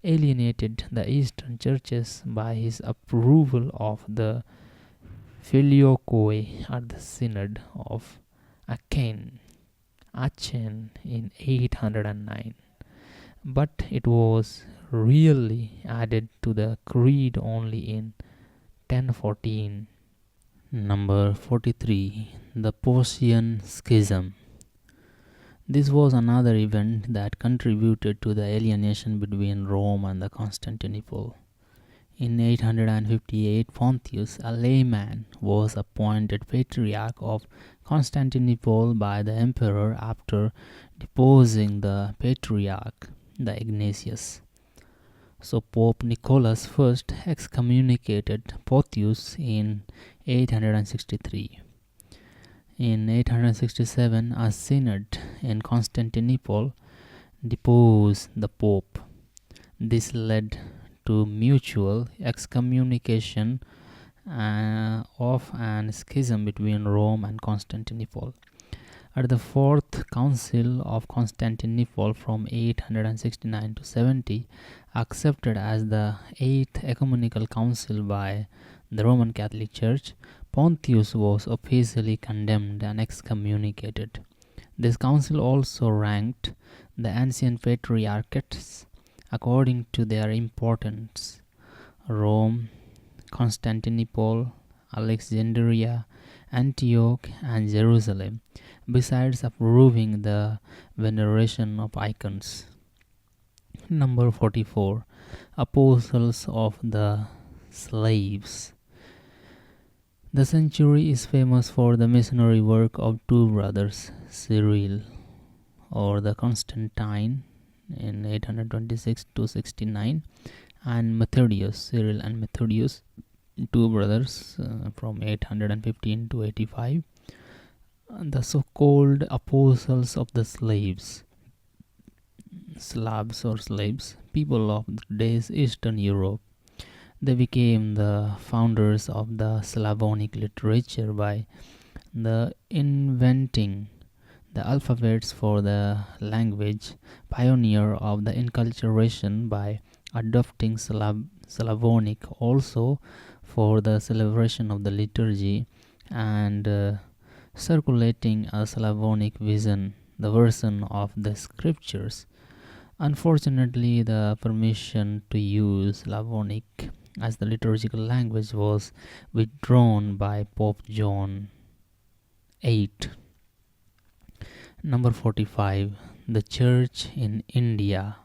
A: alienated the Eastern churches by his approval of the Filioque at the Synod of Aachen in 809. But it was really added to the creed only in 1014. Number 43. The Photian Schism. This was another event that contributed to the alienation between Rome and the Constantinople. In 858, Pontius, a layman, was appointed Patriarch of Constantinople by the emperor after deposing the Patriarch, the Ignatius. So Pope Nicholas I excommunicated Pontius in 863. In 867, a synod in Constantinople deposed the Pope. This led to mutual excommunication of an schism between Rome and Constantinople. At the Fourth Council of Constantinople from 869 to 70, accepted as the Eighth Ecumenical Council by the Roman Catholic Church, Pontius was officially condemned and excommunicated. This council also ranked the ancient patriarchates according to their importance: Rome, Constantinople, Alexandria, Antioch, and Jerusalem, besides approving the veneration of icons. Number 44. Apostles of the Slaves. The century is famous for the missionary work of two brothers, Cyril or the Constantine in 826 to 69, and Methodius, Cyril and Methodius, two brothers from 815 to 85, the so-called apostles of the Slavs or slaves, people of the day's Eastern Europe. They became the founders of the Slavonic literature by the inventing the alphabets for the language, pioneer of the enculturation by adopting Slavonic also for the celebration of the liturgy, and circulating a Slavonic vision, the version of the scriptures. Unfortunately, the permission to use Slavonic as the liturgical language was withdrawn by Pope John VIII. Number 45. The Church in India.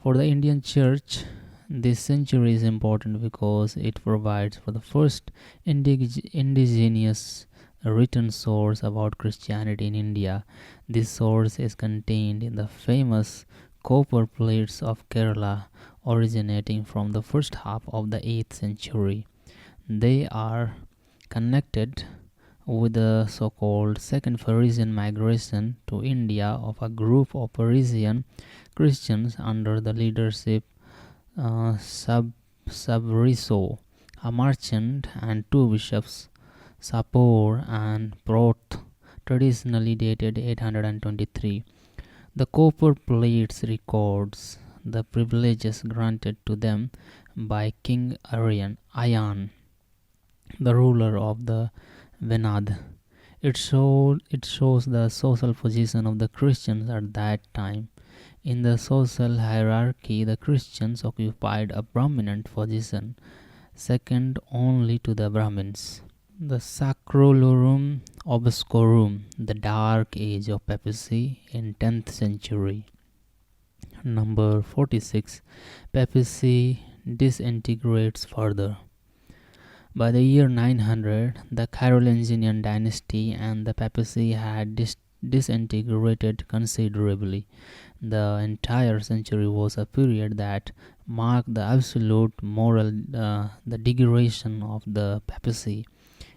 A: For the Indian Church, this century is important because it provides for the first indigenous written source about Christianity in India. This source is contained in the famous copper plates of Kerala, originating from the first half of the 8th century. They are connected with the so-called Second Parisian migration to India of a group of Parisian Christians under the leadership Sabriso, a merchant, and two bishops, Sapor and Proth, traditionally dated 823. The copper plates records the privileges granted to them by King Ayan, the ruler of the Venad. It shows the social position of the Christians at that time. In the social hierarchy, the Christians occupied a prominent position, second only to the Brahmins. The Sacrorum Obscurum, the Dark Age of Papacy in 10th century. Number 46. Papacy disintegrates further. By the year 900, the Carolingian dynasty and the papacy had disintegrated considerably. The entire century was a period that marked the absolute moral the degradation of the papacy.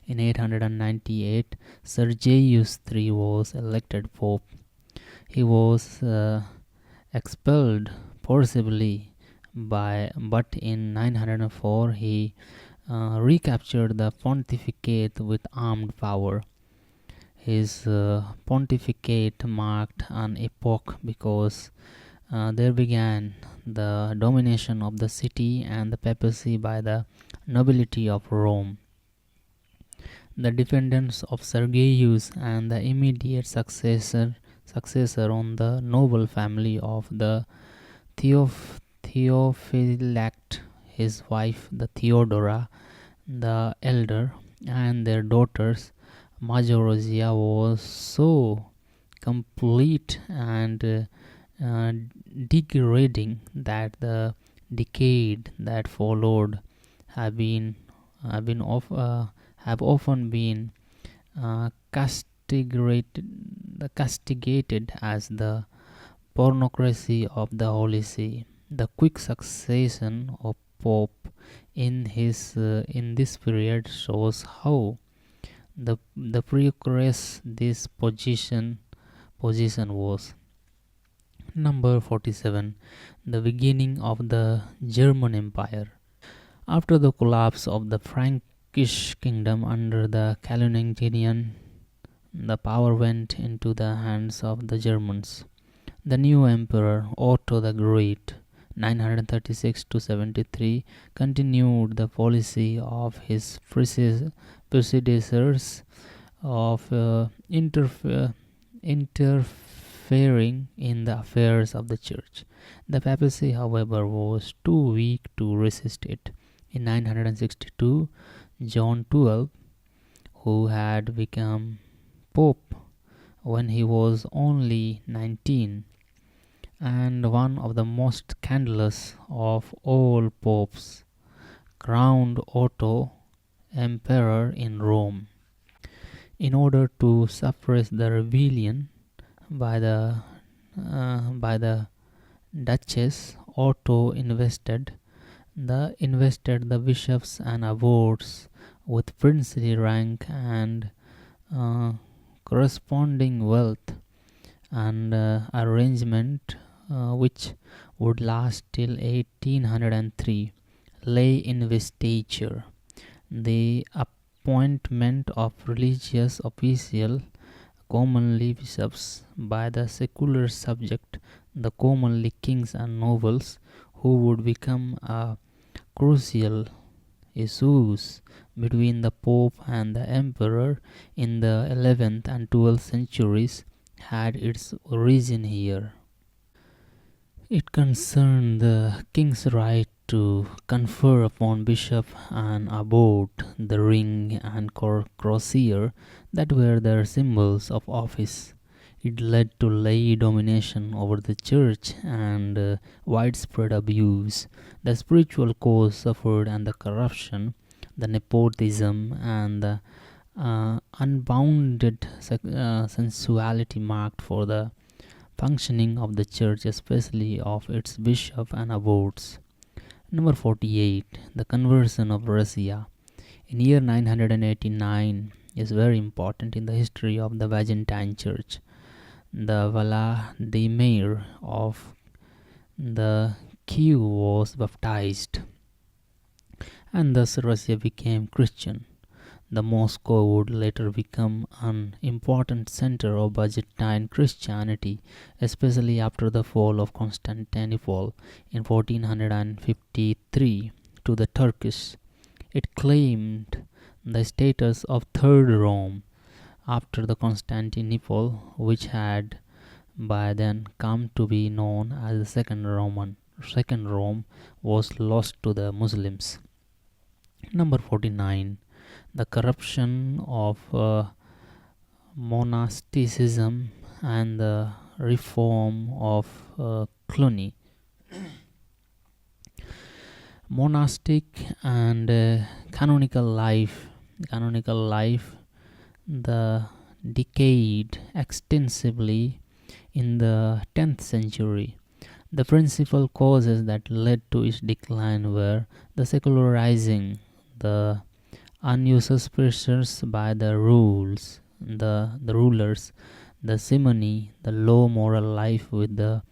A: In 898, Sergius III was elected pope. He was expelled forcibly but in 904 he recaptured the pontificate with armed power. His pontificate marked an epoch because there began the domination of the city and the papacy by the nobility of Rome. The dependence of Sergius and the immediate successor on the noble family of the Theophylact, his wife the Theodora the elder, and their daughters Majorozia was so complete and degrading that the decade that followed have been have been of have often been castigated as the pornocracy of the Holy See. The quick succession of Pope in this period shows how the precarious this position was. Number 47. The beginning of the German Empire. After the collapse of the Frankish kingdom under the Carolingian, the power went into the hands of the Germans. The new emperor Otto the Great, 936 to 73, continued the policy of his predecessors of interfering in the affairs of the church. The papacy, however, was too weak to resist it. In 962, John XII, who had become pope when he was only 19, and one of the most scandalous of all popes, crowned Otto emperor in Rome. In order to suppress the rebellion by the Duchess, Otto invested the bishops and abbots with princely rank and uh, corresponding wealth, and arrangement which would last till 1803 lay investiture, the appointment of religious officials, commonly bishops, by the secular subject, the commonly kings and nobles, who would become a crucial issues between the Pope and the Emperor in the 11th and 12th centuries, had its origin here. It concerned the king's right to confer upon bishop and abbot the ring and crosier that were their symbols of office. It led to lay domination over the church and widespread abuse. The spiritual cause suffered, and the corruption, the nepotism, and the unbounded sensuality marked for the functioning of the church, especially of its bishop and abbots. Number 48. The conversion of Russia. In year 989 is very important in the history of the Byzantine Church. The Vladimir of the Kiev was baptized, and thus Russia became Christian. The Moscow would later become an important center of Byzantine Christianity, especially after the fall of Constantinople in 1453 to the Turkish. It claimed the status of Third Rome after the Constantinople, which had by then come to be known as the Second Rome was lost to the Muslims. Number 49. The corruption of monasticism and the reform of Cluny. Monastic and canonical life, the decayed extensively in the 10th century. The principal causes that led to its decline were the secularizing, the unused pressures by the rulers, the simony, the low moral life with the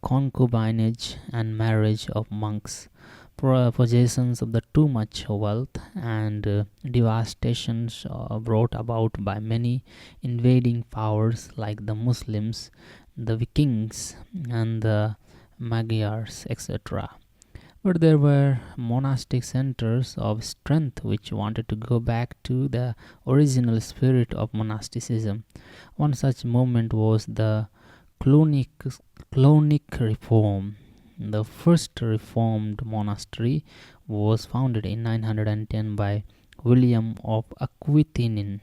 A: concubinage and marriage of monks, possessions of the too much wealth, and devastations brought about by many invading powers like the Muslims, the Vikings, and the Magyars, etc. But there were monastic centers of strength which wanted to go back to the original spirit of monasticism. One such movement was the Clunic reform. The first reformed monastery was founded in 910 by William of Aquitaine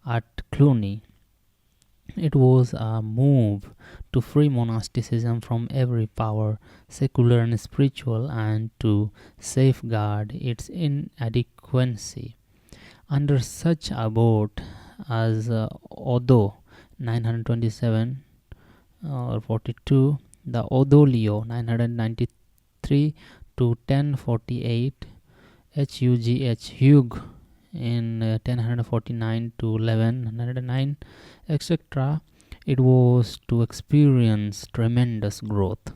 A: at Cluny. It was a move to free monasticism from every power, secular and spiritual, and to safeguard its inadequacy. Under such abbot as Odo 927 or 42, the Odolio 993 to 1048, Hugh in 1049 to 1109, etc., it was to experience tremendous growth.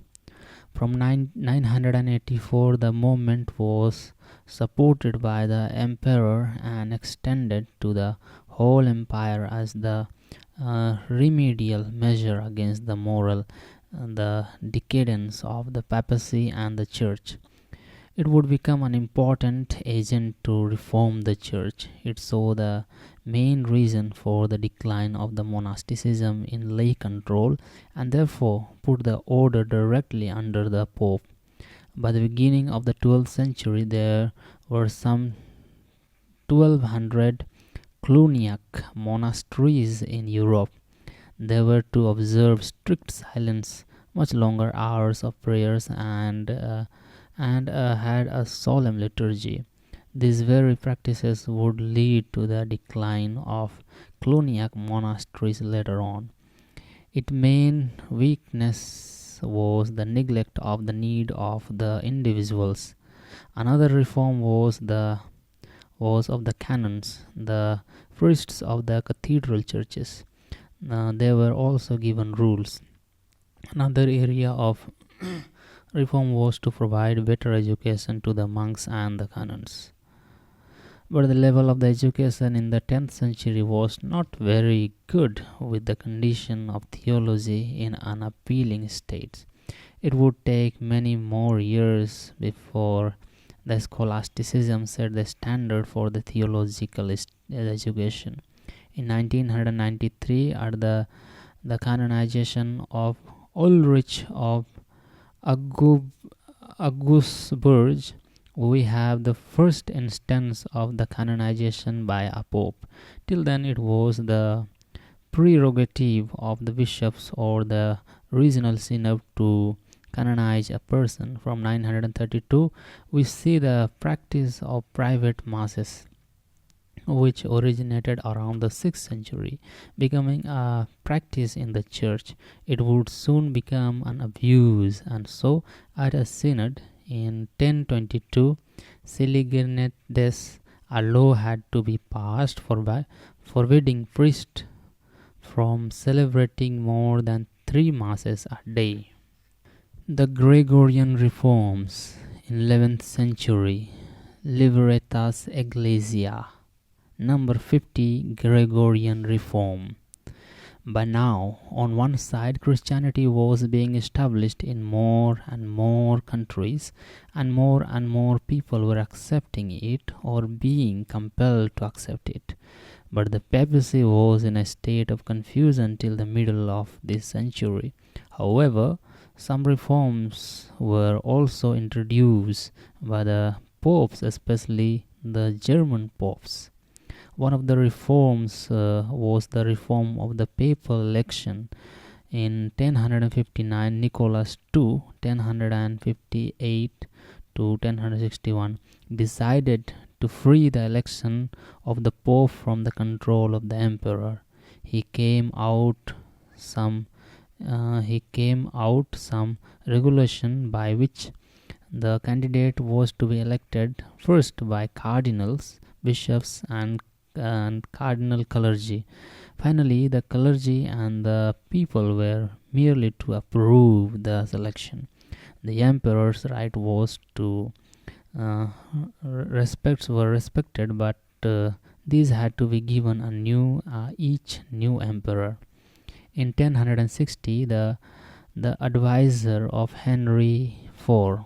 A: From 984, the movement was supported by the emperor and extended to the whole empire as the remedial measure against the moral the decadence of the papacy and the church. It would become an important agent to reform the church. It saw the main reason for the decline of the monasticism in lay control, and therefore put the order directly under the Pope. By the beginning of the 12th century, there were some 1200 Cluniac monasteries in Europe. They were to observe strict silence, much longer hours of prayers, and had a solemn liturgy. These very practices would lead to the decline of Cluniac monasteries later on. Its main weakness was the neglect of the need of the individuals. Another reform was of the canons, the priests of the cathedral churches. They were also given rules. Another area of reform was to provide better education to the monks and the canons. But the level of the education in the 10th century was not very good, with the condition of theology in an appealing state. It would take many more years before the scholasticism set the standard for the theological education. In 1993, at the canonization of Ulrich of Augsburg, we have the first instance of the canonization by a pope. Till then, it was the prerogative of the bishops or the regional synod to canonize a person. From 932, we see the practice of private masses, which originated around the 6th century, becoming a practice in the church. It would soon become an abuse, and so, at a synod in 1022, Siligernedes, a law had to be passed forbidding priests from celebrating more than 3 masses a day. The Gregorian reforms in 11th century, Libertas Ecclesia, number 50, Gregorian reform. By now, on one side, Christianity was being established in more and more countries, and more people were accepting it or being compelled to accept it. But the papacy was in a state of confusion till the middle of this century. However, some reforms were also introduced by the popes, especially the German popes. One of the reforms was the reform of the papal election. In 1059, Nicholas II, 1058 to 1061, decided to free the election of the pope from the control of the emperor. He came out some regulation by which the candidate was to be elected first by cardinals, bishops, and cardinal clergy. Finally, the clergy and the people were merely to approve the selection. The emperor's right was to respects were respected, but these had to be given each new emperor. In 1060, the advisor of Henry IV,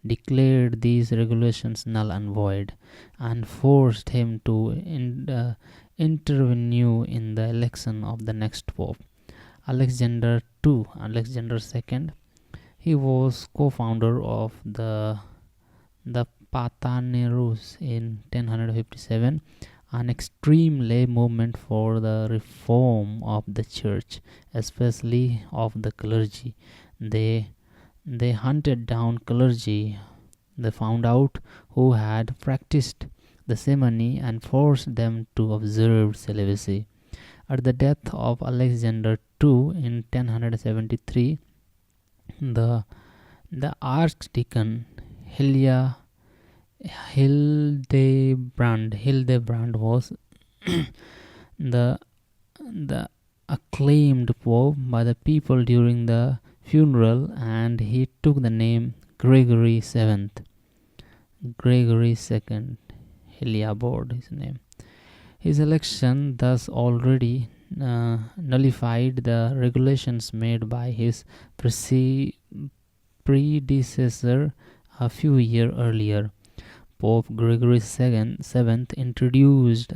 A: declared these regulations null and void, and forced him to intervene in the election of the next pope, Alexander II. He was co-founder of the Pataneros in 1057, an extreme lay movement for the reform of the church, especially of the clergy. They hunted down clergy. They found out who had practiced the ceremony and forced them to observe celibacy. At the death of Alexander II in 1073, the archdeacon Hildebrand was the acclaimed pope by the people during the funeral, and he took the name Gregory VII. Gregory II, Heliabord, his name. His election thus already nullified the regulations made by his predecessor a few years earlier. Pope Gregory VII introduced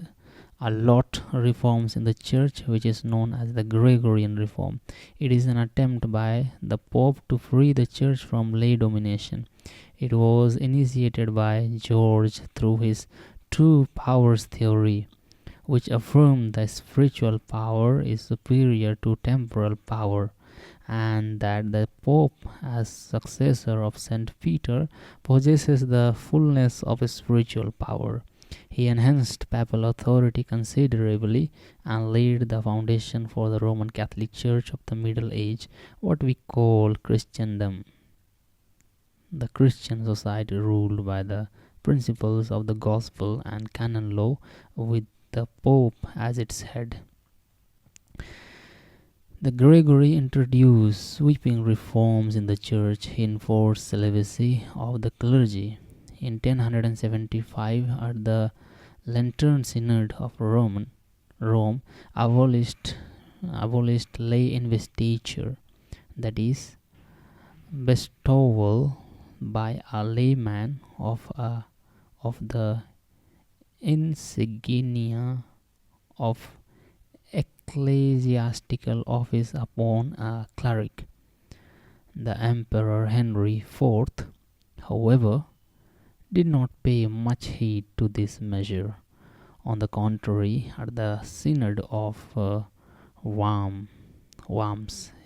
A: a lot reforms in the church, which is known as the Gregorian reform. It is an attempt by the Pope to free the church from lay domination. It was initiated by George through his two powers theory, which affirmed that spiritual power is superior to temporal power. and that the Pope, as successor of Saint Peter, possesses the fullness of spiritual power. He enhanced papal authority considerably and laid the foundation for the Roman Catholic Church of the Middle Age, what we call Christendom. The Christian society ruled by the principles of the gospel and canon law, with the Pope as its head. The Gregory introduced sweeping reforms in the Church. He enforced celibacy of the clergy. In 1075, at the Lantern Synod of Rome abolished lay investiture, that is, bestowal by a layman of the insignia of ecclesiastical office upon a cleric. The Emperor Henry IV, however, did not pay much heed to this measure. On the contrary, at the Synod of Worms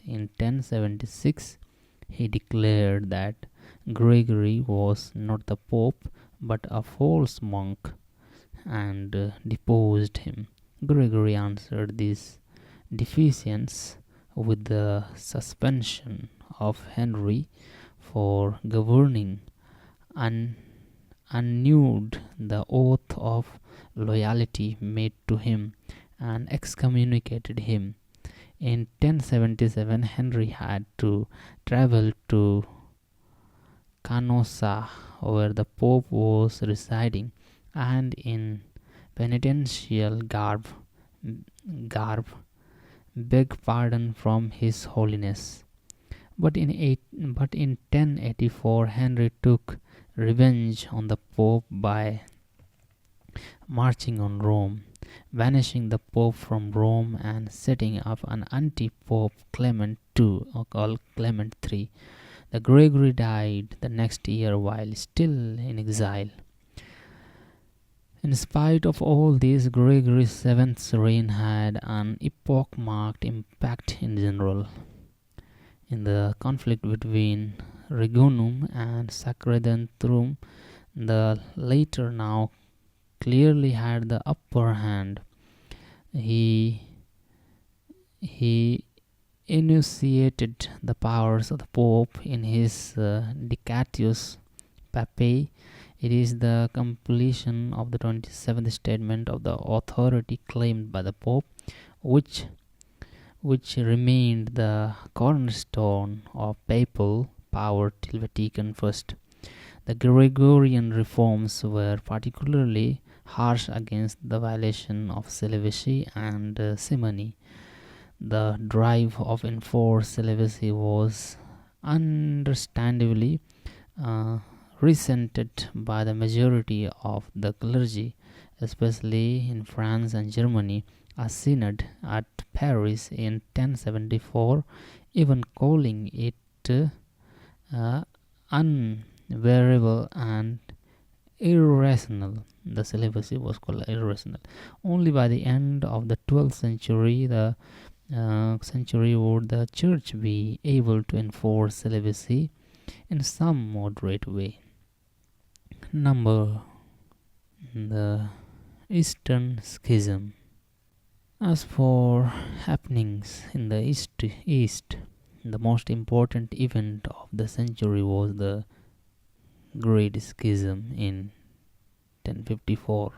A: in 1076, he declared that Gregory was not the Pope but a false monk, and deposed him. Gregory answered this defiance with the suspension of Henry for governing, annulled the oath of loyalty made to him, and excommunicated him. In 1077, Henry had to travel to Canossa, where the Pope was residing, and in penitential garb beg pardon from His Holiness. But in 1084, Henry took revenge on the Pope by marching on Rome, banishing the Pope from Rome and setting up an anti-Pope Clement II, or called Clement III. The Gregory died the next year while still in exile. In spite of all this, Gregory VII's reign had an epoch-marked impact in general. In the conflict between Regnum and Sacredentium, the latter now clearly had the upper hand. He enunciated the powers of the Pope in his Decretus Papae. It is the completion of the 27th statement of the authority claimed by the Pope, which remained the cornerstone of papal power till Vatican I. The Gregorian reforms were particularly harsh against the violation of celibacy and simony. The drive of enforced celibacy was understandably resented by the majority of the clergy, especially in France and Germany. A synod at Paris in 1074 even calling it unbearable and irrational. The celibacy was called irrational. Only by the end of the 12th century, would the Church be able to enforce celibacy in some moderate way. The Eastern Schism. As for happenings in the East, the most important event of the century was the Great Schism in 1054.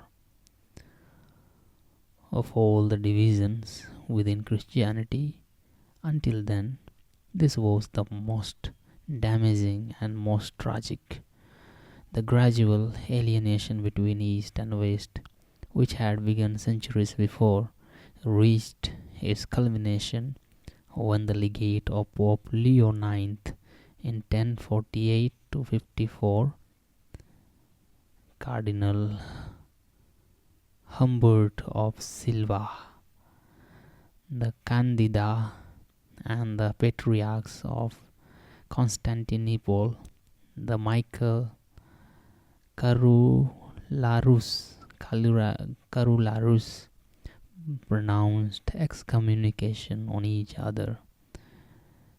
A: Of all the divisions within Christianity until then, this was the most damaging and most tragic. The gradual alienation between East and West, which had begun centuries before, reached its culmination when the legate of Pope Leo IX in 1048-54, Cardinal Humbert of Silva, the Candida, and the patriarchs of Constantinople, the Michael Carolus, pronounced excommunication on each other.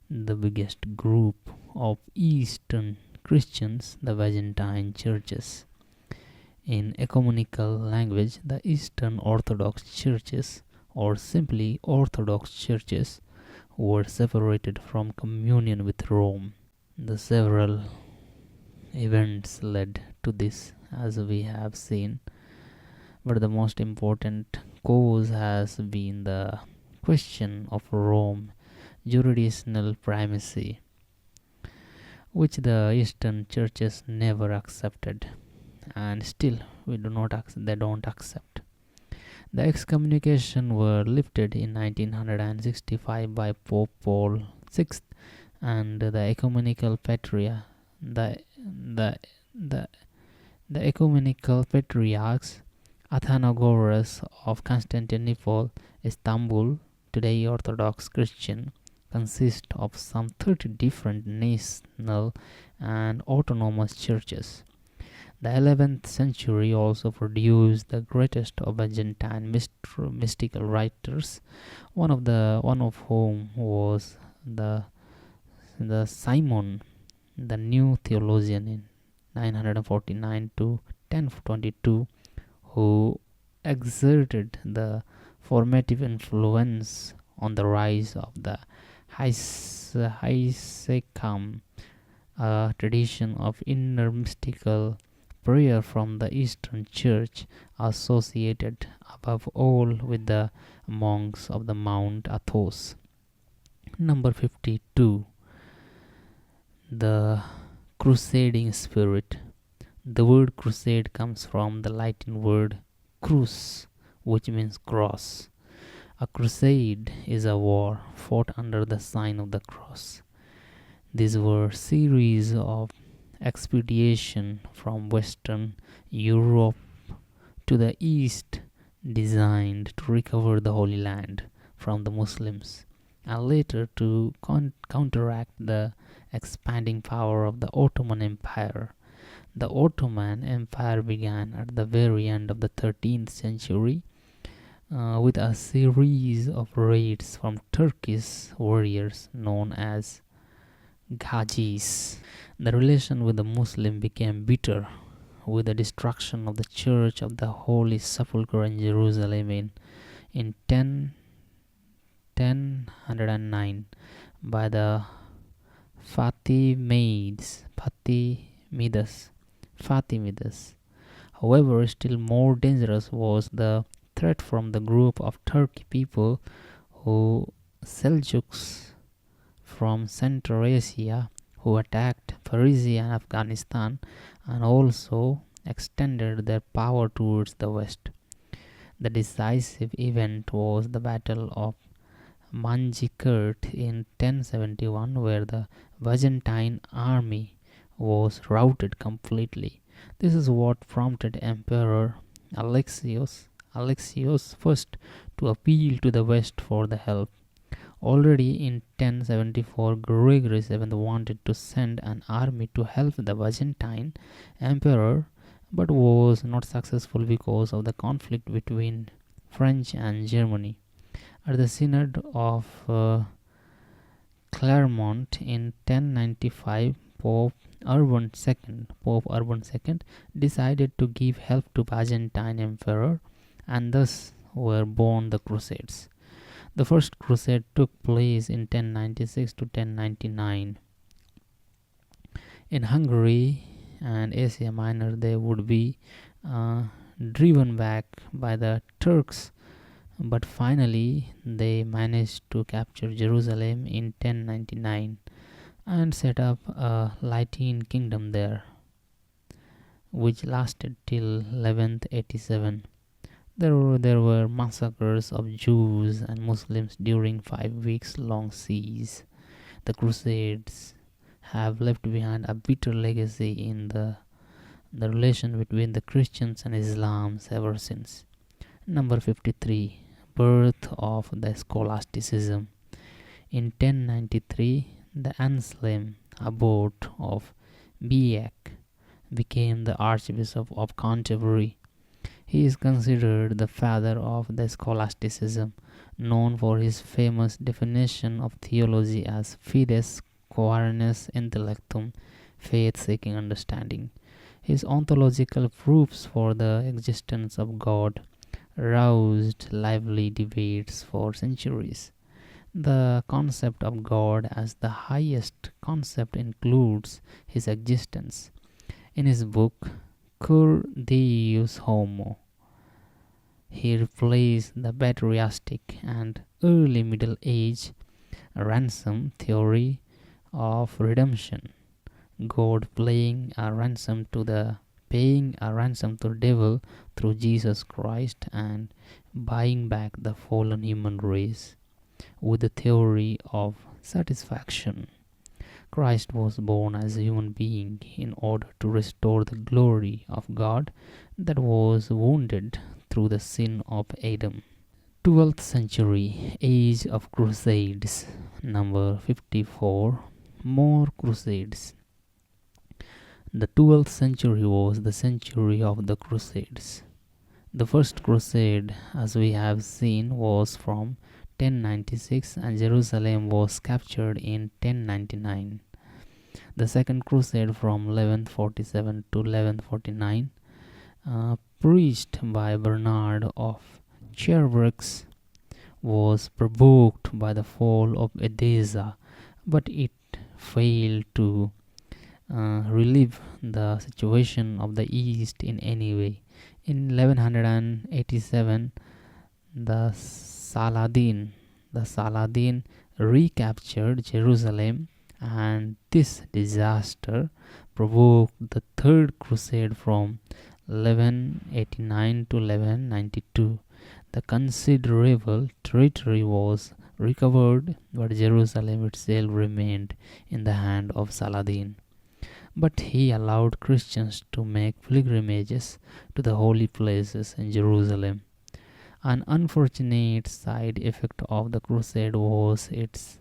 A: the biggest group of Eastern Christians, the Byzantine churches. In ecumenical language, the Eastern Orthodox churches, or simply Orthodox churches, were separated from communion with Rome. The several events led to this, as we have seen, but the most important cause has been the question of Rome jurisdictional primacy, which the Eastern churches never accepted, and still they don't accept. The excommunication were lifted in 1965 by Pope Paul VI, and the ecumenical the ecumenical patriarchs Athenagoras of Constantinople, Istanbul, today Orthodox Christian, consist of some 30 different national and autonomous churches. The 11th century also produced the greatest of Byzantine mystical writers, one of whom was the Simon, the new theologian in 949 to 1022, who exerted the formative influence on the rise of the Hesycham, a tradition of inner mystical prayer from the Eastern Church, associated above all with the monks of the Mount Athos. Number 52. The crusading spirit. The word crusade comes from the Latin word crus, which means cross. A crusade is a war fought under the sign of the cross. These were series of expeditions from Western Europe to the East designed to recover the Holy Land from the Muslims, and later to counteract the expanding power of the Ottoman Empire. The Ottoman Empire began at the very end of the 13th century with a series of raids from Turkish warriors known as Ghazis. The relation with the Muslim became bitter with the destruction of the Church of the Holy Sepulchre in Jerusalem in 1009 by the Fatimids. However, still more dangerous was the threat from the group of Turkic people who Seljuks from Central Asia, who attacked Persia and Afghanistan and also extended their power towards the west. The decisive event was the Battle of Manzikert in 1071, where the Byzantine army was routed completely. This is what prompted Emperor Alexios I to appeal to the West for the help. Already in 1074, Gregory VII wanted to send an army to help the Byzantine emperor, but was not successful because of the conflict between France and Germany. At the Synod of Clermont in 1095, Pope Urban II decided to give help to Byzantine emperor, and thus were born the Crusades. The first crusade took place in 1096 to 1099. In Hungary and Asia Minor, they would be driven back by the Turks, but finally they managed to capture Jerusalem in 1099 and set up a Latin kingdom there, which lasted till 1187. There were massacres of Jews and Muslims during 5 weeks long siege. The Crusades have left behind a bitter legacy in the relation between the Christians and Islam ever since. Number 53. Birth of the Scholasticism. In 1093, the Anselm Abbot of Beck became the Archbishop of Canterbury. He is considered the father of the scholasticism. known for his famous definition of theology as fides quaerens intellectum, faith seeking understanding. His ontological proofs for the existence of God roused lively debates for centuries. The concept of God as the highest concept includes his existence. In his book, Cur Deus Homo, he replaced the patriarchistic and early Middle Age ransom theory of redemption, God paying a ransom to the devil through Jesus Christ and buying back the fallen human race, with the theory of satisfaction. Christ was born as a human being in order to restore the glory of God that was wounded through the sin of Adam. 12th century, Age of Crusades. Number 54, More Crusades. The 12th century was the century of the Crusades. The first crusade, as we have seen, was from 1096 and Jerusalem was captured in 1099. The second crusade from 1147 to 1149, preached by Bernard of Cherbourg, was provoked by the fall of Edessa, but it failed to relieve the situation of the East in any way. In 1187, the Saladin recaptured Jerusalem, and this disaster provoked the Third Crusade from 1189 to 1192. The considerable territory was recovered, but Jerusalem itself remained in the hand of Saladin. But he allowed Christians to make pilgrimages to the holy places in Jerusalem. An unfortunate side effect of the crusade was its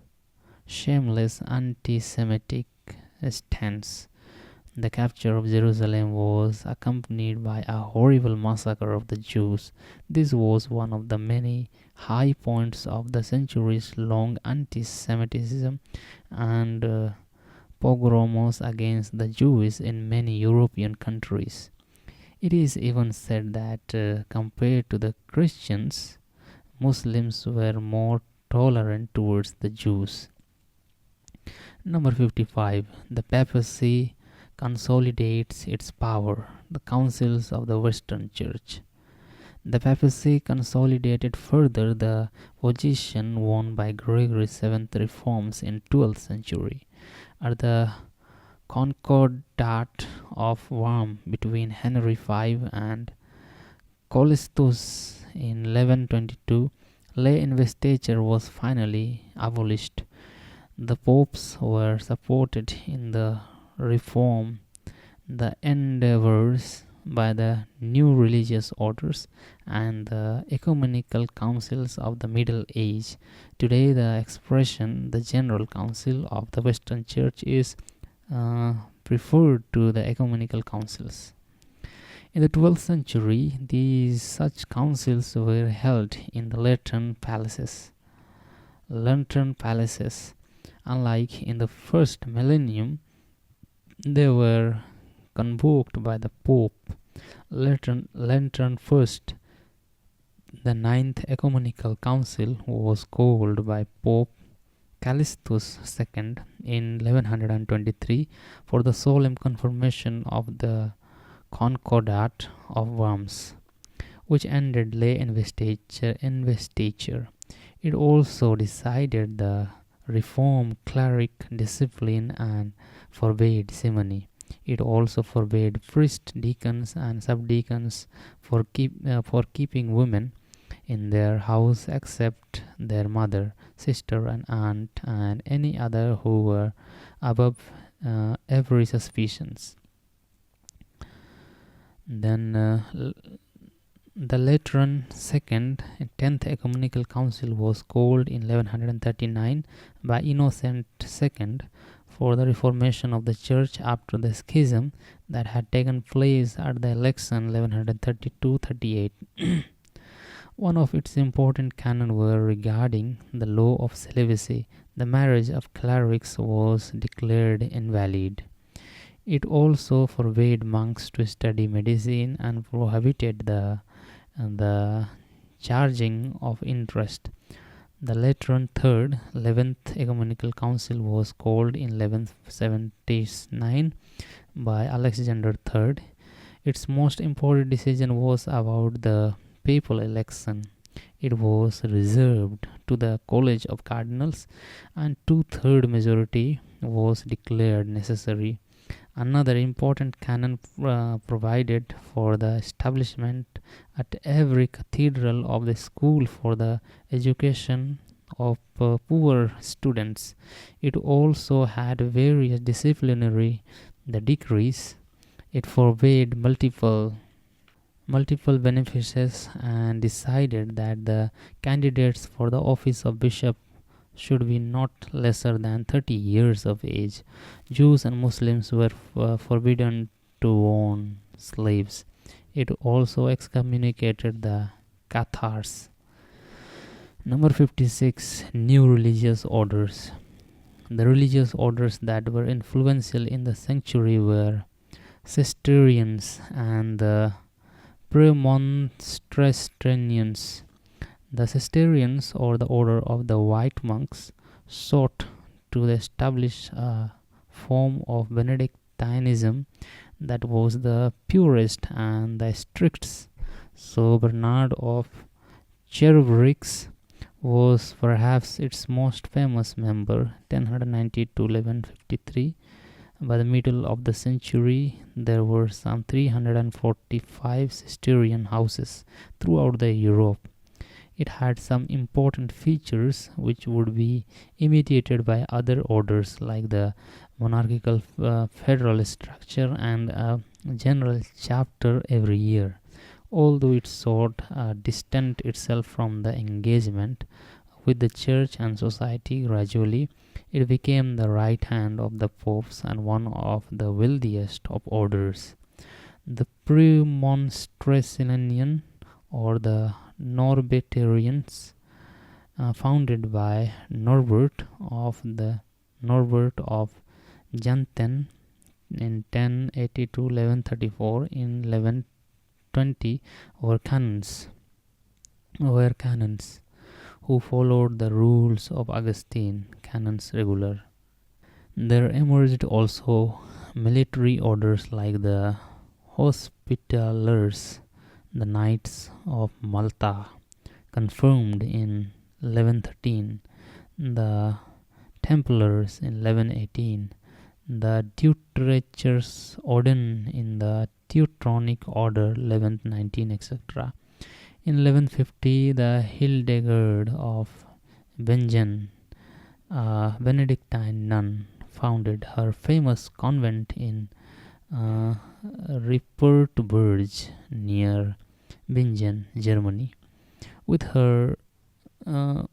A: shameless anti-Semitic stance. The capture of Jerusalem was accompanied by a horrible massacre of the Jews. This was one of the many high points of the centuries-long anti-Semitism and pogroms against the Jews in many European countries. It is even said that compared to the Christians, Muslims were more tolerant towards the Jews. Number 55. The papacy consolidates its power. The councils of the Western Church. The papacy consolidated further the position won by Gregory VII's reforms in 12th century. At the Concordat of Worms between Henry V and Callistus in 1122, lay investiture was finally abolished. The popes were supported in the reform, the endeavors by the new religious orders and the ecumenical councils of the Middle Age. Today, the expression the General Council of the Western Church is preferred to the ecumenical councils. In the 12th century, such councils were held in the Lateran palaces. Unlike in the first millennium, they were convoked by the Pope. Lateran first. The Ninth Ecumenical Council was called by Pope Callistus II in 1123 for the solemn confirmation of the Concordat of Worms, which ended lay investiture. It also decided the reform cleric discipline and forbade simony. It also forbade priests, deacons, and subdeacons for keeping women in their house except their mother, sister, and aunt, and any other who were above every suspicion. Then the Lateran Second and 10th Ecumenical Council was called in 1139 by Innocent II for the reformation of the Church after the schism that had taken place at the election 1132-38. One of its important canons were regarding the law of celibacy. The marriage of clerics was declared invalid. It also forbade monks to study medicine and prohibited the charging of interest. The Lateran Third, 11th Ecumenical Council was called in 1179 by Alexander III. Its most important decision was about the papal election. It was reserved to the College of Cardinals, and two-thirds majority was declared necessary. Another important canon provided for the establishment at every cathedral of the school for the education of poor students. It also had various disciplinary decrees. It forbade multiple benefices and decided that the candidates for the office of bishop should be not lesser than 30 years of age. Jews and Muslims were forbidden to own slaves. It also excommunicated the Cathars. Number 56. New religious orders. The religious orders that were influential in the century were Cistercians and the Premonstratensians. The Cistercians, or the order of the white monks, sought to establish a form of Benedictinism that was the purest and the strictest. So Bernard of Cherburyx was perhaps its most famous member, 1090 to 1153. By the middle of the century, there were some 345 Cistercian houses throughout Europe. It had some important features which would be imitated by other orders, like the monarchical federal structure and a general chapter every year. Although it sought to distance itself from the engagement with the church and society, gradually it became the right hand of the popes and one of the wealthiest of orders. The Premonstratensian, or the Norbertians, founded by Norbert of Janten in 1080 to 1134. In 1120 were canons who followed the rules of Augustine, canons regular. There emerged also military orders like the Hospitallers, the Knights of Malta, confirmed in 1113, the Templars in 1118, the Deuterochers Orden in the Teutonic Order 1119, etc. In 1150, the Hildegard of Bingen, a Benedictine nun, founded her famous convent in Rippertburg near Bingen, Germany. With her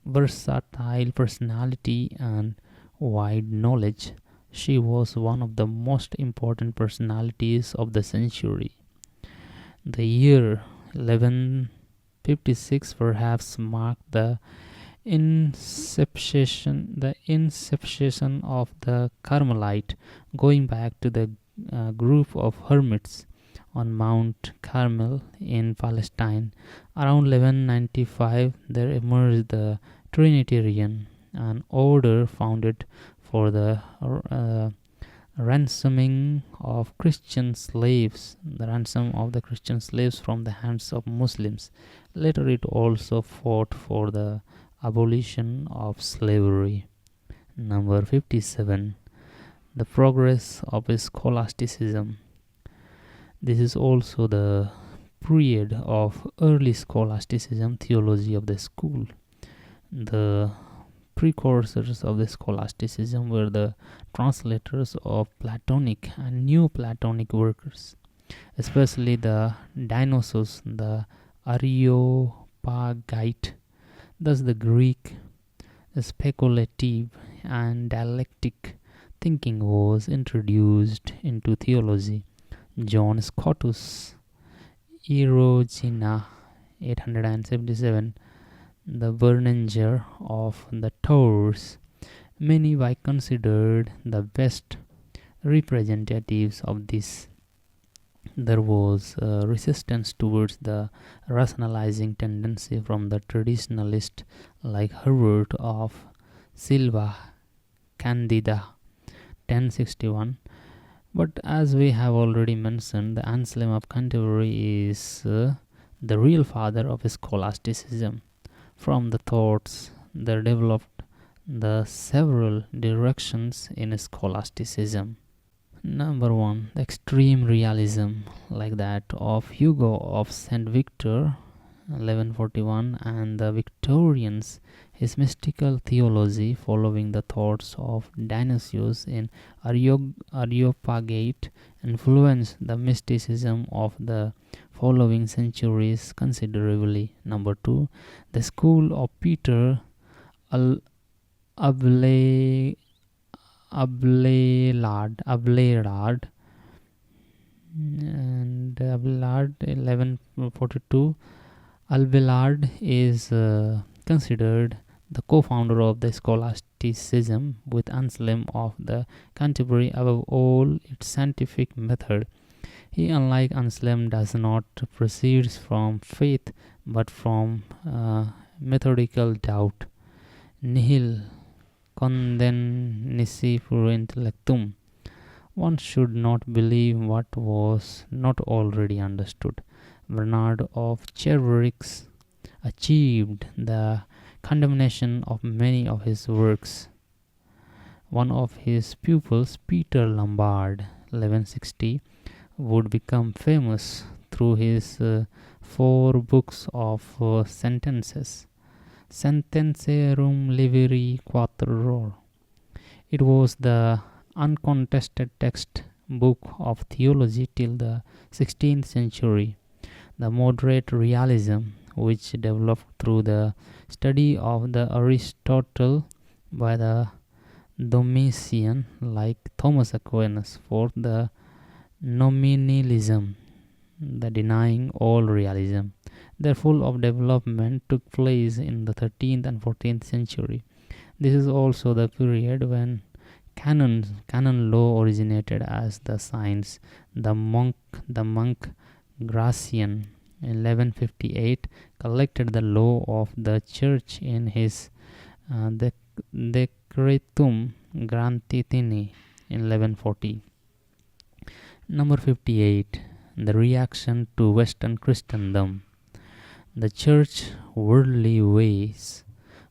A: versatile personality and wide knowledge, she was one of the most important personalities of the century. The year 1156 perhaps marked the inception of the Carmelite, going back to the group of hermits on Mount Carmel in Palestine. Around 1195, there emerged the Trinitarian, an order founded for the ransom of the Christian slaves from the hands of Muslims. Later, it also fought for the abolition of slavery. Number 57. The progress of scholasticism. This is also the period of early scholasticism, theology of the school. The precursors of the scholasticism were the translators of Platonic and Neoplatonic works, especially the Dionysius, the Areopagite. Thus the Greek speculative and dialectic thinking was introduced into theology. John Scotus, Erogena 877, the Berninger of the Tours, many were considered the best representatives of this. There was resistance towards the rationalizing tendency from the traditionalist like Herbert of Silva Candida 1061. But as we have already mentioned, the Anselm of Canterbury is the real father of scholasticism. From the thoughts that developed the several directions in scholasticism. Number one, the extreme realism, like that of Hugo of St. Victor, 1141, and the Victorians. His mystical theology, following the thoughts of Dionysius in Areopagite, influenced the mysticism of the following centuries considerably. Number two, the school of Peter Abelard, and Abelard 1142. Abelard is considered the co-founder of the scholasticism, with Anselm of the Canterbury above all its scientific method. He, unlike Anselm, does not proceed from faith but from methodical doubt. Nihil condemnatio intellectum. One should not believe what was not already understood. Bernard of Cherburyx achieved the condemnation of many of his works. One of his pupils, Peter Lombard, 1160, would become famous through his 4 books of sentences. Sentencerum Liveri Quattror. It was the uncontested text book of theology till the 16th century. The moderate realism, which developed through the study of the Aristotle by the Domitian, like Thomas Aquinas, for the nominalism, the denying all realism. Their full of development took place in the 13th and 14th century. This is also the period when canon law originated as the science. The monk Gratian, 1158, collected the law of the church in his Decretum Grantitini in 1140. Number 58. The reaction to Western Christendom. The church's worldly ways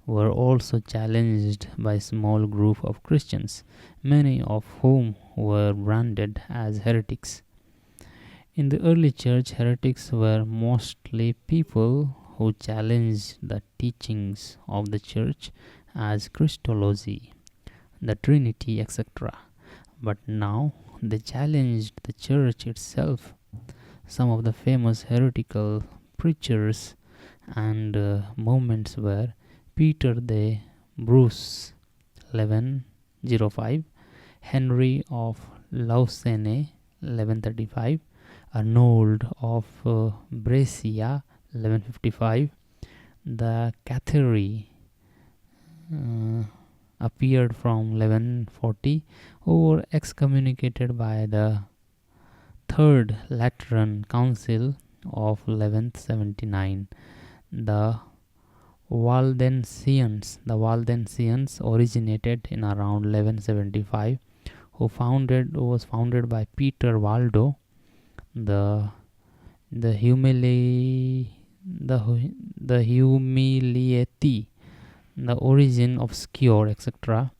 A: were also challenged by a small group of Christians, many of whom were branded as heretics. In the early church, heretics were mostly people who challenged the teachings of the church as Christology, the Trinity, etc. But now they challenged the church itself. Some of the famous heretical preachers and movements were Peter de Bruce, 1105, Henry of Lausanne, 1135, Arnold of Brescia, 1155. The Cathari appeared from 1140, who were excommunicated by the Third Lateran Council of 1179. The Waldensians originated in around 1175, who was founded by Peter Waldo. The Humiliati, the Origin Obscure, etc.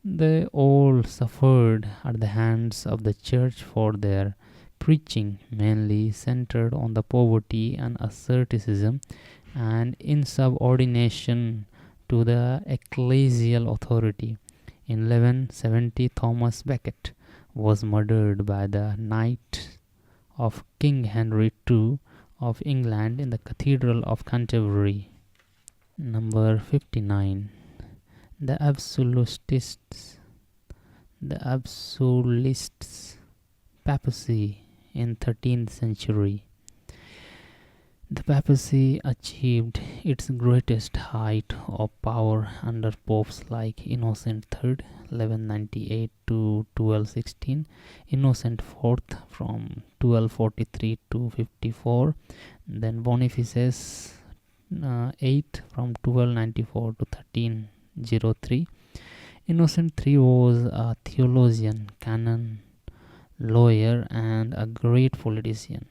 A: They all suffered at the hands of the church for their preaching, mainly centered on the poverty and asceticism and insubordination to the ecclesial authority. In 1170, Thomas Becket was murdered by the Knights of King Henry II of England in the Cathedral of Canterbury. Number 59. The Absolutists. Papacy in 13th century. The papacy achieved its greatest height of power under popes like Innocent III (1198 to 1216), Innocent IV from 1243 to 54, then Boniface VIII from 1294 to 1303. Innocent III was a theologian, canon lawyer, and a great politician.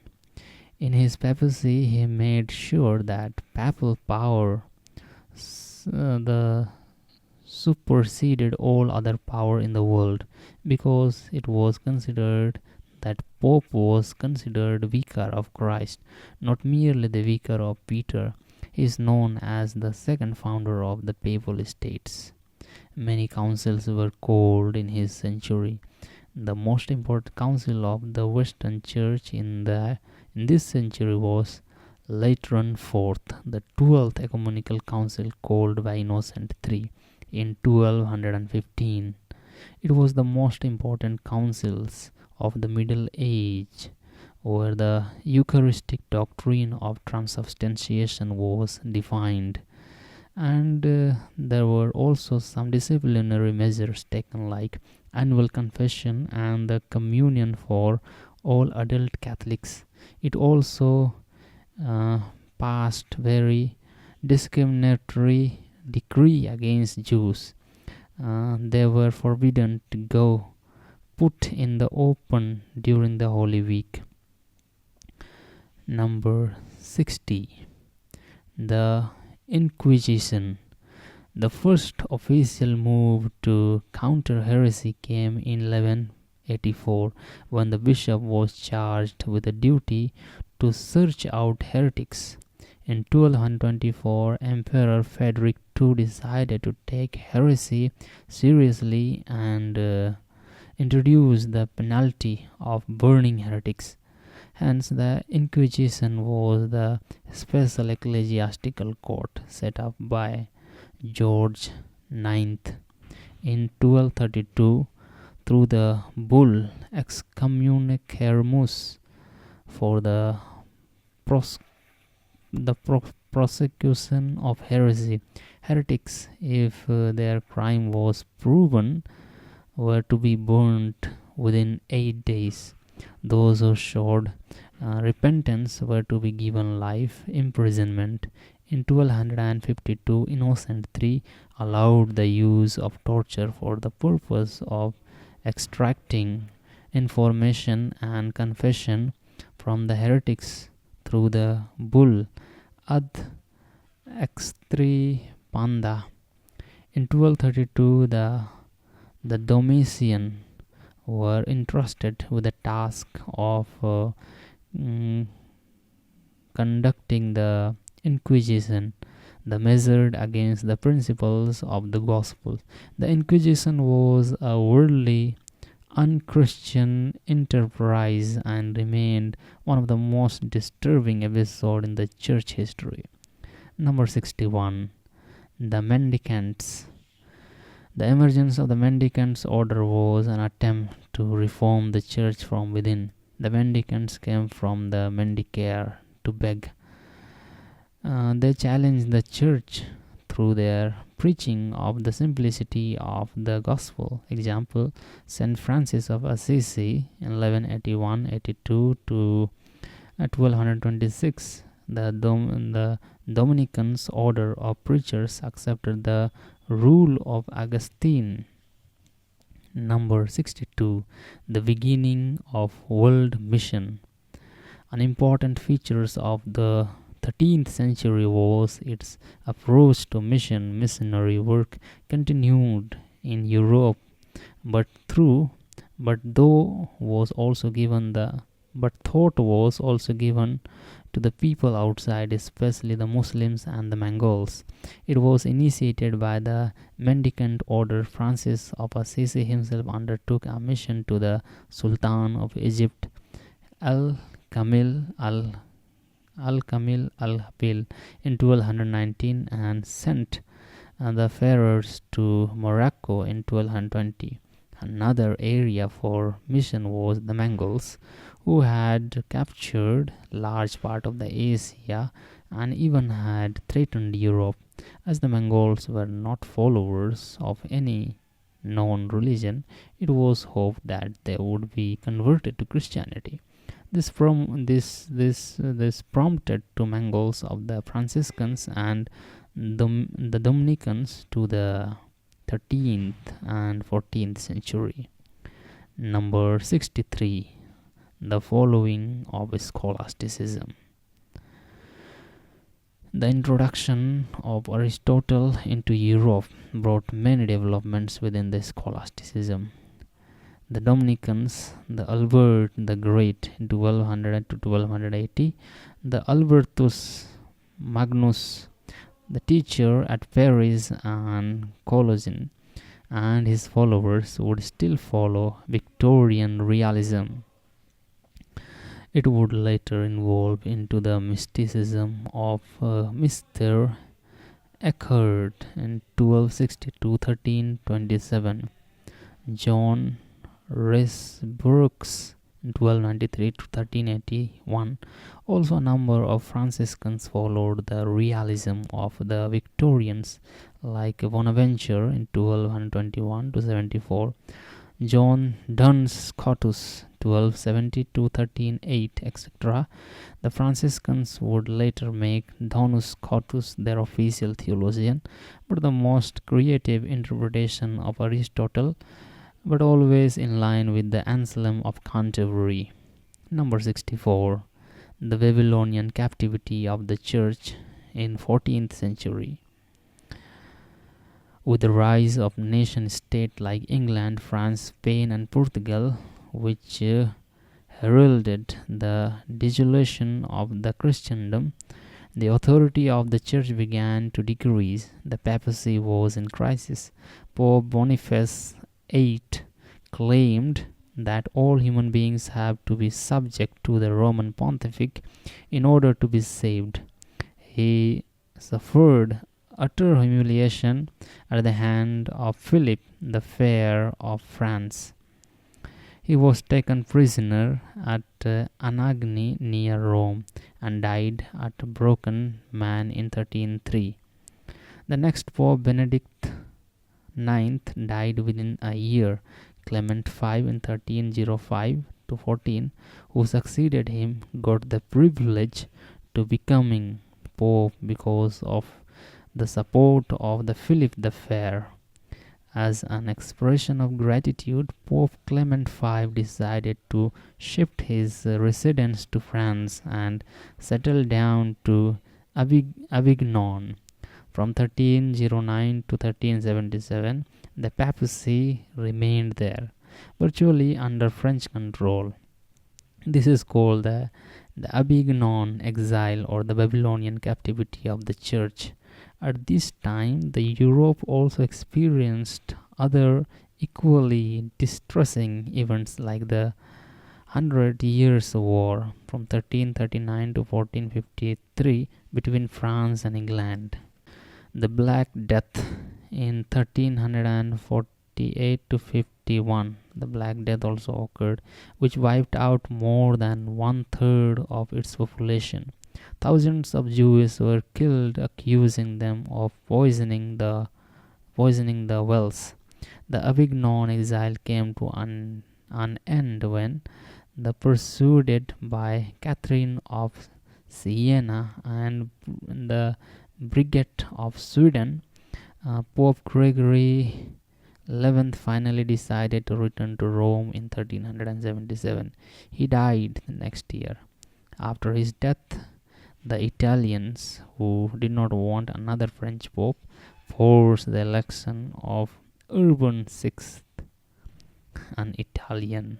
A: In his papacy, he made sure that papal power the superseded all other power in the world, because it was considered that Pope was considered vicar of Christ, not merely the vicar of Peter. He is known as the second founder of the Papal States. Many councils were called in his century. The most important council of the Western Church in this century was Lateran Fourth, the 12th Ecumenical Council called by Innocent III in 1215. It was the most important councils of the Middle Age, where the Eucharistic doctrine of transubstantiation was defined, and there were also some disciplinary measures taken, like annual confession and the communion for all adult Catholics. It also uh, passed very discriminatory decree against Jews. They were forbidden to go put in the open during the Holy Week. Number 60. The Inquisition. The first official move to counter heresy came in 1184, when the bishop was charged with the duty to search out heretics. In 1224, Emperor Frederick II decided to take heresy seriously and introduced the penalty of burning heretics. Hence, the Inquisition was the special ecclesiastical court set up by George IX in 1232 through the bull Excommunicamus for the prosecution of heresy. Heretics, if their crime was proven, were to be burnt within 8 days. Those who showed repentance were to be given life imprisonment. In 1252, Innocent III allowed the use of torture for the purpose of extracting information and confession from the heretics through the bull Ad Extrepanda. In 1232, the Domitian were entrusted with the task of conducting the Inquisition, the measured against the principles of the gospel. The Inquisition was a worldly, unchristian enterprise and remained one of the most disturbing episodes in the church history. Number 61. The Mendicants. The emergence of the Mendicants order was an attempt to reform the church from within. The Mendicants came from the mendicare, to beg. They challenged the church through their preaching of the simplicity of the gospel. Example, Saint Francis of Assisi in 1181-82 to 1226. The Dominicans order of preachers accepted the rule of Augustine. Number 62. The beginning of world mission. An important feature of the 13th century was its approach to missionary work continued in Europe, but thought was also given to the people outside, especially the Muslims and the Mongols. It was initiated by the mendicant order. Francis of Assisi himself undertook a mission to the Sultan of Egypt, Al-Kamil al-Habil, in 1219, and sent the pharaohs to Morocco in 1220. Another area for mission was the Mongols, who had captured large part of the Asia and even had threatened Europe. As the Mongols were not followers of any known religion, it was hoped that they would be converted to Christianity. This prompted two Mongols of the Franciscans and the Dominicans to the 13th and 14th century. Number 63. The following of scholasticism. The introduction of Aristotle into Europe brought many developments within the scholasticism. The Dominicans, the Albert the Great in 1200 to 1280, the Albertus Magnus, the teacher at Paris and Cologne, and his followers would still follow Victorian realism. It would later evolve into the mysticism of Mr. Eckhart in 1260 to 1327, John Resbrooks in 1293 to 1381. Also, a number of Franciscans followed the realism of the Victorians, like Bonaventure in 1221 to 74, John Duns Scotus 1270 to 1308, etc. The Franciscans would later make Donus Scotus their official theologian, but the most creative interpretation of Aristotle, but always in line with the Anselm of Canterbury. Number 64. The Babylonian captivity of the Church in 14th century. With the rise of nation-states like England, France, Spain, and Portugal, which heralded the dissolution of the Christendom, the authority of the Church began to decrease. The papacy was in crisis. Pope Boniface VIII claimed that all human beings have to be subject to the Roman Pontificate in order to be saved. He suffered utter humiliation at the hand of Philip the Fair of France. He was taken prisoner at Anagni near Rome and died at Broken Man in 1303. The next Pope, Benedict IX, died within a year. Clement V in 1305 to 14, who succeeded him, got the privilege to becoming Pope because of the support of the Philip the Fair. As an expression of gratitude, Pope Clement V decided to shift his residence to France and settle down to Avignon. From 1309 to 1377, the papacy remained there, virtually under French control. This is called the Avignon exile or the Babylonian captivity of the Church. At this time, the Europe also experienced other equally distressing events like the 100 Years' War from 1339 to 1453 between France and England. The Black Death in 1348 to 51. The Black Death also occurred, which wiped out more than 1/3 of its population. Thousands of Jews were killed, accusing them of poisoning the wells. The Avignon exile came to an end when, persuaded by Catherine of Siena and the Brigade of Sweden, Pope Gregory XI finally decided to return to Rome in 1377. He died the next year. After his death, the Italians, who did not want another French pope, forced the election of Urban VI, an Italian,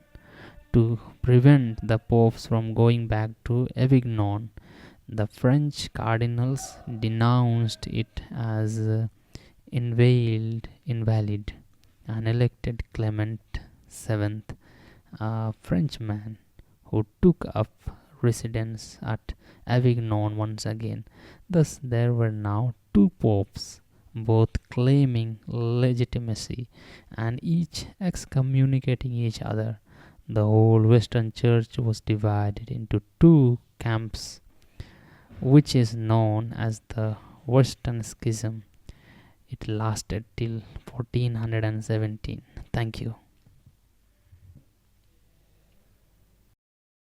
A: to prevent the popes from going back to Avignon. The French cardinals denounced it as invalid and elected Clement VII, a Frenchman, who took up residence at Avignon once again. Thus, there were now two popes, both claiming legitimacy and each excommunicating each other. The whole Western Church was divided into two camps, which is known as the Western Schism. It lasted till 1417. Thank you.